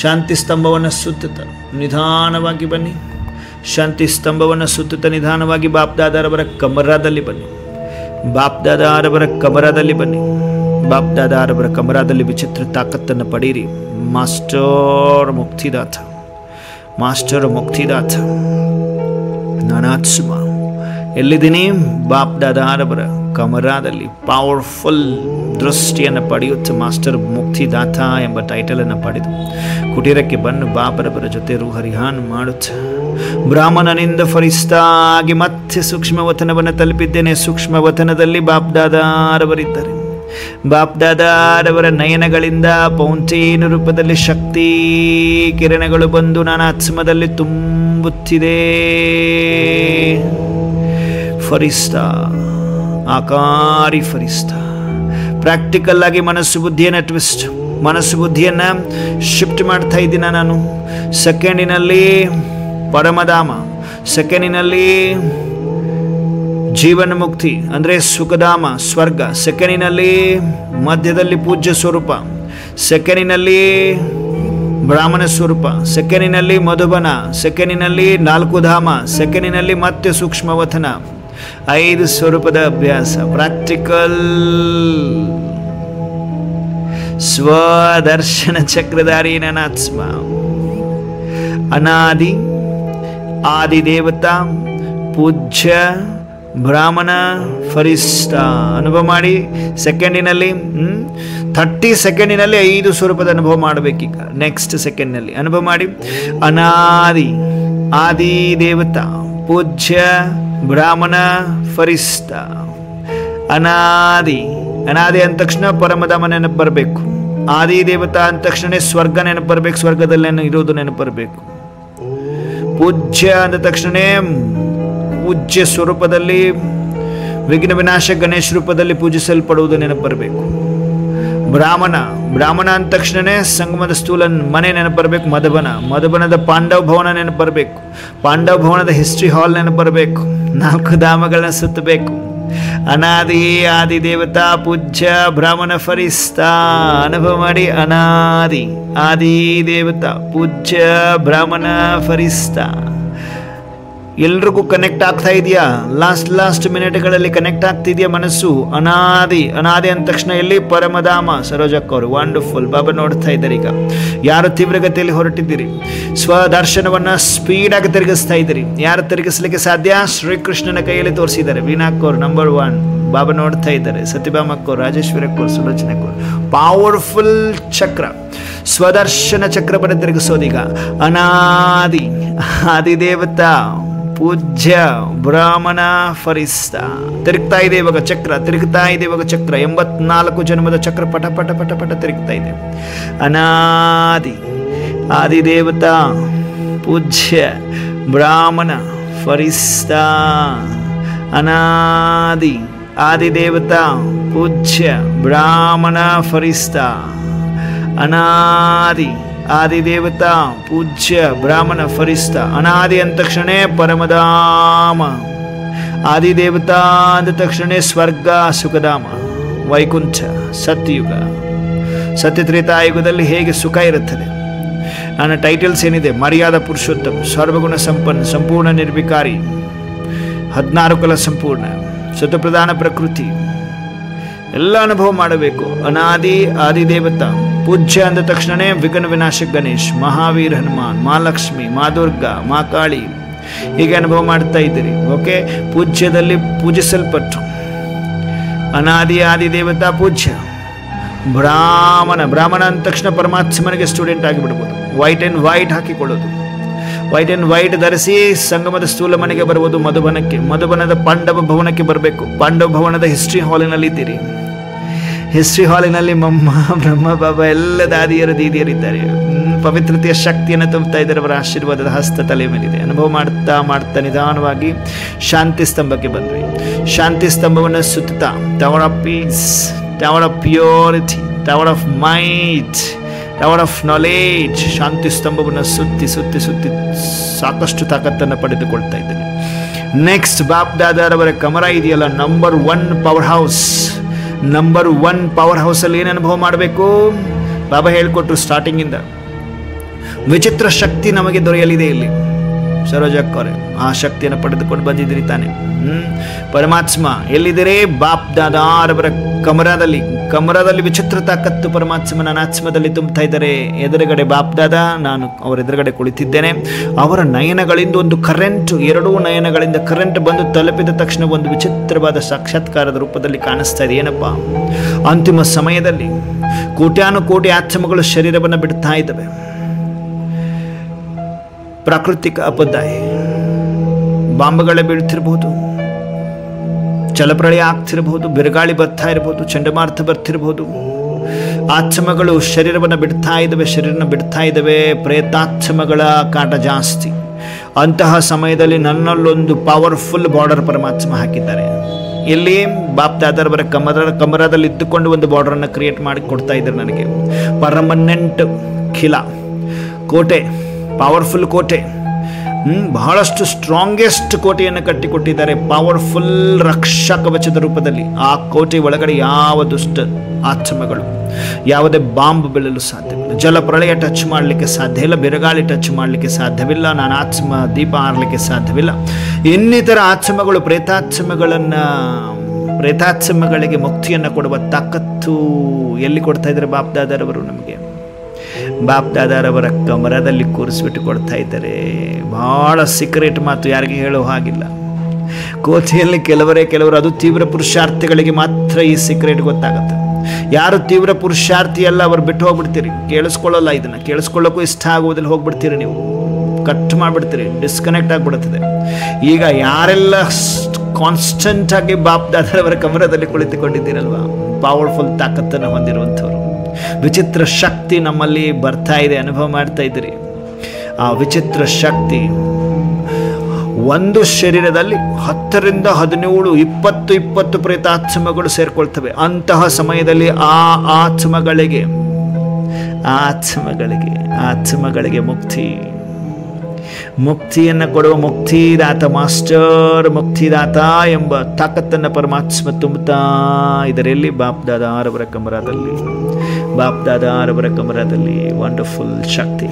ಶಾಂತಿ ಸ್ತಂಭವನ್ನು ಸುತ್ತುತ್ತಾ ನಿಧಾನವಾಗಿ ಬನ್ನಿ. ಶಾಂತಿ ಸ್ತಂಭವನ್ನು ಸುತ್ತುತ್ತಾ ನಿಧಾನವಾಗಿ ಬಾಪ್ದಾದಾರವರ ಕಮರಾದಲ್ಲಿ ಬನ್ನಿ. ಬಾಪ್ದಾದಾರವರ ಕಮರಾದಲ್ಲಿ ಬನ್ನಿ. ಬಾಪ್ದಾದಾರವರ ಕಮರಾದಲ್ಲಿ ವಿಚಿತ್ರ ತಾಕತ್ತನ್ನು ಪಡೀರಿ. ಮಾಸ್ಟರ್ ಮುಕ್ತಿದಾತ, ಮಾಸ್ಟರ್ ಮುಕ್ತಿದಾತ, ನಾನಾತ್ಮ ಎಲ್ಲಿದ್ದೀನಿ? ಬಾಪ್ದಾದಾರವರ ಕಮರಾದಲ್ಲಿ ಪವರ್ಫುಲ್ ದೃಷ್ಟಿಯನ್ನು ಪಡೆಯುತ್ತೆ. ಮಾಸ್ಟರ್ ಮುಕ್ತಿದಾತ ಎಂಬ ಟೈಟಲನ್ನು ಪಡೆದು ಕುಟೀರಕ್ಕೆ ಬಂದು ಬಾಬರವರ ಜೊತೆ ರೂಹರಿಹಾನ್ ಮಾಡುತ್ತೆ. ಬ್ರಾಹ್ಮಣನಿಂದ ಫರಿಸ್ತಾಗಿ ಮತ್ತೆ ಸೂಕ್ಷ್ಮವತನವನ್ನು ತಲುಪಿದ್ದೇನೆ. ಸೂಕ್ಷ್ಮವತನದಲ್ಲಿ ಬಾಪ್ದಾದಾರವರಿದ್ದಾರೆ. ಬಾಪ್ದಾದಾರವರ ನಯನಗಳಿಂದ ಫೌಂಟೇನ್ ರೂಪದಲ್ಲಿ ಶಕ್ತಿ ಕಿರಣಗಳು ಬಂದು ನನ್ನ ಆತ್ಮದಲ್ಲಿ ತುಂಬುತ್ತಿದೆ. ಫರಿಸ್ತಾ, ಆಕಾರಿ ಫರಿಸ್ತಾ. ಪ್ರಾಕ್ಟಿಕಲ್ ಆಗಿ ಮನಸ್ಸು ಬುದ್ಧಿಯನ್ನು ಟ್ವಿಸ್ಟ್, ಮನಸ್ಸು ಬುದ್ಧಿಯನ್ನು ಶಿಫ್ಟ್ ಮಾಡ್ತಾ ಇದ್ದೀನ ನಾನು. ಸೆಕೆಂಡಿನಲ್ಲಿ ಪರಮಧಾಮ, ಸೆಕೆಂಡಿನಲ್ಲಿ ಜೀವನ ಮುಕ್ತಿ ಅಂದರೆ ಸುಖಧಾಮ ಸ್ವರ್ಗ, ಸೆಕೆಂಡಿನಲ್ಲಿ ಮಧ್ಯದಲ್ಲಿ ಪೂಜ್ಯ ಸ್ವರೂಪ, ಸೆಕೆಂಡಿನಲ್ಲಿ ಬ್ರಾಹ್ಮಣ ಸ್ವರೂಪ, ಸೆಕೆಂಡಿನಲ್ಲಿ ಮಧುಬನ, ಸೆಕೆಂಡಿನಲ್ಲಿ 4 ಧಾಮ, ಸೆಕೆಂಡಿನಲ್ಲಿ ಮತ್ತೆ ಸೂಕ್ಷ್ಮವತನ. 5 ಸ್ವರೂಪದ ಅಭ್ಯಾಸ ಪ್ರಾಕ್ಟಿಕಲ್. ಸ್ವದರ್ಶನ ಚಕ್ರಧಾರಿ ನನಾತ್ಮ, ಅನಾದಿ ಆದಿದೇವತಾ ಪೂಜ್ಯ ಬ್ರಾಹ್ಮಣ ಫರಿಸ್ತಾ ಅನುಭವ ಮಾಡಿ. ಸೆಕೆಂಡಿನಲ್ಲಿ 30 ಸೆಕೆಂಡಿನಲ್ಲಿ 5 ಸ್ವರೂಪದ ಅನುಭವ ಮಾಡಬೇಕೀಗ. ನೆಕ್ಸ್ಟ್ ಸೆಕೆಂಡ್ನಲ್ಲಿ ಅನುಭವ ಮಾಡಿ. ಅನಾದಿ ಆದಿದೇವತಾ ಪೂಜ್ಯ ಬ್ರಾಹ್ಮಣ ಫರಿಸ್ತಾ. ಅನಾದಿ, ಅನಾದಿ ಅಂದ ತಕ್ಷಣ ಪರಮಧಾಮ ನೆನಪು ಬರಬೇಕು. ಆದಿ ದೇವತಾ ಅಂದ ತಕ್ಷಣ ಸ್ವರ್ಗ ನೆನಪು ಬರಬೇಕು, ಸ್ವರ್ಗದಲ್ಲಿ ಇರೋದು ನೆನಪು ಬರಬೇಕು. ಪೂಜ್ಯ ಅಂದ ತಕ್ಷಣ ಪೂಜ್ಯ ಸ್ವರೂಪದಲ್ಲಿ ವಿಘ್ನ ವಿನಾಶ ಗಣೇಶ ರೂಪದಲ್ಲಿ ಪೂಜಿಸಲ್ಪಡುವುದು ನೆನಪು ಬರಬೇಕು. ಬ್ರಾಹ್ಮಣ, ಬ್ರಾಹ್ಮಣ ಅಂದ ತಕ್ಷಣ ಸಂಗಮದ ಸ್ಥೂಲ ಮನೆ ನೆನಪು ಬರಬೇಕು. ಮಧುಬನ, ಮಧುಬನದ ಪಾಂಡವ ಭವನ ನೆನಪು ಬರಬೇಕು. ಪಾಂಡವ ಭವನದ ಹಿಸ್ಟ್ರಿ ಹಾಲ್ ನೆನಪು ಬರಬೇಕು. 4 ಧಾಮಗಳನ್ನ ಸುತ್ತಬೇಕು. ಅನಾದಿ ಆದಿದೇವತಾ ಪೂಜ್ಯ ಬ್ರಾಹ್ಮಣ ಫರಿಸ್ತಾ ಅನುಭವ ಮಾಡಿ. ಅನಾದಿ ಆದಿದೇವತಾ ಪೂಜ್ಯ ಬ್ರಾಹ್ಮಣ ಫರಿಸ್ತಾ. ಎಲ್ರಿಗೂ ಕನೆಕ್ಟ್ ಆಗ್ತಾ ಇದೆಯಾ? ಲಾಸ್ಟ್ ಮಿನಿಟ್ಗಳಲ್ಲಿ ಕನೆಕ್ಟ್ ಆಗ್ತಿದೆಯಾ ಮನಸ್ಸು? ಅನಾದಿ, ಅನಾದಿ ಅಂದ ತಕ್ಷಣ ಎಲ್ಲಿ? ಪರಮಧಾಮ. ಸರೋಜಕ್ಕ ಅವರು ವಂಡರ್ಫುಲ್. ಬಾಬಾ ನೋಡ್ತಾ ಇದ್ದಾರೆ. ಈಗ ಯಾರು ತೀವ್ರಗತಿಯಲ್ಲಿ ಹೊರಟಿದ್ದೀರಿ, ಸ್ವದರ್ಶನವನ್ನು ಸ್ಪೀಡಾಗಿ ತಿರುಗಿಸ್ತಾ ಇದ್ದೀರಿ. ಯಾರು ತಿರುಗಿಸ್ಲಿಕ್ಕೆ ಸಾಧ್ಯ? ಶ್ರೀಕೃಷ್ಣನ ಕೈಯಲ್ಲಿ ತೋರಿಸಿದ್ದಾರೆ. ವೀಣಾಕ್ಕವ್ರು ನಂಬರ್ 1 ಬಾಬಾ ನೋಡ್ತಾ ಇದ್ದಾರೆ. ಸತ್ಯಭಾಮಕ್ಕವ್ರು, ರಾಜೇಶ್ವರಕ್ಕವ್ರು, ಸುಲೋಚನಕ್ಕವ್ರು. ಪವರ್ಫುಲ್ ಚಕ್ರ, ಸ್ವದರ್ಶನ ಚಕ್ರವನ್ನು ತಿರುಗಿಸೋದೀಗ. ಅನಾದಿ ಆದಿದೇವತಾ ಪೂಜ್ಯ ಬ್ರಾಹ್ಮಣ ಫರಿಸ್ತಾ. ತಿರುಗ್ತಾ ಇದೆ ಇವಾಗ ಚಕ್ರ, ತಿರುಗ್ತಾ ಇದೆ ಇವಾಗ ಚಕ್ರ. 84 ಜನ್ಮದ ಚಕ್ರ ಪಟ ಪಟ ಪಟ ಪಟ ತಿರುಗ್ತಾ ಇದೆ. ಅನಾದಿ ಆದಿದೇವತಾ ಪೂಜ್ಯ ಬ್ರಾಹ್ಮಣ ಫರಿಸ್ತಾ. ಅನಾದಿ ಆದಿದೇವತಾ ಪೂಜ್ಯ ಬ್ರಾಹ್ಮಣ ಫರಿಸ್ತಾ. ಅನಾದಿ ಆದಿದೇವತಾ ಪೂಜ್ಯ ಬ್ರಾಹ್ಮಣ ಫರಿಸ್ತಾ. ಅನಾದಿ ಅಂದ ತಕ್ಷಣ ಪರಮಧಾಮ, ಆದಿದೇವತಾ ಅಂದ ತಕ್ಷಣ ಸ್ವರ್ಗ ಸುಖಧಾಮ, ವೈಕುಂಠ, ಸತ್ಯಯುಗ. ಸತ್ಯತ್ರೇತಾಯುಗದಲ್ಲಿ ಹೇಗೆ ಸುಖ ಇರುತ್ತದೆ. ನನ್ನ ಟೈಟಲ್ಸ್ ಏನಿದೆ? ಮರ್ಯಾದಾ ಪುರುಷೋತ್ತಮ, ಸರ್ವಗುಣ ಸಂಪನ್ನ, ಸಂಪೂರ್ಣ ನಿರ್ವಿಕಾರಿ, 16 ಕಲ ಸಂಪೂರ್ಣ, ಸತ್ವಪ್ರಧಾನ ಪ್ರಕೃತಿ ಎಲ್ಲ ಅನುಭವ ಮಾಡಬೇಕು. ಅನಾದಿ ಆದಿದೇವತಾ ಪೂಜ್ಯ ಅಂದ ತಕ್ಷಣ ವಿಘ್ನ ವಿನಾಶಕ ಗಣೇಶ್, ಮಹಾವೀರ್ ಹನುಮಾನ್, ಮಹಾಲಕ್ಷ್ಮಿ, ಮಾ ದುರ್ಗಾ, ಮಾ ಕಾಳಿ ಹೀಗೆ ಅನುಭವ ಮಾಡ್ತಾ ಇದ್ದೀರಿ. ಓಕೆ, ಪೂಜ್ಯದಲ್ಲಿ ಪೂಜಿಸಲ್ಪಟ್ಟು ಅನಾದಿ ಆದಿದೇವತಾ ಪೂಜ್ಯ ಬ್ರಾಹ್ಮಣ. ಬ್ರಾಹ್ಮಣ ಅಂದ ತಕ್ಷಣ ಪರಮಾತ್ಮನಿಗೆ ಸ್ಟೂಡೆಂಟ್ ಆಗಿಬಿಡ್ಬೋದು. ವೈಟ್ ಆ್ಯಂಡ್ ವೈಟ್ ಹಾಕಿಕೊಳ್ಳೋದು, ವೈಟ್ ಆ್ಯಂಡ್ ವೈಟ್ ಧರಿಸಿ ಸಂಗಮದ ಸ್ಥೂಲ ಮನೆಗೆ ಬರ್ಬೋದು. ಮಧುಬನಕ್ಕೆ, ಮಧುಬನದ ಪಾಂಡವ ಭವನಕ್ಕೆ ಬರಬೇಕು. ಪಾಂಡವ ಭವನದ ಹಿಸ್ಟ್ರಿ ಹಾಲಿನಲ್ಲಿ ಇದ್ದೀರಿ. ಹಿಸ್ಟ್ರಿ ಹಾಲಿನಲ್ಲಿ ಮಮ್ಮ, ಬ್ರಹ್ಮ, ಬಾಬಾ ಎಲ್ಲ ದಾದಿಯರು ದೀದಿಯರಿದ್ದಾರೆ. ಪವಿತ್ರತೆಯ ಶಕ್ತಿಯನ್ನು ತುಂಬುತ್ತಾ ಇದ್ದಾರೆ. ಅವರ ಆಶೀರ್ವಾದದ ಹಸ್ತ ತಲೆ ಮೇಲಿದೆ. ಅನುಭವ ಮಾಡ್ತಾ ಮಾಡ್ತಾ ನಿಧಾನವಾಗಿ ಶಾಂತಿ ಸ್ತಂಭಕ್ಕೆ ಬಂದ್ವಿ. ಶಾಂತಿ ಸ್ತಂಭವನ್ನು ಸುತ್ತಾ tower of peace, tower of purity, tower of might, tower of knowledge, ಶಾಂತಿ ಸ್ತಂಭವನ್ನು ಸುತ್ತಿ ಸುತ್ತಿ ಸುತ್ತಿ ಸಾಕಷ್ಟು ತಾಕತ್ತನ್ನು ಪಡೆದುಕೊಳ್ತಾ ಇದ್ದೇನೆ. ನೆಕ್ಸ್ಟ್ ಬಾಪ್ದಾದಾರವರ ಕಮರ ಇದೆಯಲ್ಲ, number 1 power house. Number 1 power ಹೌಸಲ್ಲಿ ಏನು ಅನುಭವ ಮಾಡಬೇಕು? ಬಾಬಾ ಹೇಳಿಕೊಟ್ರು ಸ್ಟಾರ್ಟಿಂಗಿಂದ. ವಿಚಿತ್ರ ಶಕ್ತಿ ನಮಗೆ ದೊರೆಯಲಿದೆ ಇಲ್ಲಿ. ಸರೋಜಕ್ಕವ್ರೆ, ಆ ಶಕ್ತಿಯನ್ನು ಪಡೆದುಕೊಂಡು ಬಂದಿದ್ದೀರಿ ತಾನೆ. ಪರಮಾತ್ಮ ಎಲ್ಲಿದ್ದೀರಿ? ಬಾಪ್ ದಾದಾರವರ ಕಮರದಲ್ಲಿ ವಿಚಿತ್ರ ತಾಕತ್ತು ಪರಮಾತ್ಮನ ನಾತ್ಮದಲ್ಲಿ ತುಂಬುತ್ತಾ ಇದ್ದಾರೆ. ಎದುರುಗಡೆ ಬಾಪ್ ದಾದಾ, ನಾನು ಅವರ ಎದುರುಗಡೆ ಕುಳಿತಿದ್ದೇನೆ. ಅವರ ನಯನಗಳಿಂದ ಒಂದು ಕರೆಂಟ್, ಎರಡೂ ನಯನಗಳಿಂದ ಕರೆಂಟ್ ಬಂದು ತಲುಪಿದ ತಕ್ಷಣ ಒಂದು ವಿಚಿತ್ರವಾದ ಸಾಕ್ಷಾತ್ಕಾರದ ರೂಪದಲ್ಲಿ ಕಾಣಿಸ್ತಾ ಇದೆ. ಏನಪ್ಪ? ಅಂತಿಮ ಸಮಯದಲ್ಲಿ ಕೋಟ್ಯಾನುಕೋಟಿ ಆತ್ಮಗಳು ಶರೀರವನ್ನು ಬಿಡ್ತಾ ಇದ್ದಾವೆ. ಪ್ರಾಕೃತಿಕ ಅಪದಾಯ, ಬಾಂಬುಗಳೇ ಬೀಳ್ತಿರ್ಬೋದು, ಜಲಪ್ರಳಯ ಆಗ್ತಿರಬಹುದು, ಬಿರುಗಾಳಿ ಬರ್ತಾ ಇರಬಹುದು, ಚಂಡಮಾರುತ ಬರ್ತಿರಬಹುದು. ಆತ್ಮಗಳು ಶರೀರವನ್ನು ಬಿಡ್ತಾ ಇದ್ದಾವೆ. ಪ್ರೇತಾತ್ಮಗಳ ಕಾಟ ಜಾಸ್ತಿ. ಅಂತಹ ಸಮಯದಲ್ಲಿ ನನ್ನಲ್ಲೊಂದು ಪವರ್ಫುಲ್ ಬಾರ್ಡರ್ ಪರಮಾತ್ಮ ಹಾಕಿದ್ದಾರೆ. ಇಲ್ಲಿ ಬಾಪ್ ದಾದಾರವರ ಕಮರದಲ್ಲಿ ಇದ್ದುಕೊಂಡು ಒಂದು ಬಾರ್ಡರನ್ನು ಕ್ರಿಯೇಟ್ ಮಾಡಿ ಕೊಡ್ತಾ ಇದ್ದಾರೆ ನನಗೆ. ಪರ್ಮನೆಂಟ್ ಖಿಲಾ ಕೋಟೆ, ಪವರ್ಫುಲ್ ಕೋಟೆ, ಬಹಳಷ್ಟು ಸ್ಟ್ರಾಂಗೆಸ್ಟ್ ಕೋಟೆಯನ್ನು ಕಟ್ಟಿಕೊಟ್ಟಿದ್ದಾರೆ. ಪವರ್ಫುಲ್ ರಕ್ಷಾ ಕವಚದ ರೂಪದಲ್ಲಿ. ಆ ಕೋಟೆ ಒಳಗಡೆ ಯಾವ ದುಷ್ಟ ಆತ್ಮಗಳು, ಯಾವುದೇ ಬಾಂಬ್ ಬೀಳಲು ಸಾಧ್ಯವಿಲ್ಲ, ಜಲಪ್ರಳಯ ಟಚ್ ಮಾಡಲಿಕ್ಕೆ ಸಾಧ್ಯ ಇಲ್ಲ, ಬಿರುಗಾಳಿ ಟಚ್ ಮಾಡಲಿಕ್ಕೆ ಸಾಧ್ಯವಿಲ್ಲ, ನಾನು ಆತ್ಮ ದೀಪ ಹಾರಲಿಕ್ಕೆ ಸಾಧ್ಯವಿಲ್ಲ. ಇನ್ನಿತರ ಆತ್ಮಗಳು, ಪ್ರೇತಾತ್ಮಗಳಿಗೆ ಮುಕ್ತಿಯನ್ನು ಕೊಡುವ ತಾಕತ್ತು ಎಲ್ಲಿ ಕೊಡ್ತಾ ಇದ್ದಾರೆ ಬಾಪ್ ದಾದಾರವರು ನಮಗೆ? ಬಾಪ್ ದಾದಾರವರ ಕಮರದಲ್ಲಿ ಕೂರಿಸ್ಬಿಟ್ಟು ಕೊಡ್ತಾ ಇದ್ದಾರೆ. ಬಹಳ ಸೀಕ್ರೆಟ್ ಮಾತು, ಯಾರಿಗೆ ಹೇಳೋ ಹಾಗಿಲ್ಲ. ಕೋಟೆಯಲ್ಲಿ ಕೆಲವರು, ಅದು ತೀವ್ರ ಪುರುಷಾರ್ಥಿಗಳಿಗೆ ಮಾತ್ರ ಈ ಸೀಕ್ರೆಟ್ ಗೊತ್ತಾಗುತ್ತೆ. ಯಾರು ತೀವ್ರ ಪುರುಷಾರ್ಥಿ ಅಲ್ಲ ಅವರು ಬಿಟ್ಟು ಹೋಗ್ಬಿಡ್ತೀರಿ, ಕೇಳಿಸ್ಕೊಳ್ಳಲ್ಲ. ಇದನ್ನು ಕೇಳಿಸ್ಕೊಳ್ಳೋಕ್ಕೂ ಇಷ್ಟ ಆಗುವುದಿಲ್ಲ, ಹೋಗ್ಬಿಡ್ತೀರಿ, ನೀವು ಕಟ್ ಮಾಡಿಬಿಡ್ತೀರಿ, ಡಿಸ್ಕನೆಕ್ಟ್ ಆಗಿಬಿಡುತ್ತದೆ. ಈಗ ಯಾರೆಲ್ಲ ಕಾನ್ಸ್ಟೆಂಟ್ ಆಗಿ ಬಾಪ್ ದಾದಾರವರ ಕಮರದಲ್ಲಿ ಕುಳಿತುಕೊಂಡಿದ್ದೀರಲ್ವ, ಪವರ್ಫುಲ್ ತಾಕತ್ತನ್ನು ಹೊಂದಿರುವಂಥವ್ರು, ವಿಚಿತ್ರ ಶಕ್ತಿ ನಮ್ಮಲ್ಲಿ ಬರ್ತಾ ಇದೆ, ಅನುಭವ ಮಾಡ್ತಾ ಇದ್ದೀರಿ. ಆ ವಿಚಿತ್ರ ಶಕ್ತಿ ಒಂದು ಶರೀರದಲ್ಲಿ 10ರಿಂದ 17, 20 ಪ್ರೇತಾತ್ಮಗಳು ಸೇರ್ಕೊಳ್ತವೆ. ಅಂತಹ ಸಮಯದಲ್ಲಿ ಆ ಆತ್ಮಗಳಿಗೆ ಮುಕ್ತಿಯನ್ನು ಕೊಡುವ ಮುಕ್ತಿದಾತ, ಮಾಸ್ಟರ್ ಮುಕ್ತಿದಾತ ಎಂಬ ತಾಕತ್ತನ್ನು ಪರಮಾತ್ಮ ತುಂಬುತ್ತಾ ಇದರಲ್ಲಿ ಬಾಪ್ ದಾದಾರವರ ಕಮರದಲ್ಲಿ ವಂಡರ್ಫುಲ್ ಶಕ್ತಿ.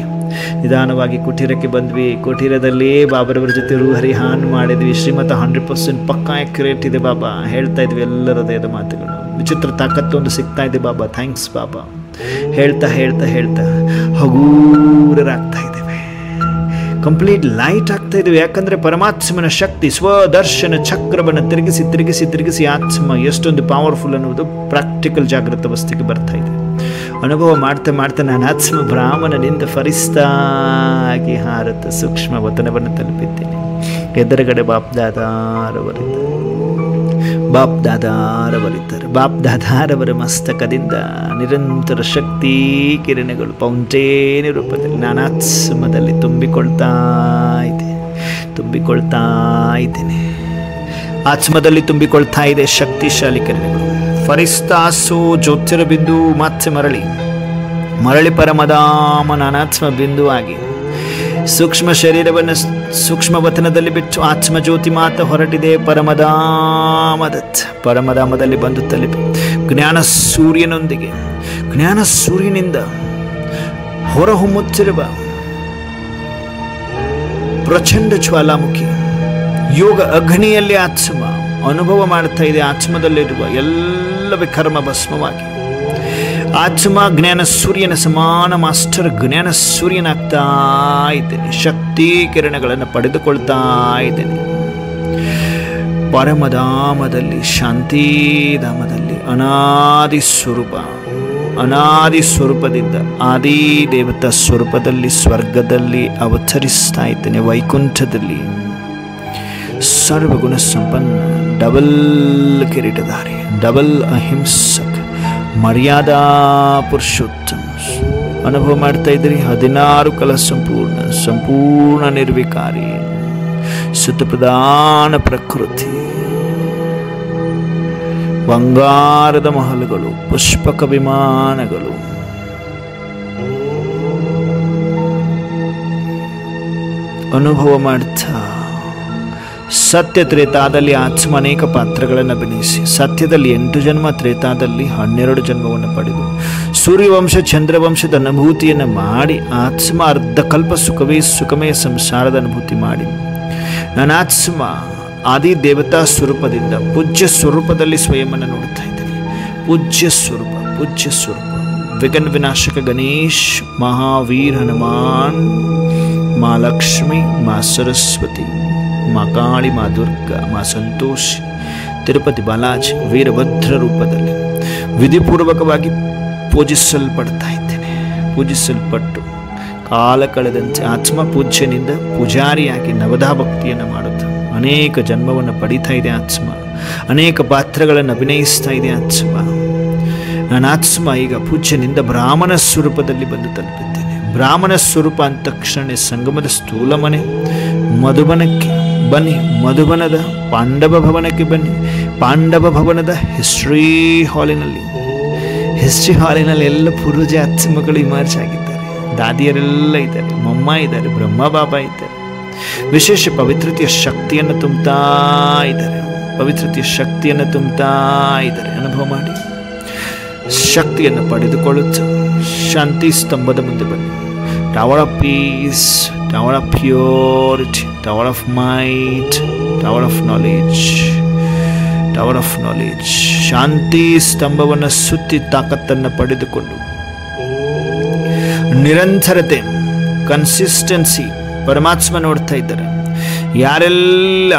ನಿಧಾನವಾಗಿ ಕುಟೀರಕ್ಕೆ ಬಂದ್ವಿ. ಕುಟೀರದಲ್ಲಿ ಬಾಬರವರ ಜೊತೆ ರೂಹರಿಹಾನ್ ಮಾಡಿದ್ವಿ. ಶ್ರೀಮತ 100% ಪಕ್ಕಾ ಆಕ್ಯುರೇಟ್ ಇದೆ ಬಾಬಾ. ಹೇಳ್ತಾ ಇದ್ವಿ ಎಲ್ಲರ ಹೃದಯದ ಮಾತುಗಳು. ವಿಚಿತ್ರ ತಾಕತ್ತು ಒಂದು ಸಿಗ್ತಾ ಇದೆ ಬಾಬಾ. ಥ್ಯಾಂಕ್ಸ್ ಬಾಬಾ. ಹೇಳ್ತಾ ಹಗೂರರಾಗ್ತಾ ಇದ್ದೇವೆ, ಕಂಪ್ಲೀಟ್ ಲೈಟ್ ಆಗ್ತಾ ಇದ್ದೇವೆ. ಯಾಕಂದರೆ ಪರಮಾತ್ಮನ ಶಕ್ತಿ ಸ್ವದರ್ಶನ ಚಕ್ರವನ್ನು ತಿರುಗಿಸಿ ಆತ್ಮ ಎಷ್ಟೊಂದು ಪವರ್ಫುಲ್ ಅನ್ನೋದು ಪ್ರಾಕ್ಟಿಕಲ್ ಜಾಗೃತ ಅವಸ್ಥೆಗೆ ಬರ್ತಾ ಇದೆ. ಅನುಭವ ಮಾಡ್ತಾ ನಾನು ಆತ್ಮ ಬ್ರಾಹ್ಮಣನಿಂದ ಫರಿಸ್ತಾಗಿ ಹಾರತ ಸೂಕ್ಷ್ಮ ವತನವನ್ನು ತಲುಪಿದ್ದೇನೆ. ಎದುರುಗಡೆ ಬಾಪ್ ದಾದಾರವರಿದ್ದಾರೆ. ಮಸ್ತಕದಿಂದ ನಿರಂತರ ಶಕ್ತಿ ಕಿರಣಗಳು ಪೌಂಟೇನಿ ರೂಪದಲ್ಲಿ ನಾನಾತ್ಮದಲ್ಲಿ ತುಂಬಿಕೊಳ್ತಾ ಇದ್ದೇನೆ. ಆತ್ಮದಲ್ಲಿ ತುಂಬಿಕೊಳ್ತಾ ಇದೆ ಶಕ್ತಿಶಾಲಿ ಕಿರಣಗಳು. ಫರಿಸ್ತಾಸು ಜ್ಯೋತಿರ್ಬಿಂದು ಮತ್ತೆ ಮರಳಿ ಪರಮಧಾಮ ನಾನಾತ್ಮ ಬಿಂದು ಆಗಿ ಸೂಕ್ಷ್ಮ ಶರೀರವನ್ನು ಸೂಕ್ಷ್ಮ ವತನದಲ್ಲಿ ಬಿಟ್ಟು ಆತ್ಮ ಜ್ಯೋತಿ ಮಾತ್ರ ಹೊರಟಿದೆ. ಪರಮಧಾಮದಲ್ಲಿ ಬಂದು ತಲುಪಿ ಜ್ಞಾನ ಸೂರ್ಯನಿಂದ ಹೊರಹೊಮ್ಮುತ್ತಿರುವ ಪ್ರಚಂಡ ಜ್ವಾಲಾಮುಖಿ ಯೋಗ ಅಗ್ನಿಯಲ್ಲಿ ಆತ್ಮ ಅನುಭವ ಮಾಡ್ತಾ ಇದೆ. ಆತ್ಮದಲ್ಲಿರುವ ಎಲ್ಲ ವಿಕರ್ಮ ಭಸ್ಮವಾಗಿ ಆತ್ಮ ಜ್ಞಾನ ಸೂರ್ಯನ ಸಮಾನ ಮಾಸ್ಟರ್ ಜ್ಞಾನ ಸೂರ್ಯನಾಗ್ತಾ ಇದ್ದೇನೆ. ಶಕ್ತಿ ಕಿರಣಗಳನ್ನು ಪಡೆದುಕೊಳ್ತಾ ಇದ್ದೇನೆ. ಪರಮಧಾಮದಲ್ಲಿ ಶಾಂತಿಧಾಮದಲ್ಲಿ ಅನಾದಿ ಸ್ವರೂಪದಿಂದ ಆದಿ ದೇವತಾ ಸ್ವರೂಪದಲ್ಲಿ ಸ್ವರ್ಗದಲ್ಲಿ ಅವತರಿಸ್ತಾ ಇದ್ದೇನೆ. ವೈಕುಂಠದಲ್ಲಿ ಸರ್ವಗುಣ ಸಂಪನ್ನ ಡಬಲ್ ಕಿರೀಟಧಾರಿ, ಡಬಲ್ ಅಹಿಂಸಕ, ಮರ್ಯಾದಾ ಪುರುಷೋತ್ತಮ ಅನುಭವ ಮಾಡ್ತಾ ಇದ್ರಿ. 16 ಕಲ ಸಂಪೂರ್ಣ ನಿರ್ವಿಕಾರಿ ಸುತಪ್ರಧಾನ ಪ್ರಕೃತಿ, ಬಂಗಾರದ ಮಹಲುಗಳು, ಪುಷ್ಪಕ ವಿಮಾನಗಳು, ಅನುಭವ ಮಾಡ್ತಾ ಸತ್ಯ ತ್ರೇತಾದಲ್ಲಿ ಆತ್ಮ ಅನೇಕ ಪಾತ್ರಗಳನ್ನು ಅಭಿನಯಿಸಿ ಸತ್ಯದಲ್ಲಿ 8 ಜನ್ಮ, ತ್ರೇತಾದಲ್ಲಿ 12 ಜನ್ಮವನ್ನು ಪಡೆದು ಸೂರ್ಯವಂಶ ಚಂದ್ರವಂಶದ ಅನುಭೂತಿಯನ್ನು ಮಾಡಿ ಆತ್ಮ ಅರ್ಧಕಲ್ಪ ಸುಖಮೇ ಸಂಸಾರದ ಅನುಭೂತಿ ಮಾಡಿ ನನ್ನ ಆತ್ಮ ಆದಿ ದೇವತಾ ಸ್ವರೂಪದಿಂದ ಪೂಜ್ಯ ಸ್ವರೂಪದಲ್ಲಿ ಸ್ವಯಂವನ್ನು ನೋಡ್ತಾ ಇದ್ದೀನಿ. ಪೂಜ್ಯ ಸ್ವರೂಪ ವಿಘ್ನ ವಿನಾಶಕ ಗಣೇಶ್, ಮಹಾವೀರ್ ಹನುಮಾನ್, ಮಾ ಲಕ್ಷ್ಮಿ, ಮಾ ಸರಸ್ವತಿ, ಮಾ ಕಾಳಿ, ಮಾ ದುರ್ಗಾ, ಮಾ ಸಂತೋಷ್, ತಿರುಪತಿ ಬಾಲಾಜಿ ವೀರಭದ್ರ ರೂಪದಲ್ಲಿ ವಿಧಿಪೂರ್ವಕವಾಗಿ ಪೂಜಿಸಲ್ಪಡ್ತಾ ಇದ್ದೇನೆ. ಪೂಜಿಸಲ್ಪಟ್ಟು ಕಾಲ ಕಳೆದಂತೆ ಆತ್ಮ ಪೂಜ್ಯನಿಂದ ಪೂಜಾರಿಯಾಗಿ ನವದಾ ಭಕ್ತಿಯನ್ನು ಮಾಡುತ್ತೆ. ಅನೇಕ ಜನ್ಮವನ್ನು ಪಡೀತಾ ಇದೆ ಆತ್ಮ, ಅನೇಕ ಪಾತ್ರಗಳನ್ನು ಅಭಿನಯಿಸ್ತಾ ಇದೆ ಆತ್ಮ. ನನ್ನ ಆತ್ಮ ಈಗ ಪೂಜ್ಯನಿಂದ ಬ್ರಾಹ್ಮಣ ಸ್ವರೂಪದಲ್ಲಿ ಬಂದು ತಲುಪಿದ್ದೇನೆ. ಬ್ರಾಹ್ಮಣ ಸ್ವರೂಪ ಅಂದ ತಕ್ಷಣ ಸಂಗಮದ ಸ್ಥೂಲ ಮನೆ ಮಧುಬನಕ್ಕೆ ಬನ್ನಿ, ಮಧುಬನದ ಪಾಂಡವ ಭವನಕ್ಕೆ ಬನ್ನಿ. ಪಾಂಡವ ಭವನದ ಹಿಸ್ಟ್ರಿ ಹಾಲಿನಲ್ಲಿ ಎಲ್ಲ ಪೂರ್ವಜ ಆತ್ಮಗಳು ಇಮರ್ಜ್ ಆಗಿದ್ದಾರೆ. ದಾದಿಯರೆಲ್ಲ ಇದ್ದಾರೆ, ಮೊಮ್ಮ ಇದ್ದಾರೆ, ಬ್ರಹ್ಮ ಬಾಬಾ ಇದ್ದಾರೆ. ವಿಶೇಷ ಪವಿತ್ರತೆಯ ಶಕ್ತಿಯನ್ನು ತುಂಬುತ್ತಾ ಇದ್ದಾರೆ. ಅನುಭವ ಮಾಡಿ ಶಕ್ತಿಯನ್ನು ಪಡೆದುಕೊಳ್ಳುತ್ತಾ ಶಾಂತಿ ಸ್ತಂಭದ ಮುಂದೆ ಬನ್ನಿ. Tower of peace, tower of purity, tower of might, tower of knowledge, ಶಾಂತಿ ಸ್ತಂಭವನ್ನು ಸುತ್ತಿ ತಾಕತ್ತನ್ನು ಪಡೆದುಕೊಂಡು ನಿರಂತರತೆ, ಕನ್ಸಿಸ್ಟೆನ್ಸಿ ಪರಮಾತ್ಮ ನೋಡ್ತಾ ಇದ್ದಾರೆ. ಯಾರೆಲ್ಲ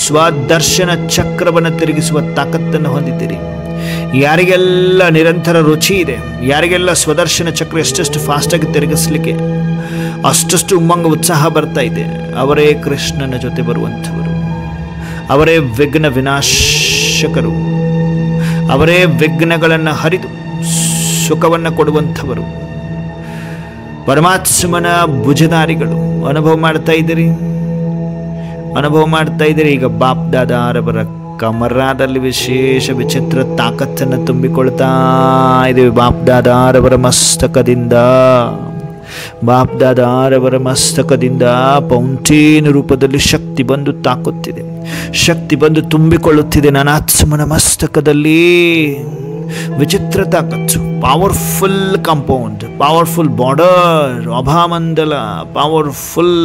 ಸ್ವದರ್ಶನ ಚಕ್ರವನ್ನು ತಿರುಗಿಸುವ ತಾಕತ್ತನ್ನು ಹೊಂದಿದ್ದೀರಿ, ಯಾರಿಗೆಲ್ಲ ನಿರಂತರ ರುಚಿ ಇದೆ, ಯಾರಿಗೆಲ್ಲ ಸ್ವದರ್ಶನ ಚಕ್ರ ಎಷ್ಟೆಷ್ಟು ಫಾಸ್ಟಾಗಿ ತಿರುಗಿಸ್ಲಿಕ್ಕೆ ಅಷ್ಟಷ್ಟು ಉಮ್ಮಂಗ ಉತ್ಸಾಹ ಬರ್ತಾ ಇದೆ, ಅವರೇ ಕೃಷ್ಣನ ಜೊತೆ ಬರುವಂಥವರು, ಅವರೇ ವಿಘ್ನ ವಿನಾಶಕರು, ಅವರೇ ವಿಘ್ನಗಳನ್ನು ಹರಿದು ಸುಖವನ್ನು ಕೊಡುವಂಥವರು, ಪರಮಾತ್ಮನ ಭುಜಧಾರಿಗಳು. ಅನುಭವ ಮಾಡ್ತಾ ಇದ್ದೀರಿ. ಈಗ ಬಾಪ್ ದಾದಾರವರ ಕಮರಾದಲ್ಲಿ ವಿಶೇಷ ವಿಚಿತ್ರ ತಾಕತ್ತನ್ನು ತುಂಬಿಕೊಳ್ತಾ ಇದ್ದೀವಿ. ಬಾಪ್ ದಾದಾರವರ ಮಸ್ತಕದಿಂದ ಪೌಂಟೇನ್ ರೂಪದಲ್ಲಿ ಶಕ್ತಿ ಬಂದು ತಾಕುತ್ತಿದೆ, ಶಕ್ತಿ ಬಂದು ತುಂಬಿಕೊಳ್ಳುತ್ತಿದೆ. ನನ್ನ ಆತ್ಮನ ಮಸ್ತಕದಲ್ಲಿ ವಿಚಿತ್ರ ತಾಕತ್ತು, ಪವರ್ಫುಲ್ ಕಾಂಪೌಂಡ್, ಪವರ್ಫುಲ್ ಬಾರ್ಡರ್, ಅಭಾಮಂಡಲ, ಪವರ್ಫುಲ್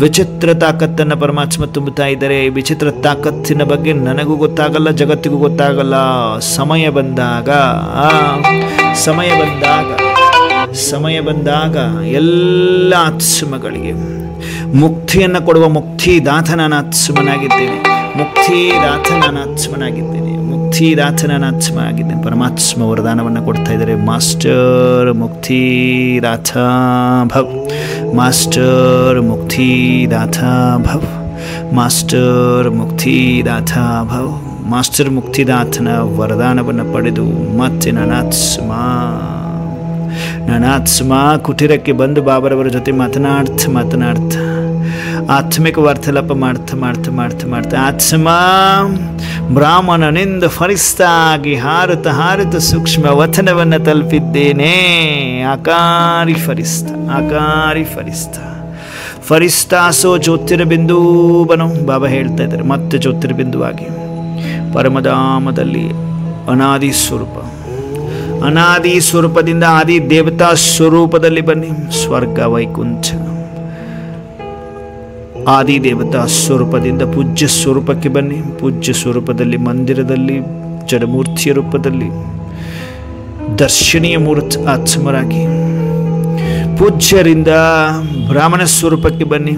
ವಿಚಿತ್ರ ತಾಕತ್ತನ್ನು ಪರಮಾತ್ಮ ತುಂಬುತ್ತಾ ಇದ್ದಾರೆ. ವಿಚಿತ್ರ ತಾಕತ್ತಿನ ಬಗ್ಗೆ ನನಗೂ ಗೊತ್ತಾಗಲ್ಲ, ಜಗತ್ತಿಗೂ ಗೊತ್ತಾಗಲ್ಲ. ಸಮಯ ಬಂದಾಗ ಎಲ್ಲ ಆತ್ಮಗಳಿಗೆ ಮುಕ್ತಿಯನ್ನು ಕೊಡುವ ಮುಕ್ತಿದಾತನಾತ್ಮನಾಗಿದ್ದೇನೆ. ಪರಮಾತ್ಮ ವರದಾನವನ್ನು ಕೊಡ್ತಾ ಇದ್ದಾರೆ. ಮಾಸ್ಟರ್ ಮುಕ್ತಿದಾತ ಭವ್, ಮಾಸ್ಟರ್ ಮುಕ್ತಿದಾತನ ವರದಾನವನ್ನು ಪಡೆದು ಮತ್ತೆ ನನಾತ್ಮ ಕುಟೀರಕ್ಕೆ ಬಂದು ಬಾಬರವರ ಜೊತೆ ಮಾತನಾಡ್ತಾ ಆತ್ಮಿಕ ವಾರ್ತಾಲಾಪ ಮಾಡ್ತಾ ಆತ್ಮ ಬ್ರಾಹ್ಮಣನಿಂದ ಫರಿಸ್ತಾಗಿ ಹಾರುತ್ತ ಸೂಕ್ಷ್ಮ ವತನವನ್ನು ತಲುಪಿದ್ದೇನೆ. ಆಕಾರಿ ಫರಿಸ್ತಾಸೋ ಜ್ಯೋತಿರ್ಬಿಂದು ಬನೋ ಬಾಬಾ ಹೇಳ್ತಾ ಇದ್ದಾರೆ. ಮತ್ತೆ ಜ್ಯೋತಿರ್ಬಿಂದುವಾಗಿ ಪರಮಧಾಮದಲ್ಲಿ ಅನಾದಿ ಸ್ವರೂಪದಿಂದ ಆದಿ ದೇವತಾ ಸ್ವರೂಪದಲ್ಲಿ ಬನ್ನಿ. ಸ್ವರ್ಗ ವೈಕುಂಠ ಆದಿ ದೇವತಾ ಸ್ವರೂಪದಿಂದ ಪೂಜ್ಯ ಸ್ವರೂಪಕ್ಕೆ ಬನ್ನಿ. ಪೂಜ್ಯ ಸ್ವರೂಪದಲ್ಲಿ ಮಂದಿರದಲ್ಲಿ ಜಡಮೂರ್ತಿಯ ರೂಪದಲ್ಲಿ ದರ್ಶನೀಯ ಮೂರ್ತಿ ಆತ್ಮರಾಗಿ ಪೂಜ್ಯರಿಂದ ಬ್ರಾಹ್ಮಣ ಸ್ವರೂಪಕ್ಕೆ ಬನ್ನಿ.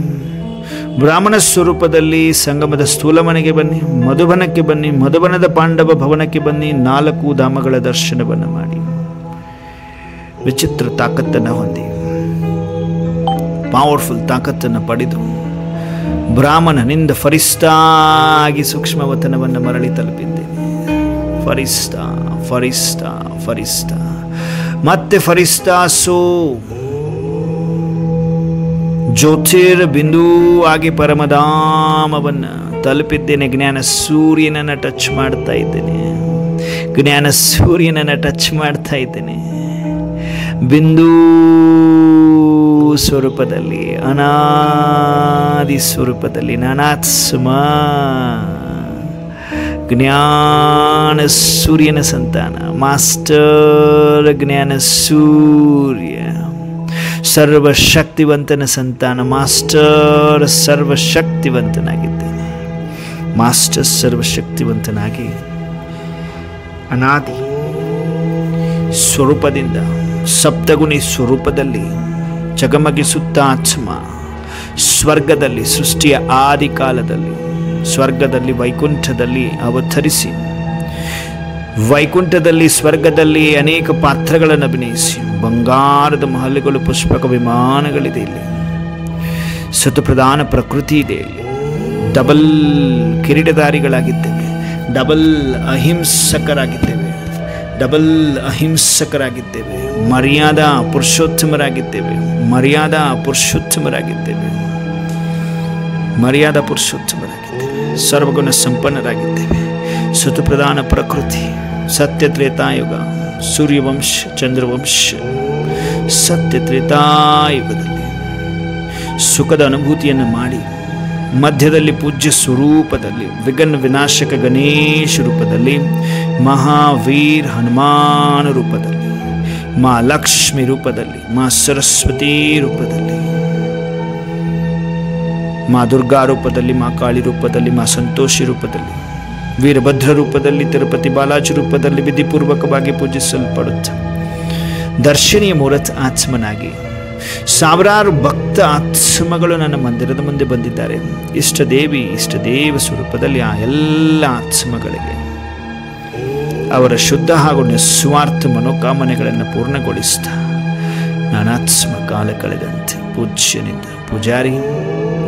ಬ್ರಾಹ್ಮಣ ಸ್ವರೂಪದಲ್ಲಿ ಸಂಗಮದ ಸ್ಥೂಲ ಮನೆಗೆ ಬನ್ನಿ, ಮಧುಬನಕ್ಕೆ ಬನ್ನಿ, ಮಧುಬನದ ಪಾಂಡವ ಭವನಕ್ಕೆ ಬನ್ನಿ. 4 ಧಾಮಗಳ ದರ್ಶನವನ್ನು ಮಾಡಿ ವಿಚಿತ್ರ ತಾಕತ್ತನ್ನು ಹೊಂದಿ, ಪವರ್ಫುಲ್ ತಾಕತ್ತನ್ನು ಪಡೆದು ಬ್ರಾಹ್ಮಣನಿಂದ ಫರಿಸ್ತಾಗಿ ಸೂಕ್ಷ್ಮವತನವನ್ನು ಮರಳಿ ತಲುಪಿದ್ದೇನೆ. ಫರಿಸ್ತಾ ಮತ್ತೆ ಫರಿಸ್ತಾಸೋ ಜ್ಯೋತಿರ್ಬಿಂದು ಆಗಿ ಪರಮಧಾಮವನ್ನು ತಲುಪಿದ್ದೇನೆ. ಜ್ಞಾನ ಸೂರ್ಯನನ್ನು ಟಚ್ ಮಾಡ್ತಾ ಇದ್ದೇನೆ. ಬಿಂದು ಸ್ವರೂಪದಲ್ಲಿ, ಅನಾದಿ ಸ್ವರೂಪದಲ್ಲಿ ನಾನಾತ್ಮ ಜ್ಞಾನ ಸೂರ್ಯನ ಸಂತಾನ, ಮಾಸ್ಟರ್ ಜ್ಞಾನ ಸೂರ್ಯ, ಸರ್ವಶಕ್ತಿವಂತನ ಸಂತಾನ, ಮಾಸ್ಟರ್ ಸರ್ವಶಕ್ತಿವಂತನಾಗಿದ್ದೇನೆ. ಮಾಸ್ಟರ್ ಸರ್ವಶಕ್ತಿವಂತನಾಗಿ ಅನಾದಿ ಸ್ವರೂಪದಿಂದ ಸಪ್ತಗುಣಿ ಸ್ವರೂಪದಲ್ಲಿ ಜಗಮಗಿಸುತ್ತ ಆತ್ಮ ಸ್ವರ್ಗದಲ್ಲಿ, ಸೃಷ್ಟಿಯ ಆದಿ ಕಾಲದಲ್ಲಿ ಸ್ವರ್ಗದಲ್ಲಿ ವೈಕುಂಠದಲ್ಲಿ ಅವತರಿಸಿ, ವೈಕುಂಠದಲ್ಲಿ ಸ್ವರ್ಗದಲ್ಲಿ ಅನೇಕ ಪಾತ್ರಗಳನ್ನು ಅಭಿನಯಿಸಿ, ಬಂಗಾರದ ಮಹಲುಗಳು, ಪುಷ್ಪಕ ವಿಮಾನಗಳಿದೆ ಇಲ್ಲಿ, ಸತುಪ್ರಧಾನ ಪ್ರಕೃತಿ ಇದೆ ಇಲ್ಲಿ, ಡಬಲ್ ಕಿರೀಟಧಾರಿಗಳಾಗಿದ್ದೇವೆ, ಡಬಲ್ ಅಹಿಂಸಕರಾಗಿದ್ದೇವೆ, ಡಬಲ್ ಅಹಿಂಸಕರಾಗಿದ್ದೇವೆ, ಮರ್ಯಾದಾ ಪುರುಷೋತ್ತಮರಾಗಿದ್ದೇವೆ, ಮರ್ಯಾದಾ ಪುರುಷೋತ್ತಮರಾಗಿದ್ದೇವೆ, ಮರ್ಯಾದಾ ಪುರುಷೋತ್ತಮರಾಗಿದ್ದೇವೆ, ಸರ್ವಗುಣ ಸಂಪನ್ನರಾಗಿದ್ದೇವೆ. ಸತುಪ್ರಧಾನ ಪ್ರಕೃತಿ, ಸತ್ಯ ತ್ರೇತಾಯುಗ, ಸೂರ್ಯವಂಶ ಚಂದ್ರವಂಶ, ಸತ್ಯ ತ್ರೇತಾಯುಗದಲ್ಲಿ ಸುಖದ ಅನುಭೂತಿಯನ್ನು ಮಾಡಿ, ಮಧ್ಯದಲ್ಲಿ ಪೂಜ್ಯ ಸ್ವರೂಪದಲ್ಲಿ, ವಿಘ್ನ ವಿನಾಶಕ ಗಣೇಶ ರೂಪದಲ್ಲಿ, ಮಹಾವೀರ್ ಹನುಮಾನ ರೂಪದಲ್ಲಿ, ಮಾ ಲಕ್ಷ್ಮಿ ರೂಪದಲ್ಲಿ, ಮಾ ಸರಸ್ವತಿ ರೂಪದಲ್ಲಿ, ಮಾ ದುರ್ಗಾ ರೂಪದಲ್ಲಿ, ಮಾ ಕಾಳಿ ರೂಪದಲ್ಲಿ, ಮಾ ಸಂತೋಷಿ ರೂಪದಲ್ಲಿ, ವೀರಭದ್ರ ರೂಪದಲ್ಲಿ, ತಿರುಪತಿ ಬಾಲಾಜಿ ರೂಪದಲ್ಲಿ ವಿಧಿಪೂರ್ವಕವಾಗಿ ಪೂಜಿಸಲ್ಪಡುತ್ತ ದರ್ಶನೀಯ ಮೂರತ್ ಆತ್ಮನಾಗಿ ಸಾವಿರಾರು ಭಕ್ತ ಆತ್ಮಗಳು ನನ್ನ ಮಂದಿರದ ಮುಂದೆ ಬಂದಿದ್ದಾರೆ. ಇಷ್ಟದೇವ ಸ್ವರೂಪದಲ್ಲಿ ಆ ಎಲ್ಲ ಆತ್ಮಗಳಿಗೆ ಅವರ ಶುದ್ಧ ಹಾಗೂ ನಿಸ್ವಾರ್ಥ ಮನೋಕಾಮನೆಗಳನ್ನು ಪೂರ್ಣಗೊಳಿಸ್ತಾ ನಾನಾತ್ಮ ಕಾಲ ಕಳೆದಂತೆ ಪೂಜ್ಯನಿಂದ ಪೂಜಾರಿ,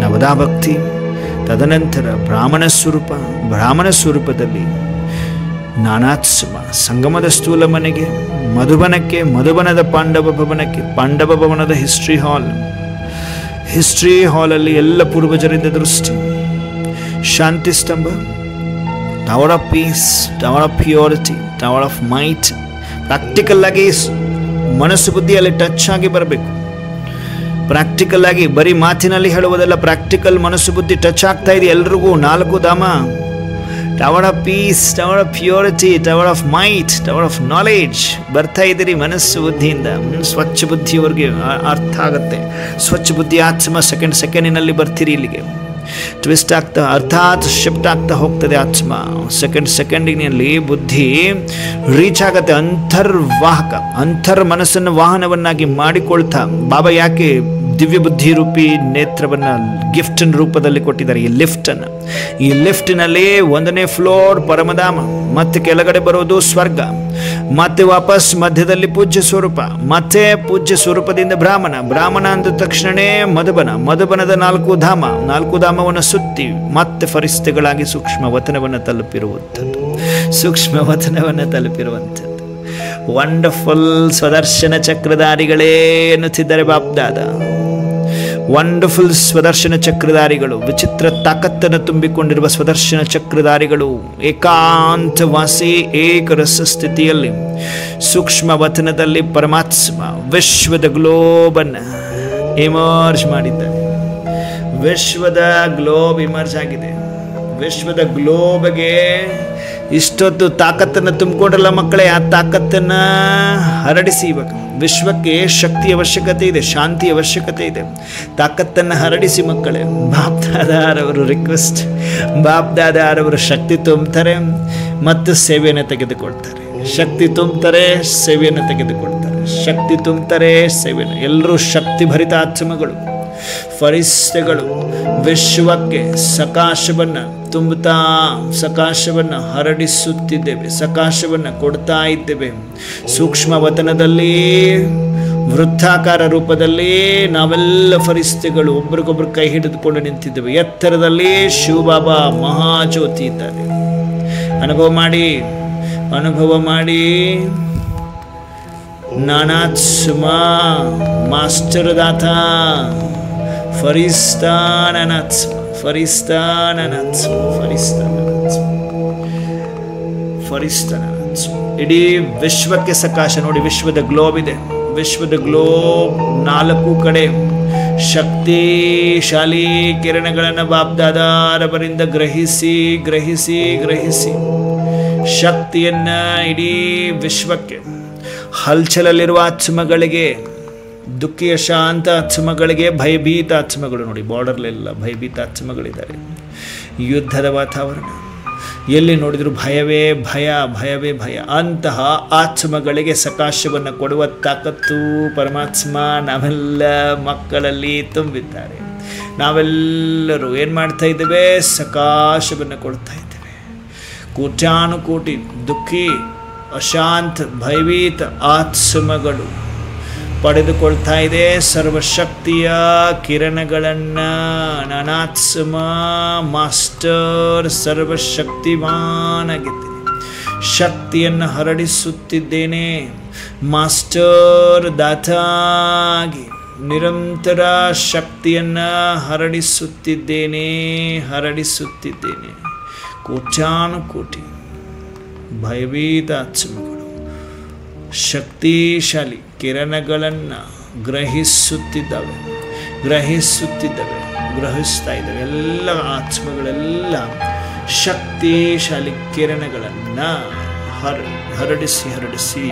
ನವದಾ ಭಕ್ತಿ, ತದನಂತರ ಬ್ರಾಹ್ಮಣ ಸ್ವರೂಪದಲ್ಲಿ ನಾನಾತ್ಮ ಸಂಗಮದ ಸ್ಥೂಲ ಮನೆಗೆ, ಮಧುಬನಕ್ಕೆ, ಮಧುಬನದ ಪಾಂಡವ ಭವನಕ್ಕೆ, ಪಾಂಡವ ಭವನದ ಹಿಸ್ಟ್ರಿ ಹಾಲಲ್ಲಿ ಎಲ್ಲ ಪೂರ್ವಜರಿಂದ ದೃಷ್ಟಿ, ಶಾಂತಿ ಸ್ತಂಭ, tower of peace, tower of purity, tower of might. Practical ಆಗಿ ಮನಸ್ಸು ಬುದ್ಧಿಯಲ್ಲಿ ಟಚ್ ಆಗಿ ಬರಬೇಕು. ಪ್ರಾಕ್ಟಿಕಲ್ ಆಗಿ ಬರೀ ಮಾತಿನಲ್ಲಿ ಹೇಳುವುದಲ್ಲ, ಪ್ರಾಕ್ಟಿಕಲ್ ಮನಸ್ಸು ಬುದ್ಧಿ ಟಚ್ ಆಗ್ತಾ ಇದೆ ಎಲ್ರಿಗೂ. 4 ಧಾಮ, tower of peace, tower of purity, tower of might, tower of knowledge ಬರ್ತಾ ಇದ್ದೀರಿ ಮನಸ್ಸು ಬುದ್ಧಿಯಿಂದ. ಸ್ವಚ್ಛ ಬುದ್ಧಿಯವರಿಗೆ ಅರ್ಥ ಆಗುತ್ತೆ. ಸ್ವಚ್ಛ ಬುದ್ಧಿ ಆತ್ಮ ಸೆಕೆಂಡಿನಲ್ಲಿ ಬರ್ತೀರಿ ಇಲ್ಲಿಗೆ. ಟ್ವಿಸ್ಟ್ ಆಗ್ತಾ ಅರ್ಥಾತ್ ಶಿಫ್ಟ್ ಆಗ್ತಾ ಹೋಗ್ತದೆ ಆತ್ಮ. ಸೆಕೆಂಡಿನಲ್ಲಿ ಬುದ್ಧಿ ರೀಚ್ ಆಗತ್ತೆ ಅಂತರ್ ಮನಸ್ಸನ್ನು ವಾಹನವನ್ನಾಗಿ ಮಾಡಿಕೊಳ್ತಾ. ಬಾಬಾ ಯಾಕೆ ದಿವ್ಯ ಬುದ್ಧಿ ರೂಪಿ ನೇತ್ರವನ್ನು ಗಿಫ್ಟ್ ರೂಪದಲ್ಲಿ ಕೊಟ್ಟಿದ್ದಾರೆ. ಈ ಲಿಫ್ಟ್ನಲ್ಲಿ 1ನೇ ಫ್ಲೋರ್ ಪರಮಧಾಮ, ಮತ್ತೆ ಕೆಳಗಡೆ ಬರೋದು ಸ್ವರ್ಗ, ಮತ್ತೆ ವಾಪಸ್ ಮಧ್ಯದಲ್ಲಿ ಪೂಜ್ಯ ಸ್ವರೂಪ, ಮತ್ತೆ ಪೂಜ್ಯ ಸ್ವರೂಪದಿಂದ ಬ್ರಾಹ್ಮಣ ಅಂದ ತಕ್ಷಣವೇ ಮಧುಬನದ 4 ಧಾಮವನ್ನು ಸುತ್ತಿ ಮತ್ತೆ ಫರಿಸ್ತೆಗಳಾಗಿ ಸೂಕ್ಷ್ಮ ವತನವನ್ನು ತಲುಪಿರುವಂಥದ್ದು. ವಂಡರ್ಫುಲ್ ಸ್ವದರ್ಶನ ಚಕ್ರಧಾರಿಗಳೇ ಎನ್ನುತ್ತಿದ್ದಾರೆ ಬಾಪ್ದಾದ. ವಂಡರ್ಫುಲ್ ಸ್ವದರ್ಶನ ಚಕ್ರಧಾರಿಗಳು, ವಿಚಿತ್ರ ತಾಕತ್ತನ್ನು ತುಂಬಿಕೊಂಡಿರುವ ಸ್ವದರ್ಶನ ಚಕ್ರಧಾರಿಗಳು, ಏಕಾಂತವಾಸಿ ಏಕರಸ ಸ್ಥಿತಿಯಲ್ಲಿ ಸೂಕ್ಷ್ಮ ವತನದಲ್ಲಿ ಪರಮಾತ್ಮ ವಿಶ್ವದ ಗ್ಲೋಬನ್ನು ಇಮರ್ಜ್ ಮಾಡಿದ್ದಾರೆ. ವಿಶ್ವದ ಗ್ಲೋಬ್ ಇಮರ್ಜ್ ಆಗಿದೆ. ವಿಶ್ವದ ಗ್ಲೋಬ್ಗೆ ಇಷ್ಟೊತ್ತು ತಾಕತ್ತನ್ನು ತುಂಬಿಕೊಂಡ್ರಲ್ಲ ಮಕ್ಕಳೇ, ಆ ತಾಕತ್ತನ್ನು ಹರಡಿಸಿ. ಇವಾಗ ವಿಶ್ವಕ್ಕೆ ಶಕ್ತಿ ಅವಶ್ಯಕತೆ ಇದೆ, ಶಾಂತಿ ಅವಶ್ಯಕತೆ ಇದೆ. ತಾಕತ್ತನ್ನು ಹರಡಿಸಿ ಮಕ್ಕಳೇ. ಬಾಪ್ದಾದಾರವರು ರಿಕ್ವೆಸ್ಟ್, ಬಾಪ್ದಾದಾರವರು ಶಕ್ತಿ ತುಂಬ್ತಾರೆ ಮತ್ತು ಸೇವೆಯನ್ನು ತೆಗೆದುಕೊಳ್ತಾರೆ. ಶಕ್ತಿ ತುಂಬ್ತಾರೆ, ಸೇವೆಯನ್ನು ತೆಗೆದುಕೊಳ್ತಾರೆ. ಶಕ್ತಿ ತುಂಬ್ತಾರೆ, ಸೇವೆಯನ್ನು. ಎಲ್ಲರೂ ಶಕ್ತಿ ಭರಿತ ಆತ್ಮಗಳು, ಫರಿಸ್ತೆಗಳು. ವಿಶ್ವಕ್ಕೆ ಸಕಾಶವನ್ನು ತುಂಬುತ್ತಾ ಸಕಾಶವನ್ನು ಹರಡಿಸುತ್ತಿದ್ದೇವೆ, ಸಕಾಶವನ್ನು ಕೊಡ್ತಾ ಇದ್ದೇವೆ. ಸೂಕ್ಷ್ಮ ವತನದಲ್ಲಿ ವೃತ್ತಾಕಾರ ರೂಪದಲ್ಲಿ ನಾವೆಲ್ಲ ಫರಿಸ್ತೆಗಳು ಒಬ್ರಿಗೊಬ್ರು ಕೈ ಹಿಡಿದುಕೊಂಡು ನಿಂತಿದ್ದೇವೆ. ಎತ್ತರದಲ್ಲಿ ಶಿವಬಾಬಾ ಮಹಾಜ್ಯೋತಿ ಇದ್ದಾರೆ. ಅನುಭವ ಮಾಡಿ ನಾನಾತ್ಮ ಮಾಸ್ಟರ್ ದಾತ ಇಡೀ ವಿಶ್ವಕ್ಕೆ ಸಕಾಶ ನೋಡಿ. ವಿಶ್ವದ ಗ್ಲೋಬ್ ಇದೆ. ವಿಶ್ವದ ಗ್ಲೋಬ್ 4 ಕಡೆ ಶಕ್ತಿಶಾಲಿ ಕಿರಣಗಳನ್ನು ಬಾಬ್ದಾದಾರವರಿಂದ ಗ್ರಹಿಸಿ ಗ್ರಹಿಸಿ ಗ್ರಹಿಸಿ ಶಕ್ತಿಯನ್ನ ಇಡೀ ವಿಶ್ವಕ್ಕೆ, ಹಲ್ಚಲಲ್ಲಿರುವ ಆತ್ಮಗಳಿಗೆ, ದುಃಖಿಯ ಶಾಂತ ಆತ್ಮಗಳಿಗೆ, ಭಯಭೀತ ಆತ್ಮಗಳು, ನೋಡಿ ಬಾರ್ಡರ್ಲೆಲ್ಲ ಭಯಭೀತ ಆತ್ಮಗಳಿದ್ದಾರೆ. ಯುದ್ಧದ ವಾತಾವರಣ, ಎಲ್ಲಿ ನೋಡಿದ್ರು ಭಯವೇ ಭಯ, ಭಯವೇ ಭಯ. ಅಂತಹ ಆತ್ಮಗಳಿಗೆ ಸಕಾಶವನ್ನು ಕೊಡುವ ತಾಕತ್ತು ಪರಮಾತ್ಮ ನಾವೆಲ್ಲ ಮಕ್ಕಳಲ್ಲಿ ತುಂಬಿದ್ದಾರೆ. ನಾವೆಲ್ಲರೂ ಏನು ಮಾಡ್ತಾ ಇದ್ದೇವೆ? ಸಕಾಶವನ್ನು ಕೊಡ್ತಾ ಇದ್ದೇವೆ. ಕೋಟ್ಯಾನುಕೋಟಿ ದುಃಖಿ, ಅಶಾಂತ, ಭಯಭೀತ ಆತ್ಮಗಳು ಪಡೆದುಕೊಳ್ತಾ ಇದೆ ಸರ್ವಶಕ್ತಿಯ ಕಿರಣಗಳನ್ನು. ನಾನಾತ್ಮ ಮಾಸ್ಟರ್ ಸರ್ವಶಕ್ತಿಮಾನಾಗಿದ್ದೇನೆ, ಶಕ್ತಿಯನ್ನು ಹರಡಿಸುತ್ತಿದ್ದೇನೆ. ಮಾಸ್ಟರ್ ದಾತಾಗಿ ನಿರಂತರ ಶಕ್ತಿಯನ್ನು ಹರಡಿಸುತ್ತಿದ್ದೇನೆ, ಹರಡಿಸುತ್ತಿದ್ದೇನೆ. ಕೋಟ್ಯಾನುಕೋಟಿ ಭಯಭೀತ ಆತ್ಮಗಳು ಶಕ್ತಿಶಾಲಿ ಕಿರಣಗಳನ್ನು ಗ್ರಹಿಸುತ್ತಿದ್ದಾವೆ, ಗ್ರಹಿಸುತ್ತಿದ್ದಾವೆ, ಗ್ರಹಿಸ್ತಾ ಇದ್ದಾವೆ. ಎಲ್ಲ ಆತ್ಮಗಳೆಲ್ಲ ಶಕ್ತಿಶಾಲಿ ಕಿರಣಗಳನ್ನು ಹರಡಿಸಿ ಹರಡಿಸಿ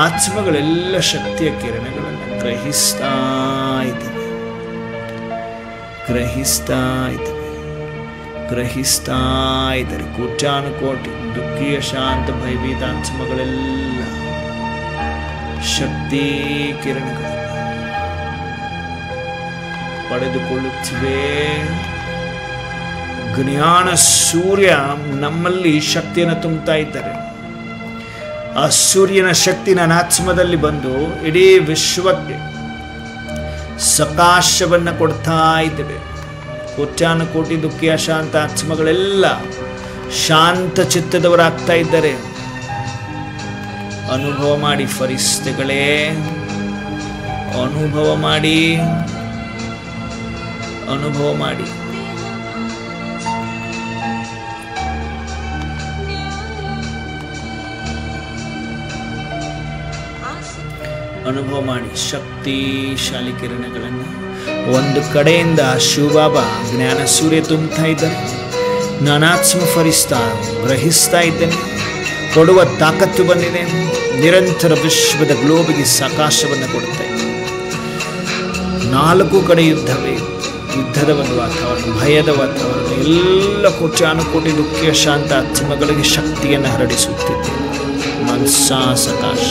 ಆತ್ಮಗಳೆಲ್ಲ ಶಕ್ತಿಯ ಕಿರಣಗಳನ್ನು ಗ್ರಹಿಸ್ತಾ ಇದ್ದಾವೆ, ಗ್ರಹಿಸ್ತಾ ಇದ್ದಾವೆ, ಗ್ರಹಿಸ್ತಾ ಇದ್ದಾರೆ. ಕೋಟ್ಯಾನುಕೋಟಿ ದುಃಖಿಯ ಶಾಂತ ಭಯಭೀತ ಆತ್ಮಗಳೆಲ್ಲ ಶಕ್ತಿ ಕಿರಣಗಳನ್ನು ಪಡೆದುಕೊಳ್ಳುತ್ತಿವೆ. ಜ್ಞಾನ ಸೂರ್ಯ ನಮ್ಮಲ್ಲಿ ಶಕ್ತಿಯನ್ನು ತುಂಬುತ್ತಾ ಇದ್ದಾರೆ. ಆ ಸೂರ್ಯನ ಶಕ್ತಿ ನನ್ನ ಆತ್ಮದಲ್ಲಿ ಬಂದು ಇಡೀ ವಿಶ್ವಕ್ಕೆ ಸಕಾಶವನ್ನು ಕೊಡ್ತಾ ಇದ್ದೇವೆ. ಕೋಟ್ಯಾನುಕೋಟಿ ದುಃಖಿಯ ಶಾಂತ ಆತ್ಮಗಳೆಲ್ಲ ಶಾಂತ ಚಿತ್ತದವರಾಗ್ತಾ ಇದ್ದಾರೆ. ಅನುಭವ ಮಾಡಿ ಫರಿಸ್ತೆಗಳೇ, ಅನುಭವ ಮಾಡಿ, ಅನುಭವ ಮಾಡಿ. ಅನುಭವ ಮಾಡಿ ಶಕ್ತಿಶಾಲಿ ಕಿರಣಗಳನ್ನು. ಒಂದು ಕಡೆಯಿಂದ ಶಿವಬಾಬಾ ಜ್ಞಾನ ಸೂರ್ಯ ತುಂಬುತ್ತಾ ಇದ್ದಾರೆ, ನಾನಾತ್ಮ ಫರಿಸ್ತಾ ಗ್ರಹಿಸ್ತಾ ಇದ್ದೇನೆ, ಕೊಡುವ ತಾಕತ್ತು ಬಂದಿದೆ. ನಿರಂತರ ವಿಶ್ವದ ಗ್ಲೋಬಿಗೆ ಸಕಾಶವನ್ನು ಕೊಡುತ್ತಾ ಇದೆ. ನಾಲ್ಕು ಕಡೆ ಯುದ್ಧವೇ, ಯುದ್ಧದ ಒಂದು ವಾತಾವರಣ, ಭಯದ ವಾತಾವರಣ. ಎಲ್ಲ ಕೋಟ್ಯಾನುಕೋಟಿ ದುಃಖಿಯ ಶಾಂತ ಆತ್ಮಗಳಿಗೆ ಶಕ್ತಿಯನ್ನು ಹರಡಿಸುತ್ತಿದೆ. ಮನ್ಸಾ ಸಕಾಶ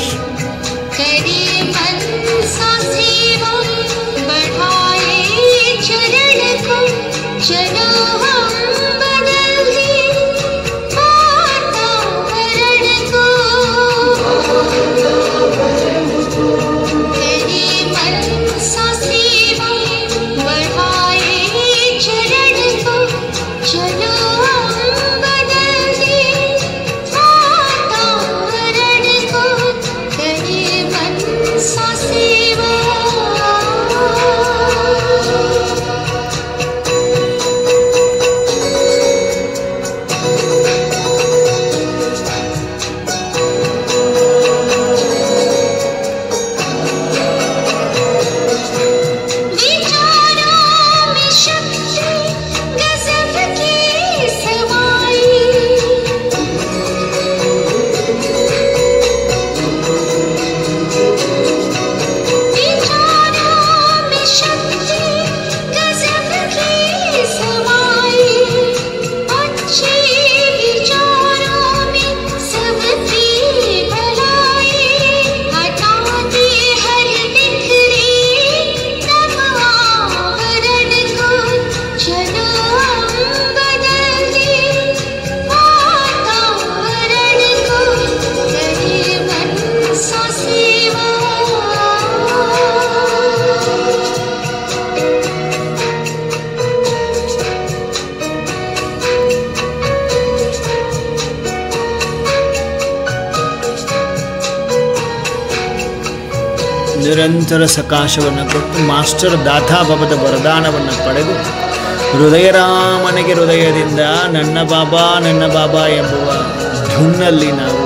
ನಿರಂತರ ಸಕಾಶವನ್ನು ಕೊಟ್ಟು ಮಾಸ್ಟರ್ ದಾತಾಭವದ ವರದಾನವನ್ನು ಪಡೆದು ಹೃದಯರಾಮನಿಗೆ ಹೃದಯದಿಂದ ನನ್ನ ಬಾಬಾ ಎಂಬುವ ಧುನ್ನಲ್ಲಿ ನಾವು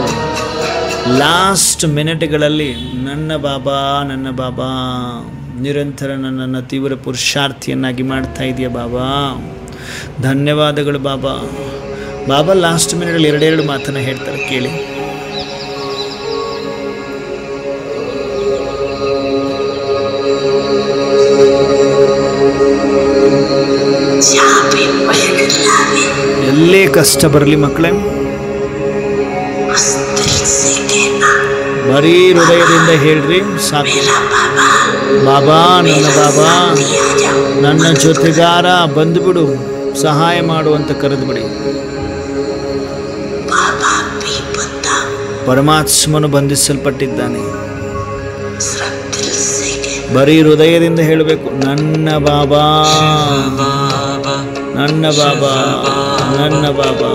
ಲಾಸ್ಟ್ ಮಿನಿಟ್ಗಳಲ್ಲಿ ನನ್ನ ಬಾಬಾ ನಿರಂತರ ನನ್ನನ್ನು ತೀವ್ರ ಪುರುಷಾರ್ಥಿಯನ್ನಾಗಿ ಮಾಡ್ತಾ ಇದೆಯಾ ಬಾಬಾ, ಧನ್ಯವಾದಗಳು ಬಾಬಾ. ಬಾಬಾ ಲಾಸ್ಟ್ ಮಿನಿಟಲ್ಲಿ ಎರಡೆರಡು ಮಾತನ್ನು ಹೇಳ್ತಾರೆ, ಕೇಳಿ. ಎಲ್ಲೇ ಕಷ್ಟ ಬರಲಿ ಮಕ್ಕಳೇ, ಬರೀ ಹೃದಯದಿಂದ ಹೇಳ್ರಿ ಸಾಕು. ಬಾಬಾ, ನನ್ನ ಜೊತೆಗಾರ ಬಂದುಬಿಡು, ಸಹಾಯ ಮಾಡು ಅಂತ ಕರೆದುಬಿಡಿ. ಪರಮಾತ್ಮನು ಬಂಧಿಸಲ್ಪಟ್ಟಿದ್ದಾನೆ. ಬರೀ ಹೃದಯದಿಂದ ಹೇಳಬೇಕು, ನನ್ನ ಬಾಬಾ, ನನ್ನ ಬಾಬಾ, ನನ್ನ ಬಾಬಾ.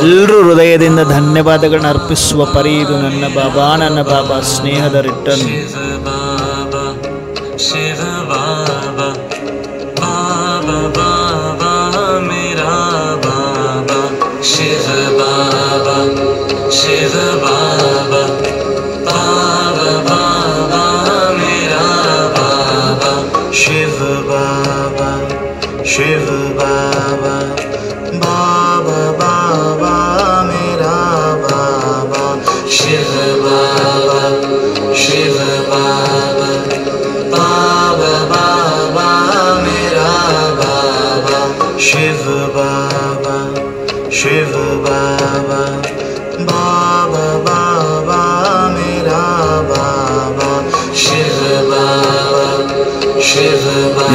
ಎಲ್ಲರೂ ಹೃದಯದಿಂದ ಧನ್ಯವಾದಗಳನ್ನ ಅರ್ಪಿಸುವ ಪರಿ ಇದು. ನನ್ನ ಬಾಬಾ ಸ್ನೇಹದ ರಿಟರ್ನ್.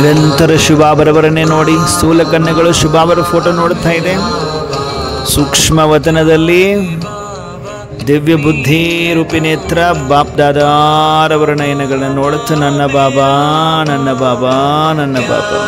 ನಿರಂತರ ಶಿವಬಾಬರವರನ್ನೇ ನೋಡಿ, ಸ್ಥೂಲ ಕಣ್ಣುಗಳು ಶಿವಬಾಬರ ಫೋಟೋ ನೋಡ್ತಾ ಇದೆ. ಸೂಕ್ಷ್ಮ ವತನದಲ್ಲಿ ದಿವ್ಯ ಬುದ್ಧಿ ರೂಪಿ ನೇತ್ರ ಬಾಪ್ ದಾದಾರವರ ನಯನಗಳನ್ನ ನೋಡುತ್ತ ನನ್ನ ಬಾಬಾ, ನನ್ನ ಬಾಬಾ, ನನ್ನ ಬಾಬಾ.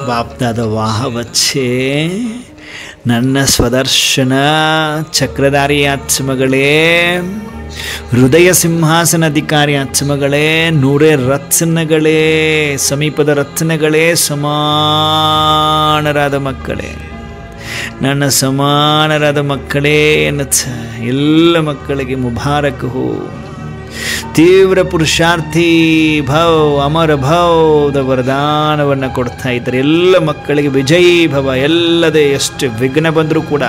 ಬಾಪ್ದಾದ ವಾಹ ವಚ್ಚೆ, ನನ್ನ ಸ್ವದರ್ಶನ ಚಕ್ರಧಾರಿ ಆತ್ಮಗಳೇ, ಹೃದಯ ಸಿಂಹಾಸನಾಧಿಕಾರಿ ಆತ್ಮಗಳೇ, ನೂರೇ ರತ್ನಗಳೇ, ಸಮೀಪದ ರತ್ನಗಳೇ, ಸಮಾನರಾದ ಮಕ್ಕಳೇ, ನನ್ನ ಸಮಾನರಾದ ಮಕ್ಕಳೇ ಎನ್ನುತ್ತ ಎಲ್ಲ ಮಕ್ಕಳಿಗೆ ಮುಬಾರಕ್ ಹೋ. ತೀವ್ರ ಪುರುಷಾರ್ಥಿ ಭವ್ ಅಮರ ಭವದ ವರದಾನವನ್ನು ಕೊಡ್ತಾ ಇದ್ದಾರೆ. ಎಲ್ಲ ಮಕ್ಕಳಿಗೆ ವಿಜಯೀ ಭವ. ಎಲ್ಲದೇ ಎಷ್ಟು ವಿಘ್ನ ಬಂದರೂ ಕೂಡ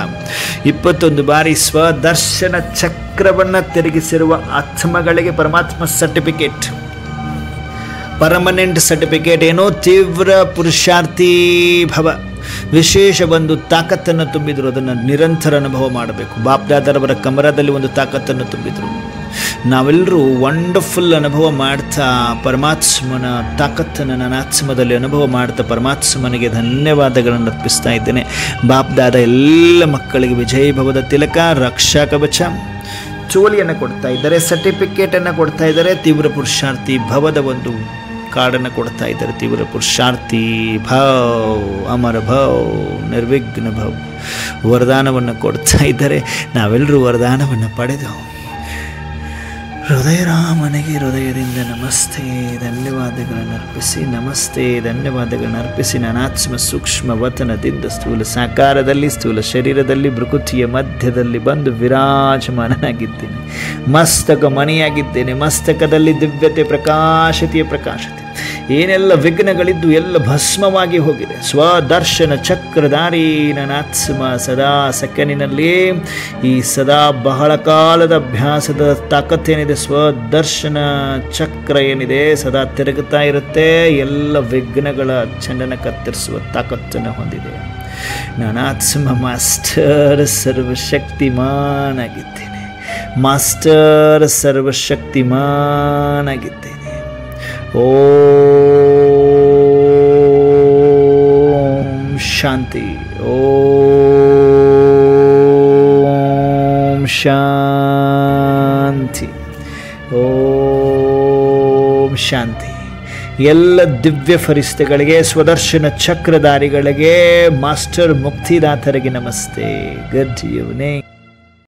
21 ಬಾರಿ ಸ್ವದರ್ಶನ ಚಕ್ರವನ್ನು ತಿರುಗಿಸಿರುವ ಆತ್ಮಗಳಿಗೆ ಪರಮಾತ್ಮ ಸರ್ಟಿಫಿಕೇಟ್, ಪರ್ಮನೆಂಟ್ ಸರ್ಟಿಫಿಕೇಟ್ ಏನೋ ತೀವ್ರ ಪುರುಷಾರ್ಥಿ ಭವ, ವಿಶೇಷ ಒಂದು ತಾಕತ್ತನ್ನು ತುಂಬಿದ್ರು. ಅದನ್ನು ನಿರಂತರ ಅನುಭವ ಮಾಡಬೇಕು. ಬಾಪ್ದಾದರವರ ಕಮರದಲ್ಲಿ ಒಂದು ತಾಕತ್ತನ್ನು ತುಂಬಿದ್ರು. ನಾವೆಲ್ಲರೂ ವಂಡರ್ಫುಲ್ ಅನುಭವ ಮಾಡ್ತಾ ಪರಮಾತ್ಮನ ತಾಕತ್ತನ್ನು ನನ್ನ ಆತ್ಮದಲ್ಲಿ ಅನುಭವ ಮಾಡ್ತಾ ಪರಮಾತ್ಮನಿಗೆ ಧನ್ಯವಾದಗಳನ್ನು ಅರ್ಪಿಸ್ತಾ ಇದ್ದೇನೆ. ಬಾಪ್ದಾದ ಎಲ್ಲ ಮಕ್ಕಳಿಗೆ ವಿಜಯೀ ಭವದ ತಿಲಕ, ರಕ್ಷಾ ಕವಚ, ಚೋಲಿಯನ್ನು ಕೊಡ್ತಾ ಇದ್ದಾರೆ, ಸರ್ಟಿಫಿಕೇಟನ್ನು ಕೊಡ್ತಾ ಇದ್ದಾರೆ, ತೀವ್ರ ಪುರುಷಾರ್ಥಿ ಭವದ ಒಂದು ಕಾರ್ಡನ್ನು ಕೊಡ್ತಾ ಇದ್ದಾರೆ. ತೀವ್ರ ಪುರುಷಾರ್ಥಿ ಭವ್ ಅಮರ ಭವ್ ನಿರ್ವಿಘ್ನ ಭವ್ ವರದಾನವನ್ನು ಕೊಡ್ತಾ ಇದ್ದಾರೆ. ನಾವೆಲ್ಲರೂ ವರದಾನವನ್ನು ಪಡೆದು ಹೃದಯರಾಮನಿಗೆ ಹೃದಯದಿಂದ ನಮಸ್ತೆ ಧನ್ಯವಾದಗಳನ್ನು ಅರ್ಪಿಸಿ, ನಮಸ್ತೆ ಧನ್ಯವಾದಗಳನ್ನು ಅರ್ಪಿಸಿ, ನಾನಾತ್ಮ ಸೂಕ್ಷ್ಮ ವತನದಿಂದ ಸ್ಥೂಲ ಸಾಕಾರದಲ್ಲಿ, ಸ್ಥೂಲ ಶರೀರದಲ್ಲಿ, ಭೃಕುತಿಯ ಮಧ್ಯದಲ್ಲಿ ಬಂದು ವಿರಾಜಮಾನನಾಗಿದ್ದೇನೆ. ಮಸ್ತಕ ಮಣಿಯಾಗಿದ್ದೇನೆ. ಮಸ್ತಕದಲ್ಲಿ ದಿವ್ಯತೆ, ಪ್ರಕಾಶತೆಯ ಪ್ರಕಾಶತೆ. ಏನೆಲ್ಲ ವಿಘ್ನಗಳಿದ್ದು ಎಲ್ಲ ಭಸ್ಮವಾಗಿ ಹೋಗಿದೆ. ಸ್ವದರ್ಶನ ಚಕ್ರಧಾರಿ ನನಾತ್ಮ ಸದಾ ಸೆಕೆಂಡಿನಲ್ಲಿ ಈ ಸದಾ ಬಹಳ ಕಾಲದ ಅಭ್ಯಾಸದ ತಾಕತ್ತೇನಿದೆ, ಸ್ವದರ್ಶನ ಚಕ್ರ ಏನಿದೆ ಸದಾ ತಿರುಗುತ್ತಾ ಇರುತ್ತೆ. ಎಲ್ಲ ವಿಘ್ನಗಳ ಚಂಡನ ಕತ್ತರಿಸುವ ತಾಕತ್ತನ್ನು ಹೊಂದಿದೆ. ನಾನಾತ್ಮ ಮಾಸ್ಟರ್ ಸರ್ವಶಕ್ತಿಮಾನ್ ಆಗಿದ್ದೇನೆ. ಮಾಸ್ಟರ್ ಸರ್ವಶಕ್ತಿಮಾನ್ ಆಗಿದ್ದೇನೆ. ಓಂ ಶಾಂತಿ. ಓಂ ಶಾಂತಿ. ಓಂ ಶಾಂತಿ. ಎಲ್ಲ ದಿವ್ಯ ಫರಿಸ್ತೆಗಳಿಗೆ, ಸ್ವದರ್ಶನ ಚಕ್ರಧಾರಿಗಳಿಗೆ, ಮಾಸ್ಟರ್ ಮುಕ್ತಿದಾತರಿಗೆ ನಮಸ್ತೆ. Good evening.